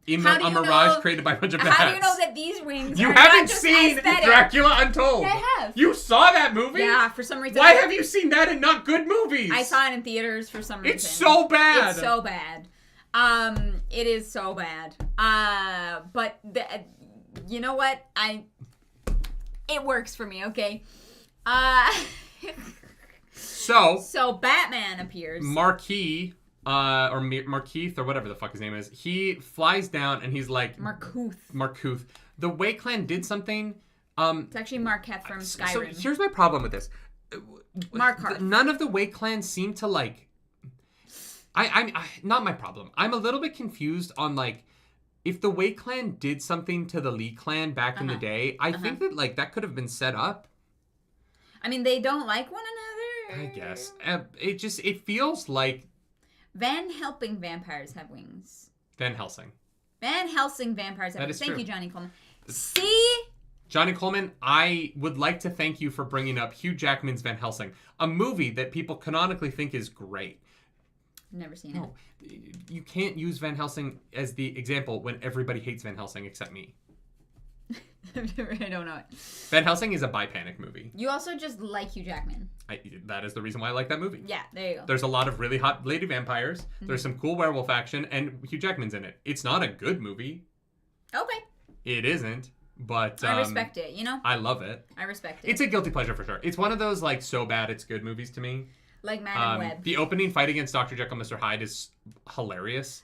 mirage created by a bunch of bats. How do you know that these wings? You are haven't not just seen aesthetic? Dracula Untold. I have. You saw that movie? Yeah, for some reason. Why have you seen that and not good movies? I saw it in theaters for some reason. It's so bad. It's so bad. It is so bad. But you know what? It works for me. Okay. So Batman appears. Marquis, or Markeith, or whatever the fuck his name is. He flies down and he's like Markuth. The Way Clan did something. It's actually Marquette from Skyrim. So here's my problem with this. Markarth. None of the Way Clan seem to like. I not my problem. I'm a little bit confused on like, if the Way Clan did something to the Lee clan back in the day, I think that like that could have been set up. I mean, they don't like one another. I guess it feels like Van Helsing vampires have wings. Van Helsing vampires have wings. Thank you, Johnny Coleman. See? Johnny Coleman, I would like to thank you for bringing up Hugh Jackman's Van Helsing, a movie that people canonically think is great. Never seen it. You can't use Van Helsing as the example when everybody hates Van Helsing except me. I don't know it. Van Helsing is a bi-panic movie. You also just like Hugh Jackman. That is the reason why I like that movie. Yeah, there you go. There's a lot of really hot lady vampires. Mm-hmm. There's some cool werewolf action, and Hugh Jackman's in it. It's not a good movie. Okay. It isn't, but I respect it, you know? I love it. I respect it. It's a guilty pleasure for sure. It's one of those like so bad it's good movies to me. Like Madam Web. The opening fight against Dr. Jekyll and Mr. Hyde is hilarious.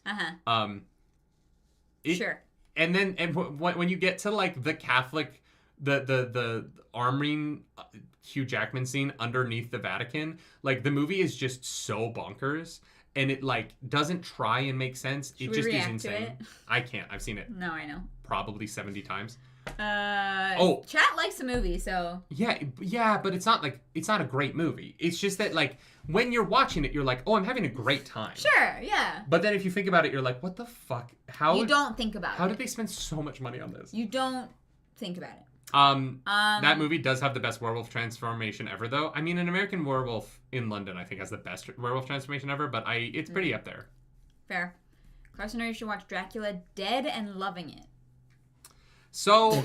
Sure. And then when you get to like the Catholic, the armoring Hugh Jackman scene underneath the Vatican, like the movie is just so bonkers, and it like doesn't try and make sense. It just is insane. I can't. I've seen it. No, I know. Probably 70 times. Chat likes the movie, so yeah, but it's not a great movie. It's just that like when you're watching it, you're like, oh, I'm having a great time. Sure, yeah. But then if you think about it, you're like, what the fuck? You don't think about it. How did they spend so much money on this? You don't think about it. That movie does have the best werewolf transformation ever, though. I mean, an American Werewolf in London, I think, has the best werewolf transformation ever, but it's pretty up there. Fair. Carson, you should watch Dracula Dead and Loving It. So,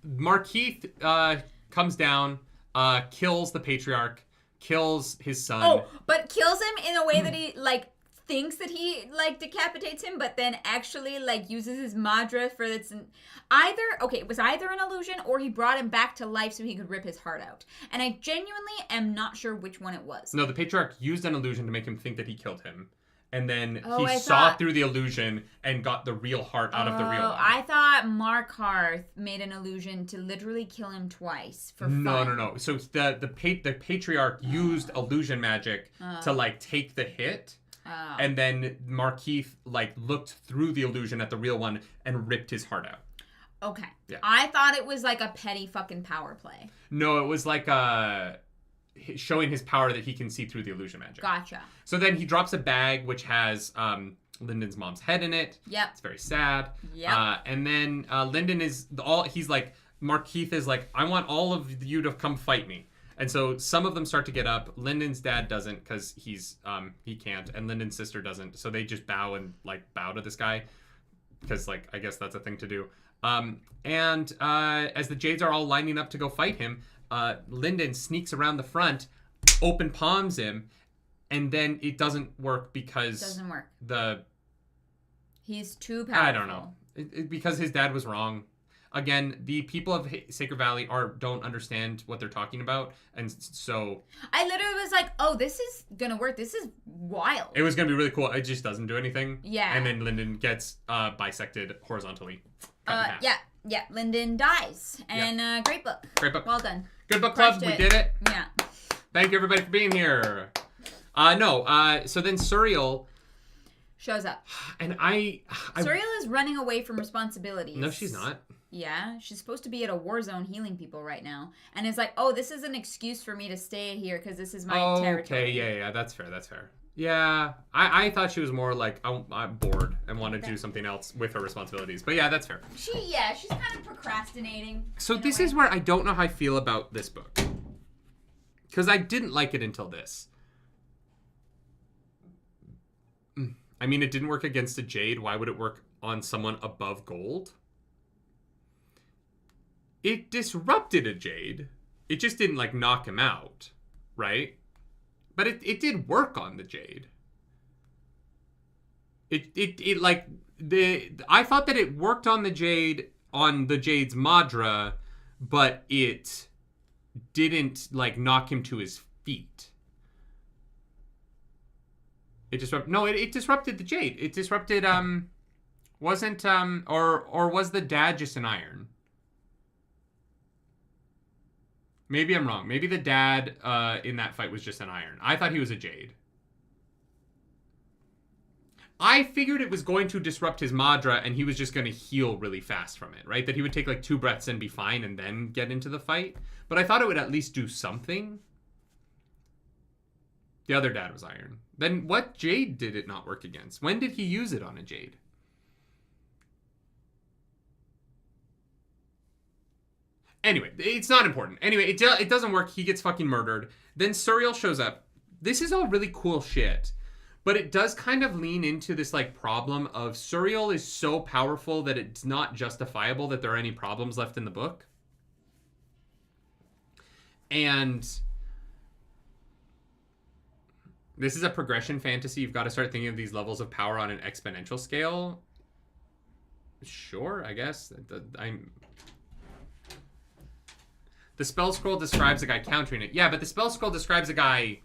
Markeith comes down, kills the patriarch, kills his son. Oh, but kills him in a way that he, thinks that he, decapitates him, but then actually, uses his madra for its... it was either an illusion or he brought him back to life so he could rip his heart out. And I genuinely am not sure which one it was. No, the patriarch used an illusion to make him think that he killed him. And then he saw through the illusion and got the real heart out of the real one. I thought Markarth made an illusion to literally kill him twice for fun. No. So the patriarch used illusion magic to, take the hit. Oh. And then Markeith, looked through the illusion at the real one and ripped his heart out. Okay. Yeah. I thought it was, a petty fucking power play. No, it was, showing his power that he can see through the illusion magic. Gotcha. So then he drops a bag which has Lyndon's mom's head in it. Yep. It's very sad. Yep. And then Lyndon he's like, Markeith is like, I want all of you to come fight me. And so some of them start to get up. Lyndon's dad doesn't because he can't, and Lyndon's sister doesn't. So they just bow to this guy because I guess that's a thing to do. And as the Jades are all lining up to go fight him, Lyndon sneaks around the front, open palms him, and then it doesn't work because... Doesn't work. He's too powerful. I don't know. Because his dad was wrong. Again, the people of Sacred Valley don't understand what they're talking about, and so... I literally was like, oh, this is gonna work. This is wild. It was gonna be really cool. It just doesn't do anything. Yeah. And then Lyndon gets bisected horizontally. Yeah. Lyndon dies. And great book. Great book. Well done. Good book club. We did it. Yeah. Thank you, everybody, for being here. So then Suriel shows up. And Suriel is running away from responsibilities. No, she's not. Yeah, she's supposed to be at a war zone healing people right now. And it's like, oh, this is an excuse for me to stay here because this is my territory. Okay, yeah, that's fair. Yeah, I thought she was more like, I'm bored and want to do something else with her responsibilities. But yeah, that's fair. She's kind of procrastinating. So this is where I don't know how I feel about this book. Because I didn't like it until this. I mean, it didn't work against a Jade. Why would it work on someone above gold? It disrupted a Jade. It just didn't, knock him out, right? But it did work on the Jade. I thought that it worked on the Jade's Madra, but it didn't, knock him to his feet. It disrupted the Jade. It disrupted, or was the dad just an iron? Maybe I'm wrong. Maybe the dad in that fight was just an iron. I thought he was a Jade. I figured it was going to disrupt his Madra and he was just going to heal really fast from it, right? That he would take 2 breaths and be fine and then get into the fight. But I thought it would at least do something. The other dad was iron. Then what Jade did it not work against? When did he use it on a Jade? Anyway, it's not important. Anyway, it doesn't work. He gets fucking murdered. Then Suriel shows up. This is all really cool shit. But it does kind of lean into this, problem of Suriel is so powerful that it's not justifiable that there are any problems left in the book. And this is a progression fantasy. You've got to start thinking of these levels of power on an exponential scale. Sure, I guess. The spell scroll describes a guy countering it. Yeah, but the spell scroll describes a guy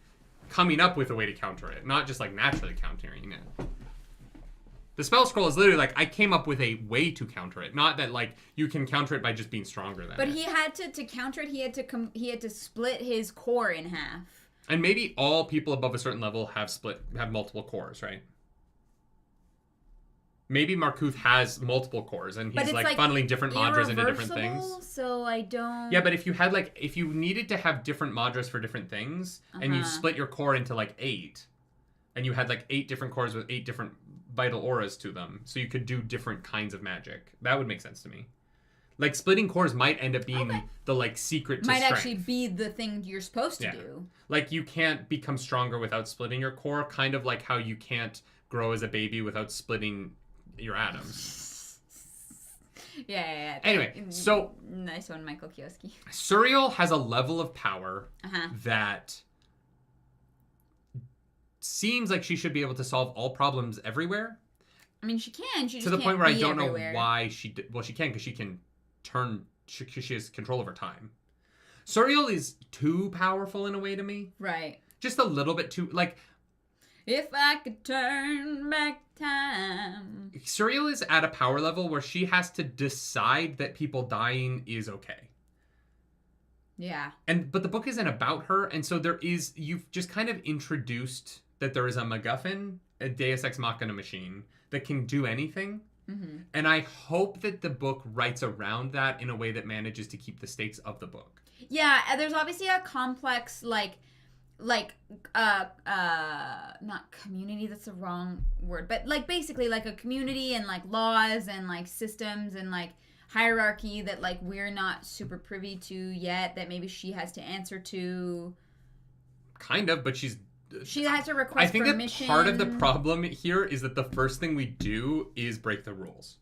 coming up with a way to counter it, not just naturally countering it. The spell scroll is literally I came up with a way to counter it, not that you can counter it by just being stronger than But it. he had to counter it. He had to split his core in half. And maybe all people above a certain level have multiple cores, right? Maybe Markuth has multiple cores, and he's funneling different madras into different things. So I don't. Yeah, but if you had if you needed to have different madras for different things, and you split your core into 8, and you had 8 different cores with 8 different vital auras to them, so you could do different kinds of magic. That would make sense to me. Like, splitting cores might end up being the, like, secret to might strength. actually be the thing you're supposed to do. Like, you can't become stronger without splitting your core, kind of like how you can't grow as a baby without splitting your atoms. Yeah. Anyway, so... Nice one, Michael Kioski. Suriel has a level of power that seems like she should be able to solve all problems everywhere. I mean, she can. She just to the point where I don't everywhere. know why she... Well, she can, because she can turn... She has control over time. Suriel is too powerful in a way to me. Right. Just a little bit too... Like... If I could turn back time. Suriel is at a power level where she has to decide that people dying is okay. Yeah. But the book isn't about her, and so you've just kind of introduced that there is a MacGuffin, a Deus Ex Machina machine, that can do anything. Mm-hmm. And I hope that the book writes around that in a way that manages to keep the stakes of the book. Yeah, there's obviously a complex, not community, that's the wrong word, but like basically like a community and like laws and like systems and like hierarchy that like we're not super privy to yet, that maybe she has to answer to. Kind of, but she has to request permission. I think that part of the problem here is that the first thing we do is break the rules.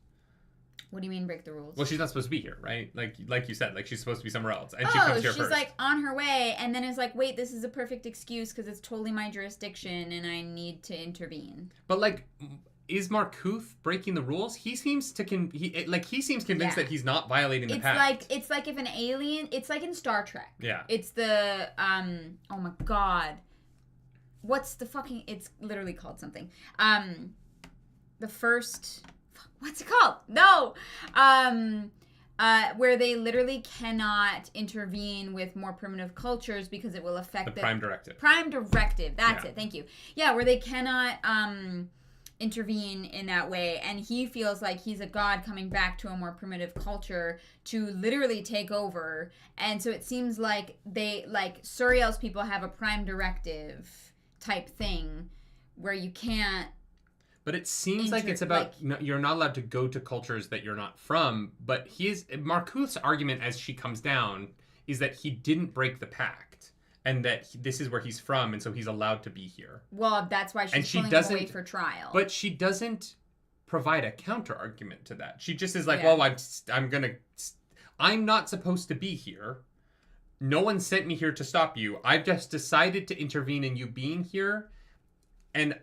What do you mean break the rules? Well, she's not supposed to be here, right? Like you said, like she's supposed to be somewhere else, and she comes here she's first. like on her way, and then is like, wait, this is a perfect excuse because it's totally my jurisdiction, and I need to intervene. But like, is Markuth breaking the rules? He seems to he seems convinced that he's not violating the pact. It's like if an alien, it's like in Star Trek. Yeah. It's the oh my god, what's the fucking? It's literally called something. The first. What's it called? No! Where they literally cannot intervene with more primitive cultures because it will affect the Prime Directive. Prime Directive. That's it. Thank you. Yeah, where they cannot intervene in that way. And he feels like he's a god coming back to a more primitive culture to literally take over. And so it seems like Suriel's people have a Prime Directive type thing where you can't. But it seems like it's about you're not allowed to go to cultures that you're not from. But Markuth's argument as she comes down is that he didn't break the pact, and that this is where he's from, and so he's allowed to be here. Well, that's why she's pulling him away for trial. But she doesn't provide a counter argument to that. She just is like, well, I'm not supposed to be here. No one sent me here to stop you. I've just decided to intervene in you being here, And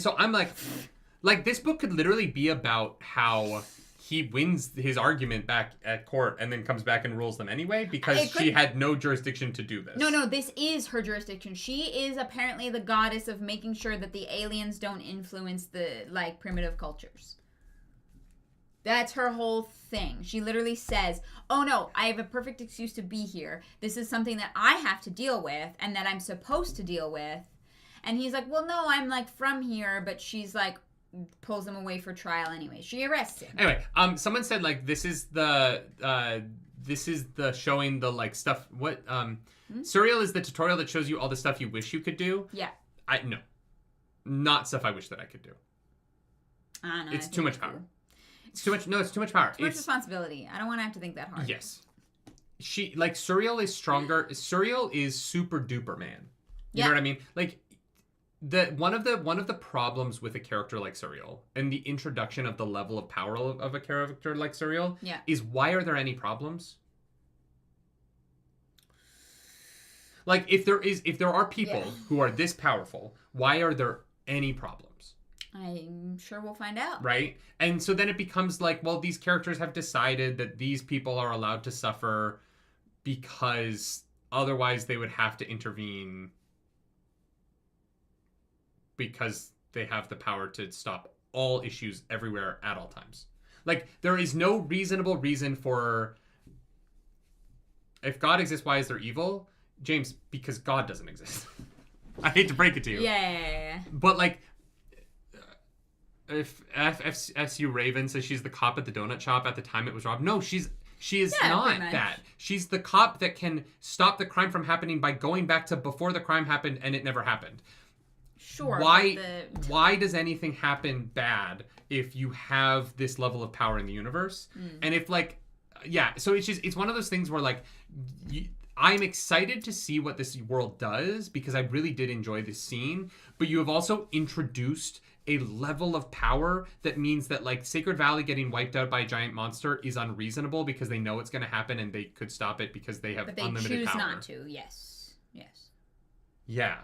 so I'm like this book could literally be about how he wins his argument back at court and then comes back and rules them anyway because she had no jurisdiction to do this. No, this is her jurisdiction. She is apparently the goddess of making sure that the aliens don't influence the primitive cultures. That's her whole thing. She literally says, oh no, I have a perfect excuse to be here. This is something that I have to deal with and that I'm supposed to deal with. And he's like, well, no, I'm from here, but she's pulls him away for trial anyway. She arrests him. Anyway, someone said this is the showing the stuff. What Suriel is the tutorial that shows you all the stuff you wish you could do. Yeah. No, not stuff I wish that I could do. I know. It's too much power. Cool. It's too much. No, it's too much power. Too much responsibility. I don't want to have to think that hard. Yes. Suriel is stronger. Suriel is super duper man. You know what I mean? One of the problems with a character like Suriel and the introduction of the level of power of a character like Suriel is why are there any problems? If there are people who are this powerful, why are there any problems? I'm sure we'll find out. Right? And so then it becomes these characters have decided that these people are allowed to suffer because otherwise they would have to intervene because they have the power to stop all issues everywhere at all times. There is no reasonable reason for... If God exists, why is there evil? James, because God doesn't exist. I hate to break it to you. Yeah. But, if FSU Raven says she's the cop at the donut shop at the time it was robbed, no, she is not that. She's the cop that can stop the crime from happening by going back to before the crime happened and it never happened. Sure. Why does anything happen bad if you have this level of power in the universe? And if yeah. So it's one of those things where like, I'm excited to see what this world does because I really did enjoy this scene. But you have also introduced a level of power that means that like Sacred Valley getting wiped out by a giant monster is unreasonable because they know it's going to happen and they could stop it because they have unlimited power. But they choose not to. Yes. Yeah.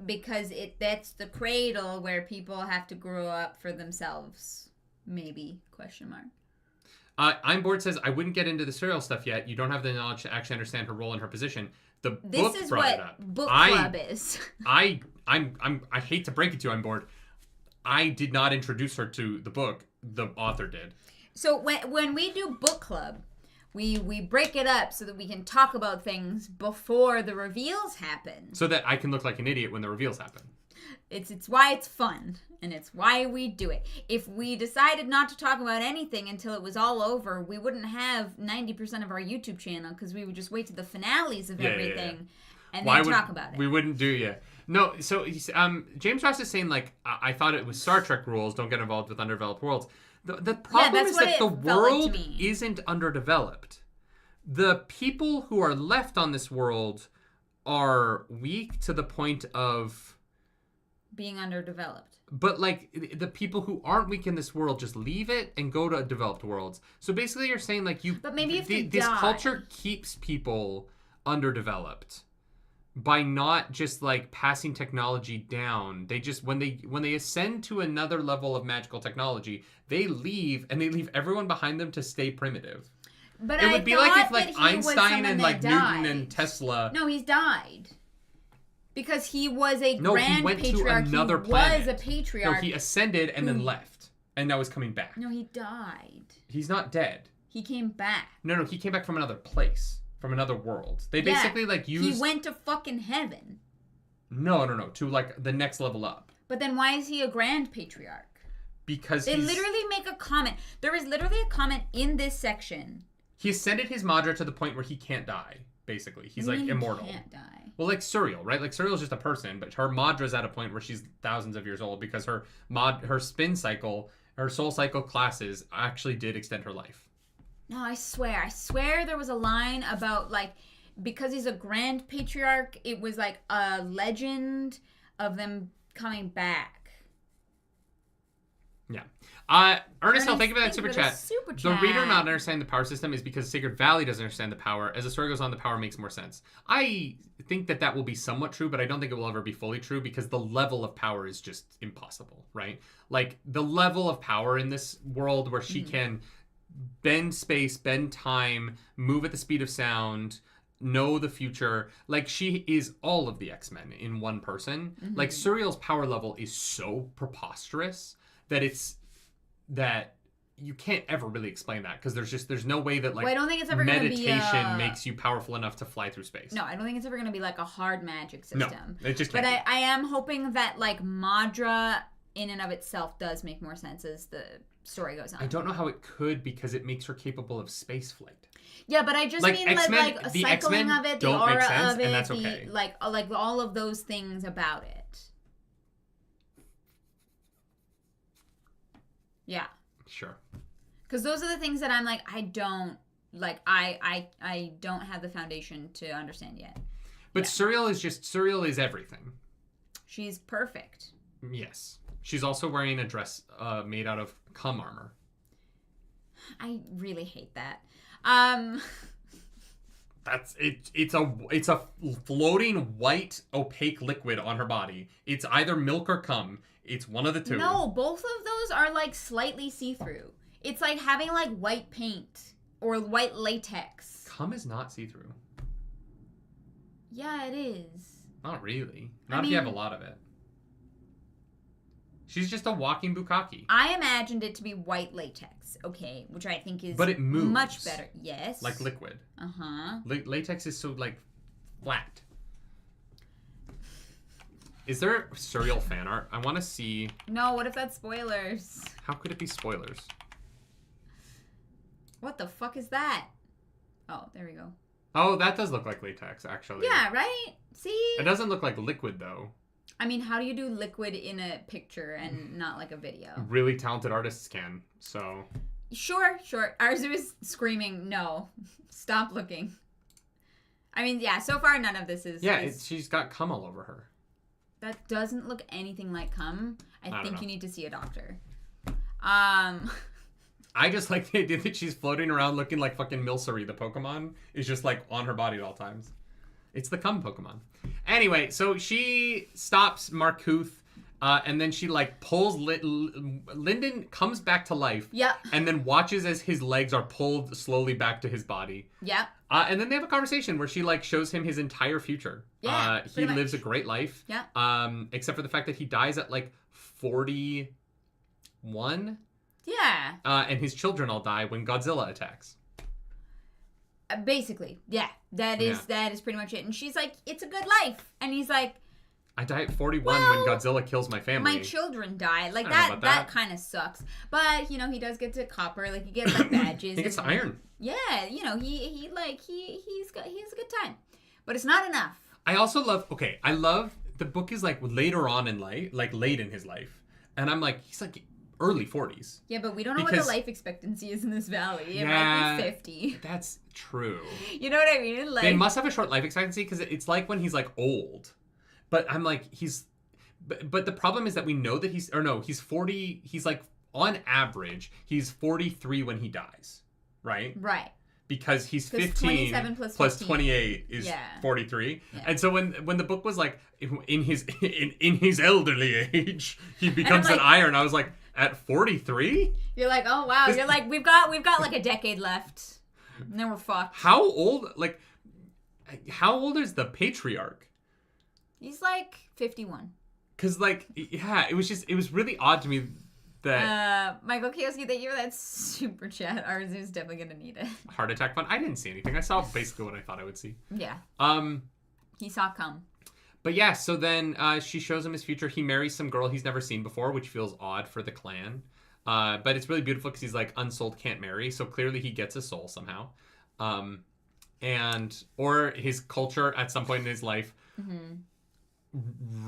Because that's the cradle where people have to grow up for themselves. Maybe ? I'm bored says I wouldn't get into the Suriel stuff yet. You don't have the knowledge to actually understand her role and her position. The book brought it up. Book club is. I hate to break it to you, I'm bored. I did not introduce her to the book. The author did. So when we do book club, we break it up so that we can talk about things before the reveals happen. So that I can look like an idiot when the reveals happen. It's why it's fun, and it's why we do it. If we decided not to talk about anything until it was all over, we wouldn't have 90% of our YouTube channel because we would just wait to the finales of everything and then talk about it. We wouldn't do ya. No, so James Ross is saying, like, I thought it was Star Trek rules, don't get involved with underdeveloped worlds. The problem is that the world isn't underdeveloped. The people who are left on this world are weak to the point of being underdeveloped. But, like, the people who aren't weak in this world just leave it and go to developed worlds. So basically you're saying, like, But maybe if this culture keeps people underdeveloped by not just, like, passing technology down. They just, when they ascend to another level of magical technology, they leave, and they leave everyone behind them to stay primitive. But it would be like if, like, Einstein and, like, Newton and Tesla... No, he's died. Because he was a grand patriarch. To another planet. He was a patriarch. No, he ascended and then left. And now he's coming back. No, he died. He's not dead. He came back. No, he came back from another place. From another world. They basically, like, used... He went to fucking heaven. No. To, like, the next level up. But then why is he a grand patriarch? Because they literally make a comment. There is literally a comment in this section. He ascended his Madra to the point where he can't die. Basically, he's like immortal. He can't die. Well, like Suriel, right? Like Suriel's just a person, but her Madra's at a point where she's thousands of years old because her spin cycle, her soul cycle classes actually did extend her life. No, I swear there was a line about like because he's a grand patriarch, it was like a legend of them coming back. Yeah. Ernest, thank you for that super chat. The reader not understanding the power system is because Sacred Valley doesn't understand the power. As the story goes on, the power makes more sense. I think that will be somewhat true, but I don't think it will ever be fully true because the level of power is just impossible, right? Like, the level of power in this world where she can bend space, bend time, move at the speed of sound, know the future. Like, she is all of the X-Men in one person. Like, Suriel's power level is so preposterous that you can't ever really explain that because there's no way that like I don't think it's ever meditation makes you powerful enough to fly through space. No, I don't think it's ever going to be like a hard magic system. No, it just can't. But I am hoping that like Madra in and of itself does make more sense as the story goes on. I don't know how it could because it makes her capable of space flight. Yeah, but I just like mean X-Men, like a cycling of it, the aura of it, and that's okay. like all of those things about it. Yeah. Sure. Because those are the things that I'm like, I don't have the foundation to understand yet. But Suriel is everything. She's perfect. Yes. She's also wearing a dress made out of cum armor. I really hate that. That's it. It's a floating white opaque liquid on her body. It's either milk or cum. It's one of the two. No, both of those are like slightly see-through. It's like having like white paint or white latex. Cum is not see-through. Yeah, it is. Not really. Not if you have a lot of it. She's just a walking bukkake. I imagined it to be white latex, okay, which I think is but it moves much better. Yes. Like liquid. Uh-huh. Latex is so like flat. Is there Suriel fan art? I want to see... No, what if that's spoilers? How could it be spoilers? What the fuck is that? Oh, there we go. Oh, that does look like latex, actually. Yeah, right? See? It doesn't look like liquid, though. I mean, how do you do liquid in a picture and not like a video? Really talented artists can, so... Sure. Arzu is screaming, no. Stop looking. I mean, yeah, so far none of this is... Yeah, she's got cum all over her. That doesn't look anything like cum. I think you need to see a doctor. I just like the idea that she's floating around looking like fucking Milcery, the Pokemon, is just like on her body at all times. It's the cum Pokemon. Anyway, so she stops Markuth, and then she like pulls Lyndon comes back to life. Yep. And then watches as his legs are pulled slowly back to his body. Yep. And then they have a conversation where she like shows him his entire future. Yeah. He lives a great life. Yeah. Except for the fact that he dies at like 41. Yeah. And his children all die when Godzilla attacks. Basically, yeah. That is pretty much it. And she's like, it's a good life. And he's like, I die at 41 when Godzilla kills my family. My children die. Like, that kind of sucks. But, you know, he does get to copper. Like, he gets, like, badges. He gets to iron. Yeah, you know, he has a good time. But it's not enough. I also love, the book is, like, later on in life, like, late in his life. And I'm like, he's, like, early 40s. Yeah, but we don't know what the life expectancy is in this valley. It yeah, might be 50. That's true. You know what I mean? Like, they must have a short life expectancy because it's like when he's, like, old. But I'm like, but the problem is that we know that he's 40, he's like, on average, he's 43 when he dies, right? Right. Because he's 15 plus 28 is 43. Yeah. And so when the book was like, in his elderly age, he becomes an iron, I was like, at 43? You're like, oh wow, you're like, we've got like a decade left. And then we're fucked. How old is the patriarch? He's like 51. Cause like, yeah, it was really odd to me that Michael Kioski, thank you for that super chat. Arzu's definitely gonna need it. Heart attack fun. I didn't see anything. I saw basically what I thought I would see. Yeah. He saw cum. But yeah, so then she shows him his future. He marries some girl he's never seen before, which feels odd for the clan. But it's really beautiful because he's like, Unsouled can't marry, so clearly he gets a soul somehow. Or his culture at some point in his life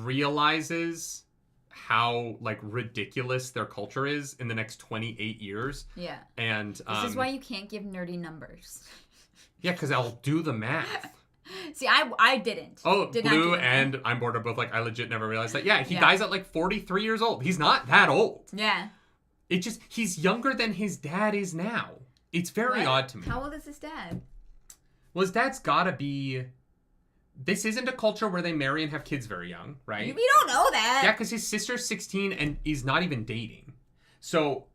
realizes how like ridiculous their culture is in the next 28 years. Yeah. And this is why you can't give nerdy numbers. Yeah, because I'll do the math. See, I didn't. Oh, Did Blue and I'm bored are both like, I legit never realized that. Yeah, he dies at like 43 years old. He's not that old. Yeah. He's younger than his dad is now. It's very odd to me. How old is his dad? Well, his dad's gotta be... This isn't a culture where they marry and have kids very young, right? We don't know that. Yeah, because his sister's 16 and he's not even dating. So,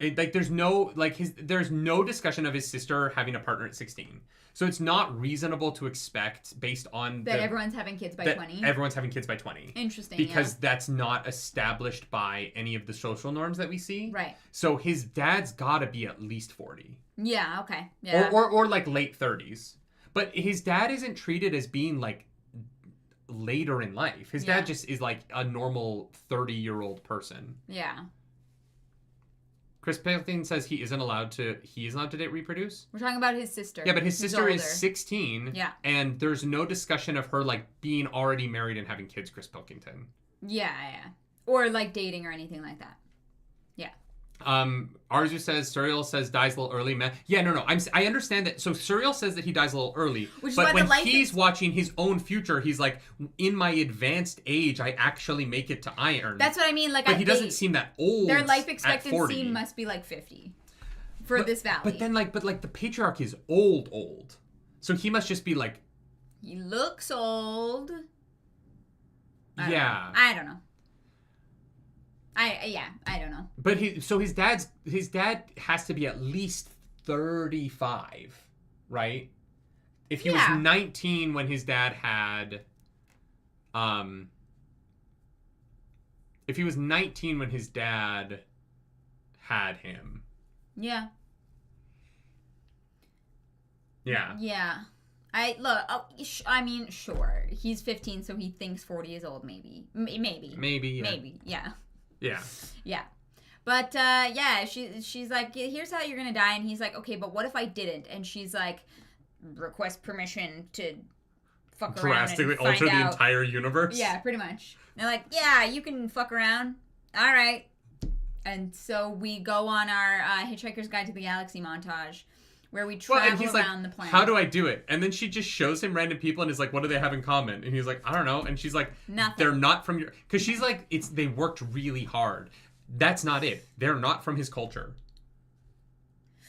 there's no discussion of his sister having a partner at 16. So it's not reasonable to expect, based on that everyone's having kids by 20. Everyone's having kids by 20. Interesting. Because that's not established by any of the social norms that we see. Right. So his dad's gotta be at least 40. Yeah. Okay. Yeah. Or like late 30s. But his dad isn't treated as being like later in life. His dad just is like a normal 30-year-old person. Yeah. Chris Pilkington says he isn't allowed to reproduce. We're talking about his sister. Yeah, but his sister is 16. Yeah. And there's no discussion of her like being already married and having kids, Chris Pilkington. Yeah. Or like dating or anything like that. Yeah. Arzu says Suriel says dies a little early. Yeah, no. I understand that. So Suriel says that he dies a little early, but when he's watching his own future, he's like, in my advanced age, I actually make it to iron. That's what I mean. Like, but he doesn't seem that old. Their life expectancy must be like 50 for this valley. But then, like the patriarch is old, so he must just be like. He looks old. I don't know. I don't know. But his dad has to be at least 35, right? If he was 19 when his dad had if he was 19 when his dad had him. Yeah. Yeah. Yeah. I mean, sure. He's 15, so he thinks 40 is old, maybe. Maybe, yeah. Yeah. Yeah. But, she's like, here's how you're gonna die. And he's like, okay, but what if I didn't? And she's like, request permission to fuck around drastically alter the entire universe? Yeah, pretty much. And they're like, yeah, you can fuck around. All right. And so we go on our Hitchhiker's Guide to the Galaxy montage, where we travel around the planet. How do I do it? And then she just shows him random people and is like, what do they have in common? And he's like, I don't know. And she's like, nothing. They're not from your... Because she's like, they worked really hard. That's not it. They're not from his culture.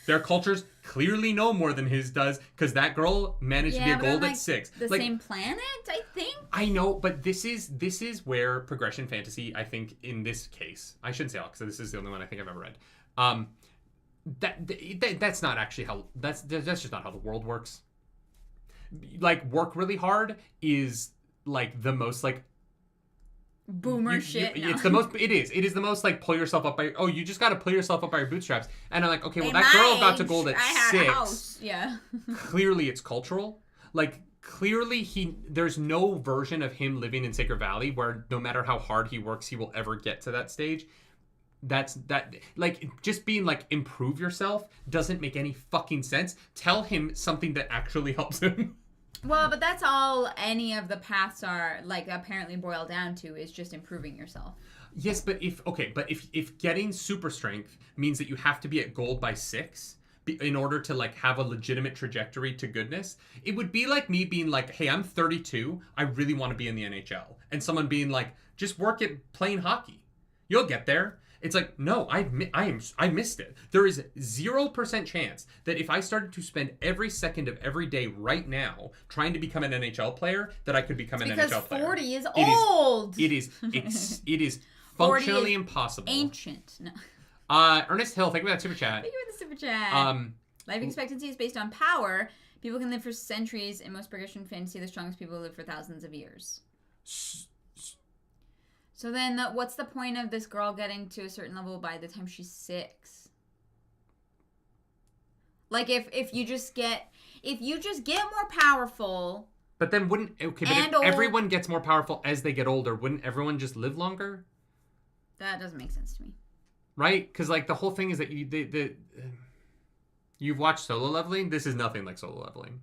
Their cultures clearly know more than his does, because that girl managed to be a gold at 6. The same planet, I think? I know, but this is where progression fantasy, I think, in this case... I shouldn't say all, because this is the only one I think I've ever read. That's not actually how... That's just not how the world works. Like, work really hard is, like, the most, like... Boomer shit. No. It's the most... It is the most, like, pull yourself up by... Oh, you just gotta pull yourself up by your bootstraps. And I'm like, okay, well, that girl got to gold at 6. Yeah. Clearly, it's cultural. Like, clearly, there's no version of him living in Sacred Valley where no matter how hard he works, he will ever get to that stage. Like, just being like, improve yourself doesn't make any fucking sense. Tell him something that actually helps him. Well, but that's all any of the paths are, like, apparently boiled down to, is just improving yourself. Yes, but if getting super strength means that you have to be at gold by 6 in order to, like, have a legitimate trajectory to goodness, it would be like me being like, hey, I'm 32, I really want to be in the NHL. And someone being like, just work at playing hockey. You'll get there. It's like, no, I missed it. There is 0% chance that if I started to spend every second of every day right now trying to become an NHL player, that I could become an NHL player. Because 40 is old. It is functionally impossible. Ancient. No. Ernest Hill, thank you for that super chat. Thank you for the super chat. Life expectancy is based on power. People can live for centuries. In most progression fantasy, the strongest people live for thousands of years. So then, what's the point of this girl getting to a certain level by the time she's 6? Like, if you just get more powerful. But then if everyone gets more powerful as they get older, wouldn't everyone just live longer? That doesn't make sense to me. Right? Because, like, the whole thing is that you've watched Solo Leveling. This is nothing like Solo Leveling.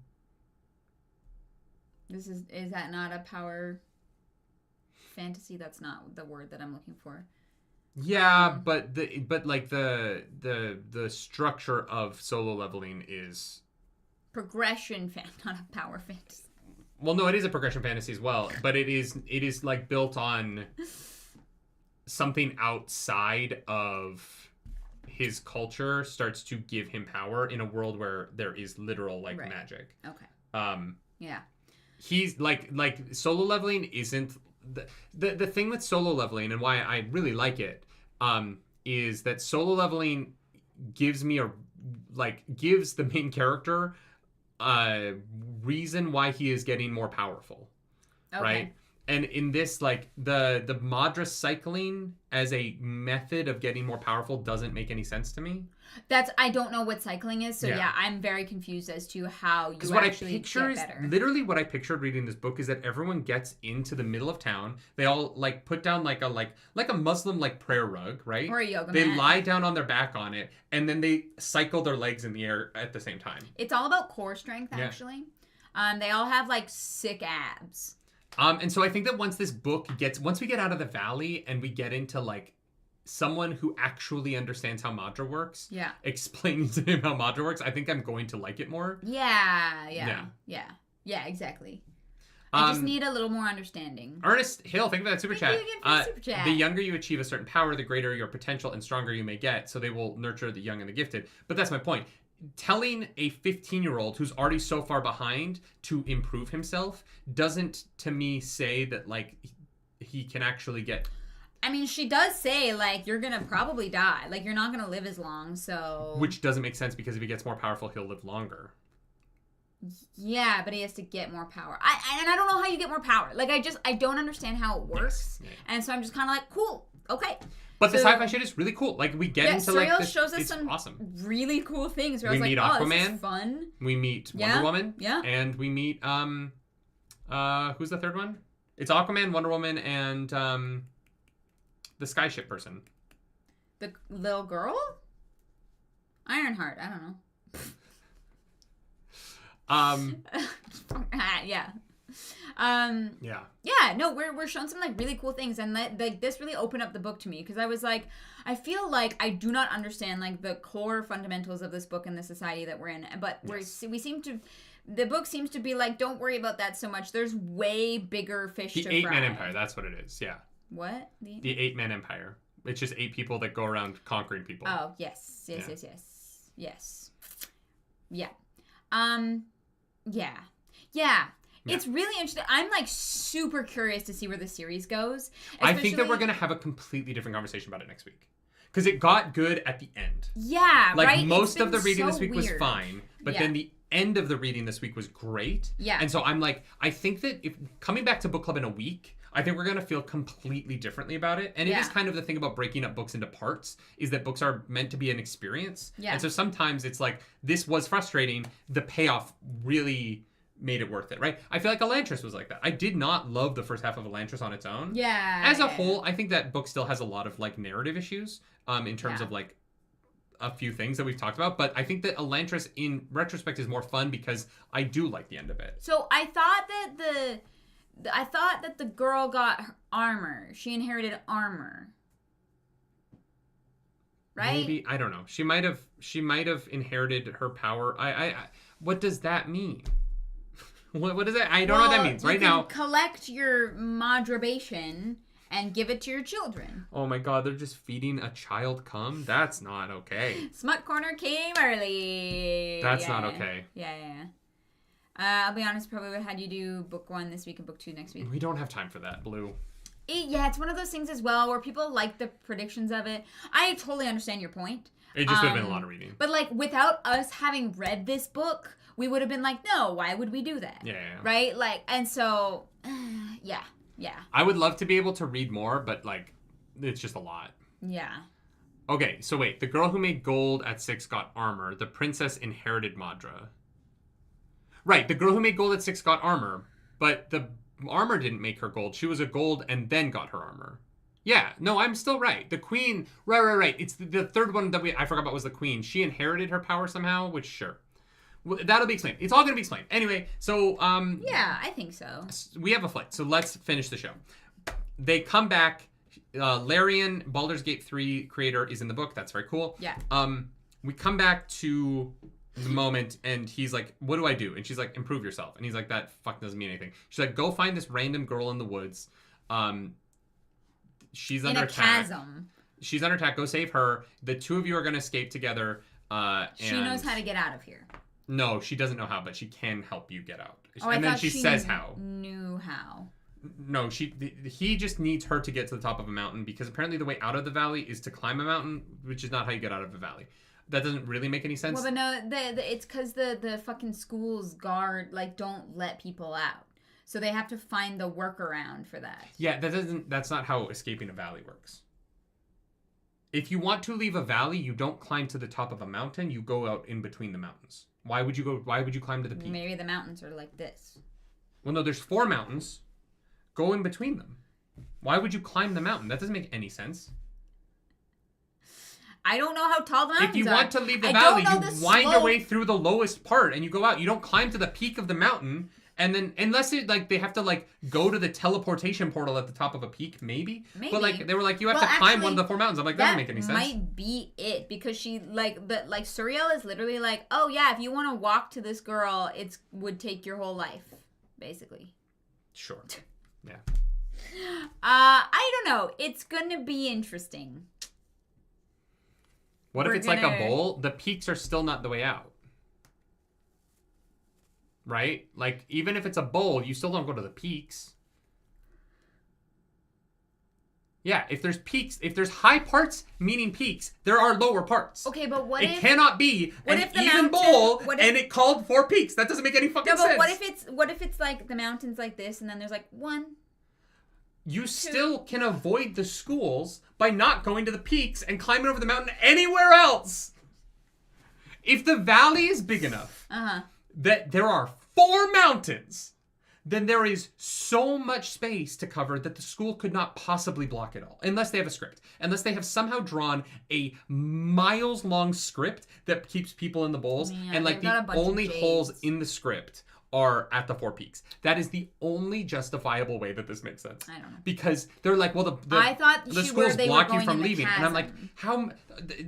Is that not a power fantasy? That's not the word that I'm looking for. Yeah, but the structure of Solo Leveling is progression not a power fantasy. Well, no, it is a progression fantasy as well, but it is like built on something outside of his culture starts to give him power in a world where there is literal magic. Okay. Yeah. He's like Solo Leveling isn't the thing with Solo Leveling, and why I really like it, is that Solo Leveling gives me gives the main character a reason why he is getting more powerful. Okay. Right? And in this, like, the Madra cycling as a method of getting more powerful doesn't make any sense to me. I don't know what cycling is, so yeah I'm very confused as to how you actually get better. Literally what I pictured reading this book is that everyone gets into the middle of town. They all, like, put down like a Muslim, like, prayer rug, right? Or a yoga mat. They lie down on their back on it, and then they cycle their legs in the air at the same time. It's all about core strength, actually. Yeah. They all have, like, sick abs. And so I think that once we get out of the valley and we get into, like, someone who actually understands how Madra works, explaining to him how Madra works, I think I'm going to like it more. Yeah, exactly. I just need a little more understanding. Ernest Hill, thank you for that super chat. Super chat. The younger you achieve a certain power, the greater your potential and stronger you may get, so they will nurture the young and the gifted. But that's my point. Telling a 15-year-old who's already so far behind to improve himself doesn't, to me, say that, like, he can actually get... I mean, she does say, like, you're gonna probably die. Like, you're not gonna live as long, so... Which doesn't make sense, because if he gets more powerful, he'll live longer. Yeah, but he has to get more power. And I don't know how you get more power. Like, I don't understand how it works. Yes. Yeah. And so I'm just kind of like, cool, okay. But the sci-fi shit is really cool. Like, we get into, like, this. Shows us some awesome, really cool things. Where I was like, Aquaman, this is fun. We meet Wonder Woman. Yeah. And we meet, who's the third one? It's Aquaman, Wonder Woman, and, the skyship person. The little girl? Ironheart. I don't know. Yeah. Yeah, no, we're shown some like really cool things, and like this really opened up the book to me because I was like, I feel like I do not understand like the core fundamentals of this book and the society that we're in, but we seem to. The book seems to be like, don't worry about that so much. There's way bigger fish to fry. The 8-man empire, that's what it is, yeah. What? The 8-man empire. It's just 8 people that go around conquering people. Oh, yes. Yeah. Yeah. It's really interesting. I'm like super curious to see where the series goes. I think that we're going to have a completely different conversation about it next week. Because it got good at the end. Yeah, like, right? Most of the reading this week was fine. But then the end of the reading this week was great. Yeah. And so I'm like, I think that if coming back to book club in a week, I think we're going to feel completely differently about it. And it is kind of the thing about breaking up books into parts is that books are meant to be an experience. Yeah. And so sometimes it's like, this was frustrating. The payoff really made it worth it, right? I feel like Elantris was like that. I did not love the first half of Elantris on its own. Yeah. As a whole, I think that book still has a lot of like narrative issues in terms of like a few things that we've talked about, but I think that Elantris in retrospect is more fun because I do like the end of it. So I thought that the girl got armor. She inherited armor. Right? Maybe, I don't know. She might have inherited her power. I what does that mean? What is that? I don't know what that means. Right now, collect your madrabation and give it to your children. Oh my god, they're just feeding a child cum? That's not okay. Smut Corner came early. That's not okay. Yeah. I'll be honest, probably would have had you do book 1 this week and book 2 next week. We don't have time for that, Blue. It's one of those things as well where people like the predictions of it. I totally understand your point. It just would have been a lot of reading. But like without us having read this book, we would have been like, no, why would we do that? Yeah. Right? Like, and so, yeah. I would love to be able to read more, but like, it's just a lot. Yeah. Okay, so wait. The girl who made gold at 6 got armor. The princess inherited Madra. Right, the girl who made gold at 6 got armor, but the armor didn't make her gold. She was a gold and then got her armor. Yeah, no, I'm still right. The queen, right. It's the third one that I forgot about was the queen. She inherited her power somehow, which sure. That'll be explained. It's all going to be explained. Anyway, so... yeah, I think so. We have a flight, so let's finish the show. They come back. Larian, Baldur's Gate 3 creator, is in the book. That's very cool. Yeah. We come back to the moment, and he's like, what do I do? And she's like, improve yourself. And he's like, that fuck doesn't mean anything. She's like, go find this random girl in the woods. She's under attack. Chasm. She's under attack. Go save her. The two of you are going to escape together. She knows how to get out of here. No, she doesn't know how, but she can help you get out. Oh, and then she says how. Knew how. No, he just needs her to get to the top of a mountain because apparently the way out of the valley is to climb a mountain, which is not how you get out of a valley. That doesn't really make any sense. Well, but no, it's because the fucking school's guard don't let people out, so they have to find the workaround for that. Yeah, that's not how escaping a valley works. If you want to leave a valley, you don't climb to the top of a mountain. You go out in between the mountains. Why would you climb to the peak? Maybe the mountains are like this. Well, no, there's 4 mountains. Go in between them. Why would you climb the mountain? That doesn't make any sense. I don't know how tall the mountains are. If you want to leave the valley, you wind your way through the lowest part and you go out. You don't climb to the peak of the mountain. And then, unless they have to go to the teleportation portal at the top of a peak, maybe. But they were like, you have to climb one of the 4 mountains. I'm like, that doesn't make any sense. That might be it because she Suriel is literally like, oh yeah, if you want to walk to this girl, it would take your whole life, basically. Sure. Yeah. I don't know. It's gonna be interesting. What if it's like a bowl? The peaks are still not the way out. Right? Like, even if it's a bowl, you still don't go to the peaks. Yeah, if there's peaks, if there's high parts, meaning peaks, there are lower parts. Okay, but it cannot be an even bowl and it called 4 peaks. That doesn't make any fucking sense. What if it's like the mountains like this and then there's like 1, you still can avoid the schools by not going to the peaks and climbing over the mountain anywhere else. If the valley is big enough that there are 4 mountains, then there is so much space to cover that the school could not possibly block it all. Unless they have a script. Unless they have somehow drawn a miles-long script that keeps people in the bowls. Yeah, and the only holes in the script are at the Four Peaks. That is the only justifiable way that this makes sense. I don't know. Because they're like, well, I thought the schools they block were you going from in the leaving. And I'm like, how I is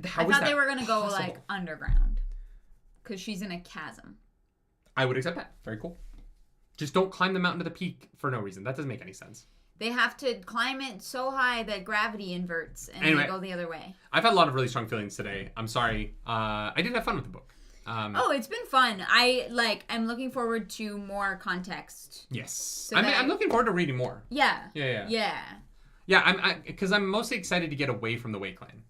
thought that they were going to go, possible? like, underground. Because she's in a chasm. I would accept that. Very cool. Just don't climb the mountain to the peak for no reason. That doesn't make any sense. They have to climb it so high that gravity inverts and Anyway, they go the other way. I've had a lot of really strong feelings today. I'm sorry. I did have fun with the book. It's been fun. I'm looking forward to more context. Yes. So I'm looking forward to reading more. Yeah. Yeah, because I'm mostly excited to get away from the Way Clan.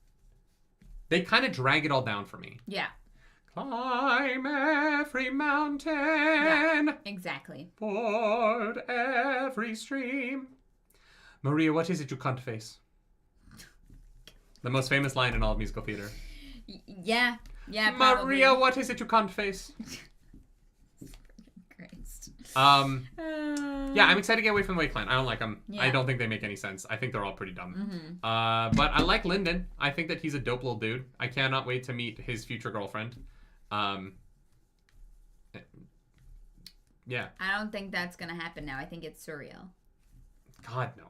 They kind of drag it all down for me. Yeah. Climb every mountain. Yeah, exactly. Ford every stream. Maria, what is it you can't face? The most famous line in all of musical theater. Yeah, probably. Maria, what is it you can't face? Christ. Yeah, I'm excited to get away from the Way Clan. I don't like them. Yeah. I don't think they make any sense. I think they're all pretty dumb. Mm-hmm. But I like Lyndon. I think that he's a dope little dude. I cannot wait to meet his future girlfriend. Yeah. I don't think that's gonna happen now. I think it's Suriel. God, no.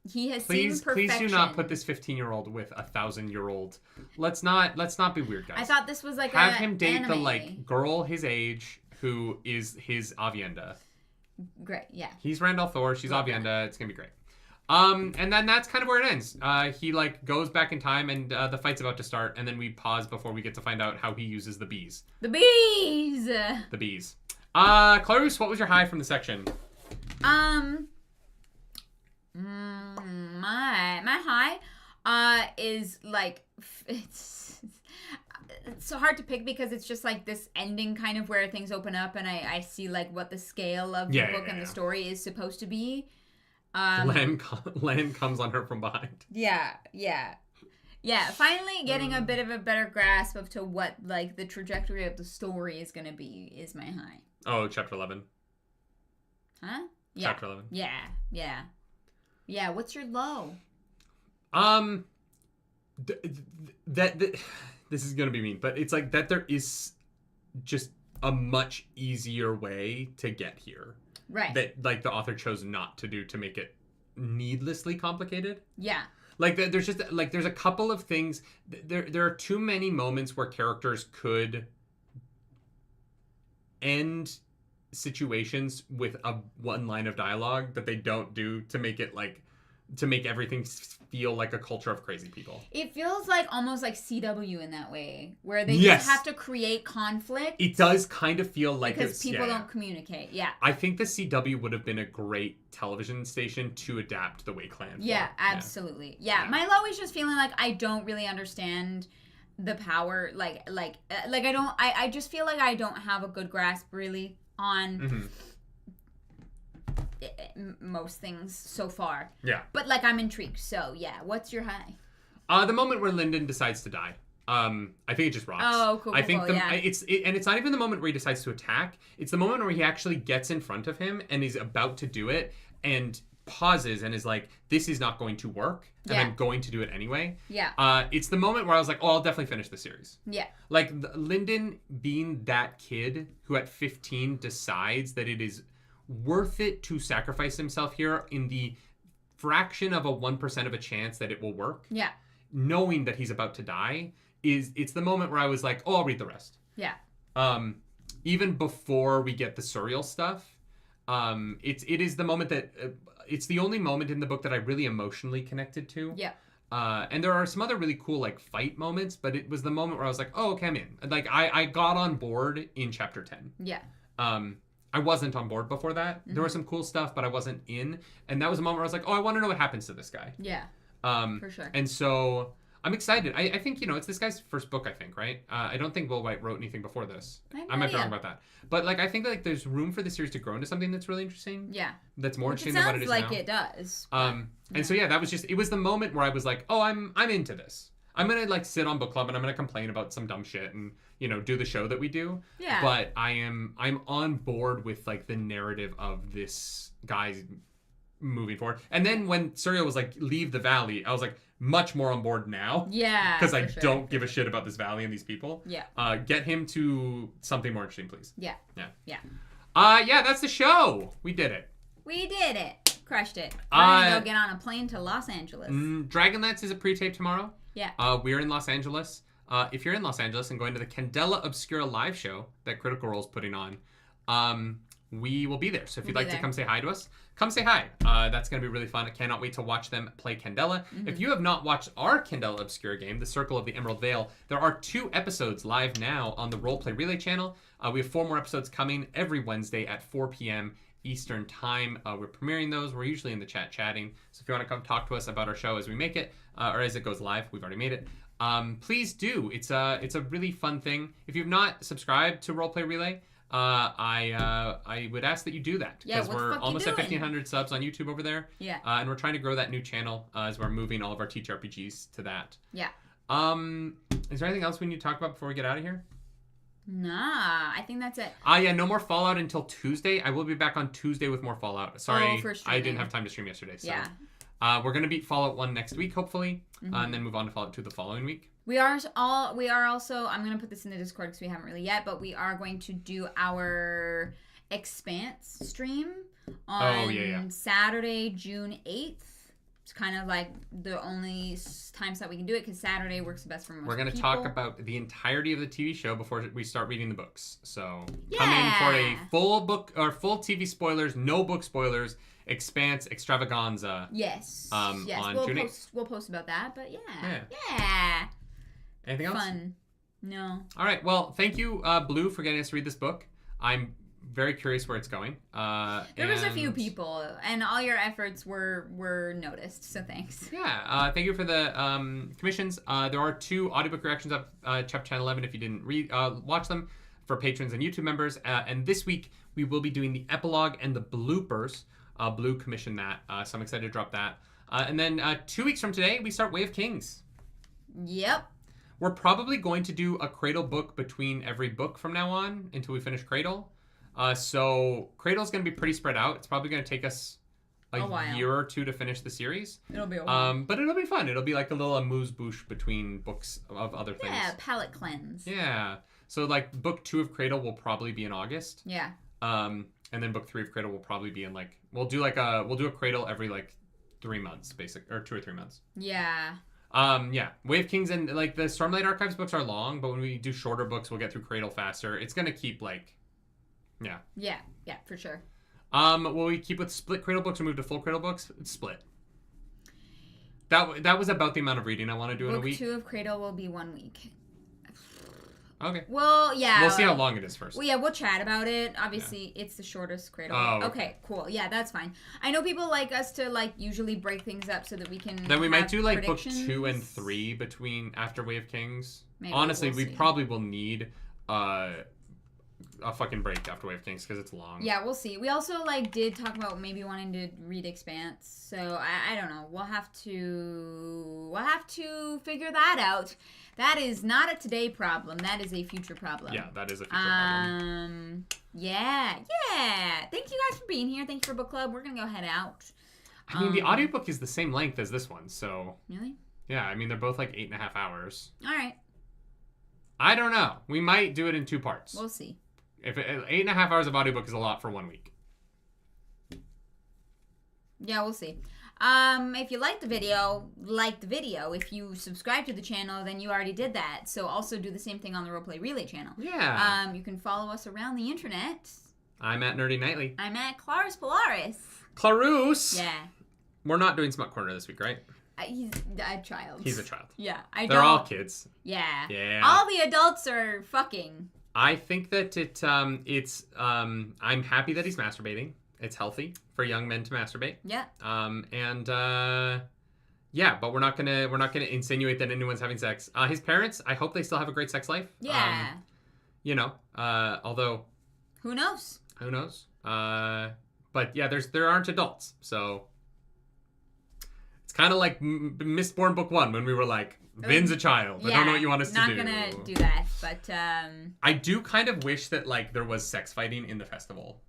He has seen perfection. Please do not put this 15-year-old with a 1,000-year-old. Let's not be weird, guys. I thought this was like have him date anime. the girl his age who is his Avienda. Great, yeah. He's Randall Thor. She's Avienda. It's gonna be great. And then that's kind of where it ends. He goes back in time, and the fight's about to start, and then we pause before we get to find out how he uses the bees. The bees. The bees. Clarus, what was your high from the section? My high is like it's so hard to pick because it's just like this ending kind of where things open up and I see like what the scale of the book and the story is supposed to be. Land comes on her from behind. Yeah. Finally getting a bit of a better grasp of to what like the trajectory of the story is gonna be is my high. Oh, chapter 11. Huh? Yeah. Chapter 11. Yeah. What's your low? This is gonna be mean, but it's like that there is just a much easier way to get here. Right. That like the author chose not to do to make it needlessly complicated. Yeah. Like there's just like there's a couple of things. There are too many moments where characters could end situations with one line of dialogue that they don't do to make it like to make everything feel like a culture of crazy people. It feels like almost like CW in that way, where they just have to create conflict. It does kind of feel like because people don't communicate. Yeah. I think the CW would have been a great television station to adapt the Way Clan. Yeah, absolutely. Yeah. My low is just feeling like I don't really understand the power. I just feel like I don't have a good grasp really on most things so far. Yeah. But like I'm intrigued. So yeah, what's your high? The moment where Lyndon decides to die. I think it just rocks. Oh, cool. I think it's not even the moment where he decides to attack. It's the moment where he actually gets in front of him and is about to do it and pauses and is like, "This is not going to work, and I'm going to do it anyway." Yeah. It's the moment where I was like, "Oh, I'll definitely finish the series." Yeah. Like Lyndon being that kid who at 15 decides that it is worth it to sacrifice himself here in the fraction of a 1% of a chance that it will work. Yeah. Knowing that he's about to die it's the moment where I was like, oh, I'll read the rest. Yeah. Even before we get the Suriel stuff, it is the moment that it's the only moment in the book that I really emotionally connected to. Yeah. And there are some other really cool like fight moments, but it was the moment where I was like, oh, okay, I'm in. Like I got on board in chapter 10. Yeah. I wasn't on board before that. There was some cool stuff, but I wasn't in. And that was a moment where I was like, oh, I want to know what happens to this guy. Yeah. For sure. And so I'm excited. I think, it's this guy's first book, I think, right? I don't think Will Wight wrote anything before this. I might be wrong about that. But like I think like there's room for the series to grow into something that's really interesting. Yeah. That's more interesting than what it is now. It sounds like it does. And so that was just it was the moment where I was like, oh, I'm into this. I'm gonna like sit on book club and I'm gonna complain about some dumb shit and do the show that we do. Yeah. But I'm on board with like the narrative of this guy's moving forward. And then when Suriel was like, leave the valley, I was like much more on board now. Yeah. Because I don't give a shit about this valley and these people. Yeah. Get him to something more interesting, please. Yeah. Yeah. Yeah. Yeah, that's the show. We did it. We did it. Crushed it. We're gonna go get on a plane to Los Angeles. Dragonlance is a pre-tape tomorrow. Yeah. We're in Los Angeles. If you're in Los Angeles and going to the Candela Obscura live show that Critical Role's putting on, we will be there. So if you'd like to come say hi to us, come say hi. That's going to be really fun. I cannot wait to watch them play Candela. If you have not watched our Candela Obscura game, The Circle of the Emerald Veil, there are 2 episodes live now on the Roleplay Relay channel. We have 4 more episodes coming every Wednesday at 4 p.m. Eastern Time. We're premiering those. We're usually in the chat chatting. So if you want to come talk to us about our show as we make it, or as it goes live, we've already made it. Please do. It's a really fun thing. If you've not subscribed to Roleplay Relay, I would ask that you do that, because we're almost at 1,500 subs on YouTube over there. Yeah. And we're trying to grow that new channel as we're moving all of our TTRPGs to that. Yeah. Is there anything else we need to talk about before we get out of here? Nah, I think that's it. Yeah, no more Fallout until Tuesday. I will be back on Tuesday with more Fallout. Sorry, I didn't have time to stream yesterday. So. Yeah. We're gonna beat Fallout 1 next week, hopefully, and then move on to Fallout 2 the following week. We are also, I'm gonna put this in the Discord because we haven't really yet, but we are going to do our Expanse stream on Saturday, June 8th. It's kind of like the only times that we can do it because Saturday works the best for most people. We're going to talk about the entirety of the TV show before we start reading the books. So come in for a full book or full TV spoilers, no book spoilers, Expanse extravaganza. Yes. Yes. On We'll June 8th. We'll post about that, but yeah. Anything else? Fun. No. All right. Well, thank you, Blue, for getting us to read this book. I'm very curious where it's going. There was a few people, and all your efforts were noticed, so thanks. Yeah, thank you for the commissions. There are 2 audiobook reactions up chapter 10 11 if you didn't watch them, for patrons and YouTube members. And this week, we will be doing the epilogue and the bloopers. Blue commissioned that, so I'm excited to drop that. And then 2 weeks from today, we start Way of Kings. Yep. We're probably going to do a Cradle book between every book from now on until we finish Cradle. So Cradle's going to be pretty spread out. It's probably going to take us a year or 2 to finish the series. It'll be a while. But it'll be fun. It'll be like a little amuse-bouche between books of other things. Yeah, palate cleanse. Yeah. So like book 2 of Cradle will probably be in August. Yeah. And then book 3 of Cradle will probably be in we'll do a Cradle every 3 months, or 2 or 3 months. Yeah. Yeah. Way of Kings and the Stormlight Archives books are long, but when we do shorter books, we'll get through Cradle faster. It's gonna keep Yeah, for sure. Will we keep with split Cradle books or move to full Cradle books? It's split. That was about the amount of reading I want to do in a week. Book 2 of Cradle will be 1 week. Okay. Well, yeah. We'll see how long it is first. Well, yeah, we'll chat about it. Obviously, it's the shortest Cradle. Oh, okay, cool. Yeah, that's fine. I know people like us to usually break things up so that we can. Then we might do book 2 and 3 after Way of Kings. Maybe, honestly, we probably will need a fucking break after Way of Kings because it's long. Yeah, we'll see. We also did talk about maybe wanting to read Expanse. So I don't know. We'll have to figure that out. That is not a today problem. That is a future problem. Yeah, that is a future problem. Yeah. Thank you guys for being here. Thank you for book club. We're gonna go head out. I mean, the audiobook is the same length as this one, so. Really? Yeah, I mean they're both 8.5 hours. All right. I don't know. We might do it in 2 parts. We'll see. If 8.5 hours of audiobook is a lot for 1 week. Yeah, we'll see. If you like the video, like the video. If you subscribe to the channel, then you already did that. So also do the same thing on the Roleplay Relay channel. Yeah. You can follow us around the internet. I'm at nerdynightly. I'm at Clarus Polaris. Clarus! Yeah. We're not doing Smut Corner this week, right? He's a child. He's a child. Yeah. They're all kids. Yeah. Yeah. All the adults are fucking. I think that I'm happy that he's masturbating. It's healthy for young men to masturbate. Yeah. But we're not gonna insinuate that anyone's having sex. His parents, I hope they still have a great sex life. Yeah. Although. Who knows? Who knows? But yeah, there aren't adults, so. It's kind of like Mistborn Book 1 when we were like, Vin's a child. I don't know what you want us to do. Not gonna do that, but I do kind of wish that there was sex fighting in the festival.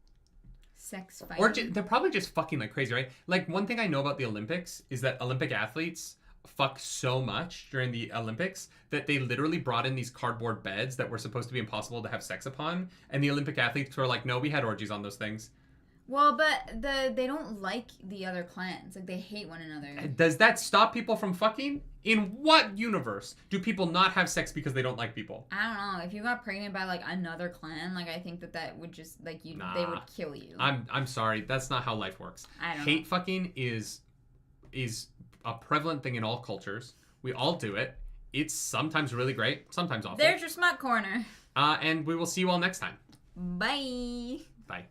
Sex fighting. Or they're probably just fucking like crazy, right? One thing I know about the Olympics is that Olympic athletes fuck so much during the Olympics that they literally brought in these cardboard beds that were supposed to be impossible to have sex upon, and the Olympic athletes were like, no, we had orgies on those things. Well, but they don't like the other clans. Like, they hate one another. Does that stop people from fucking? In what universe do people not have sex because they don't like people? I don't know. If you got pregnant by, like, another clan, like, I think that would just, like, they would kill you. I'm sorry. That's not how life works. I don't know. Hate fucking is a prevalent thing in all cultures. We all do it. It's sometimes really great, sometimes awful. There's your Smut Corner. And we will see you all next time. Bye. Bye.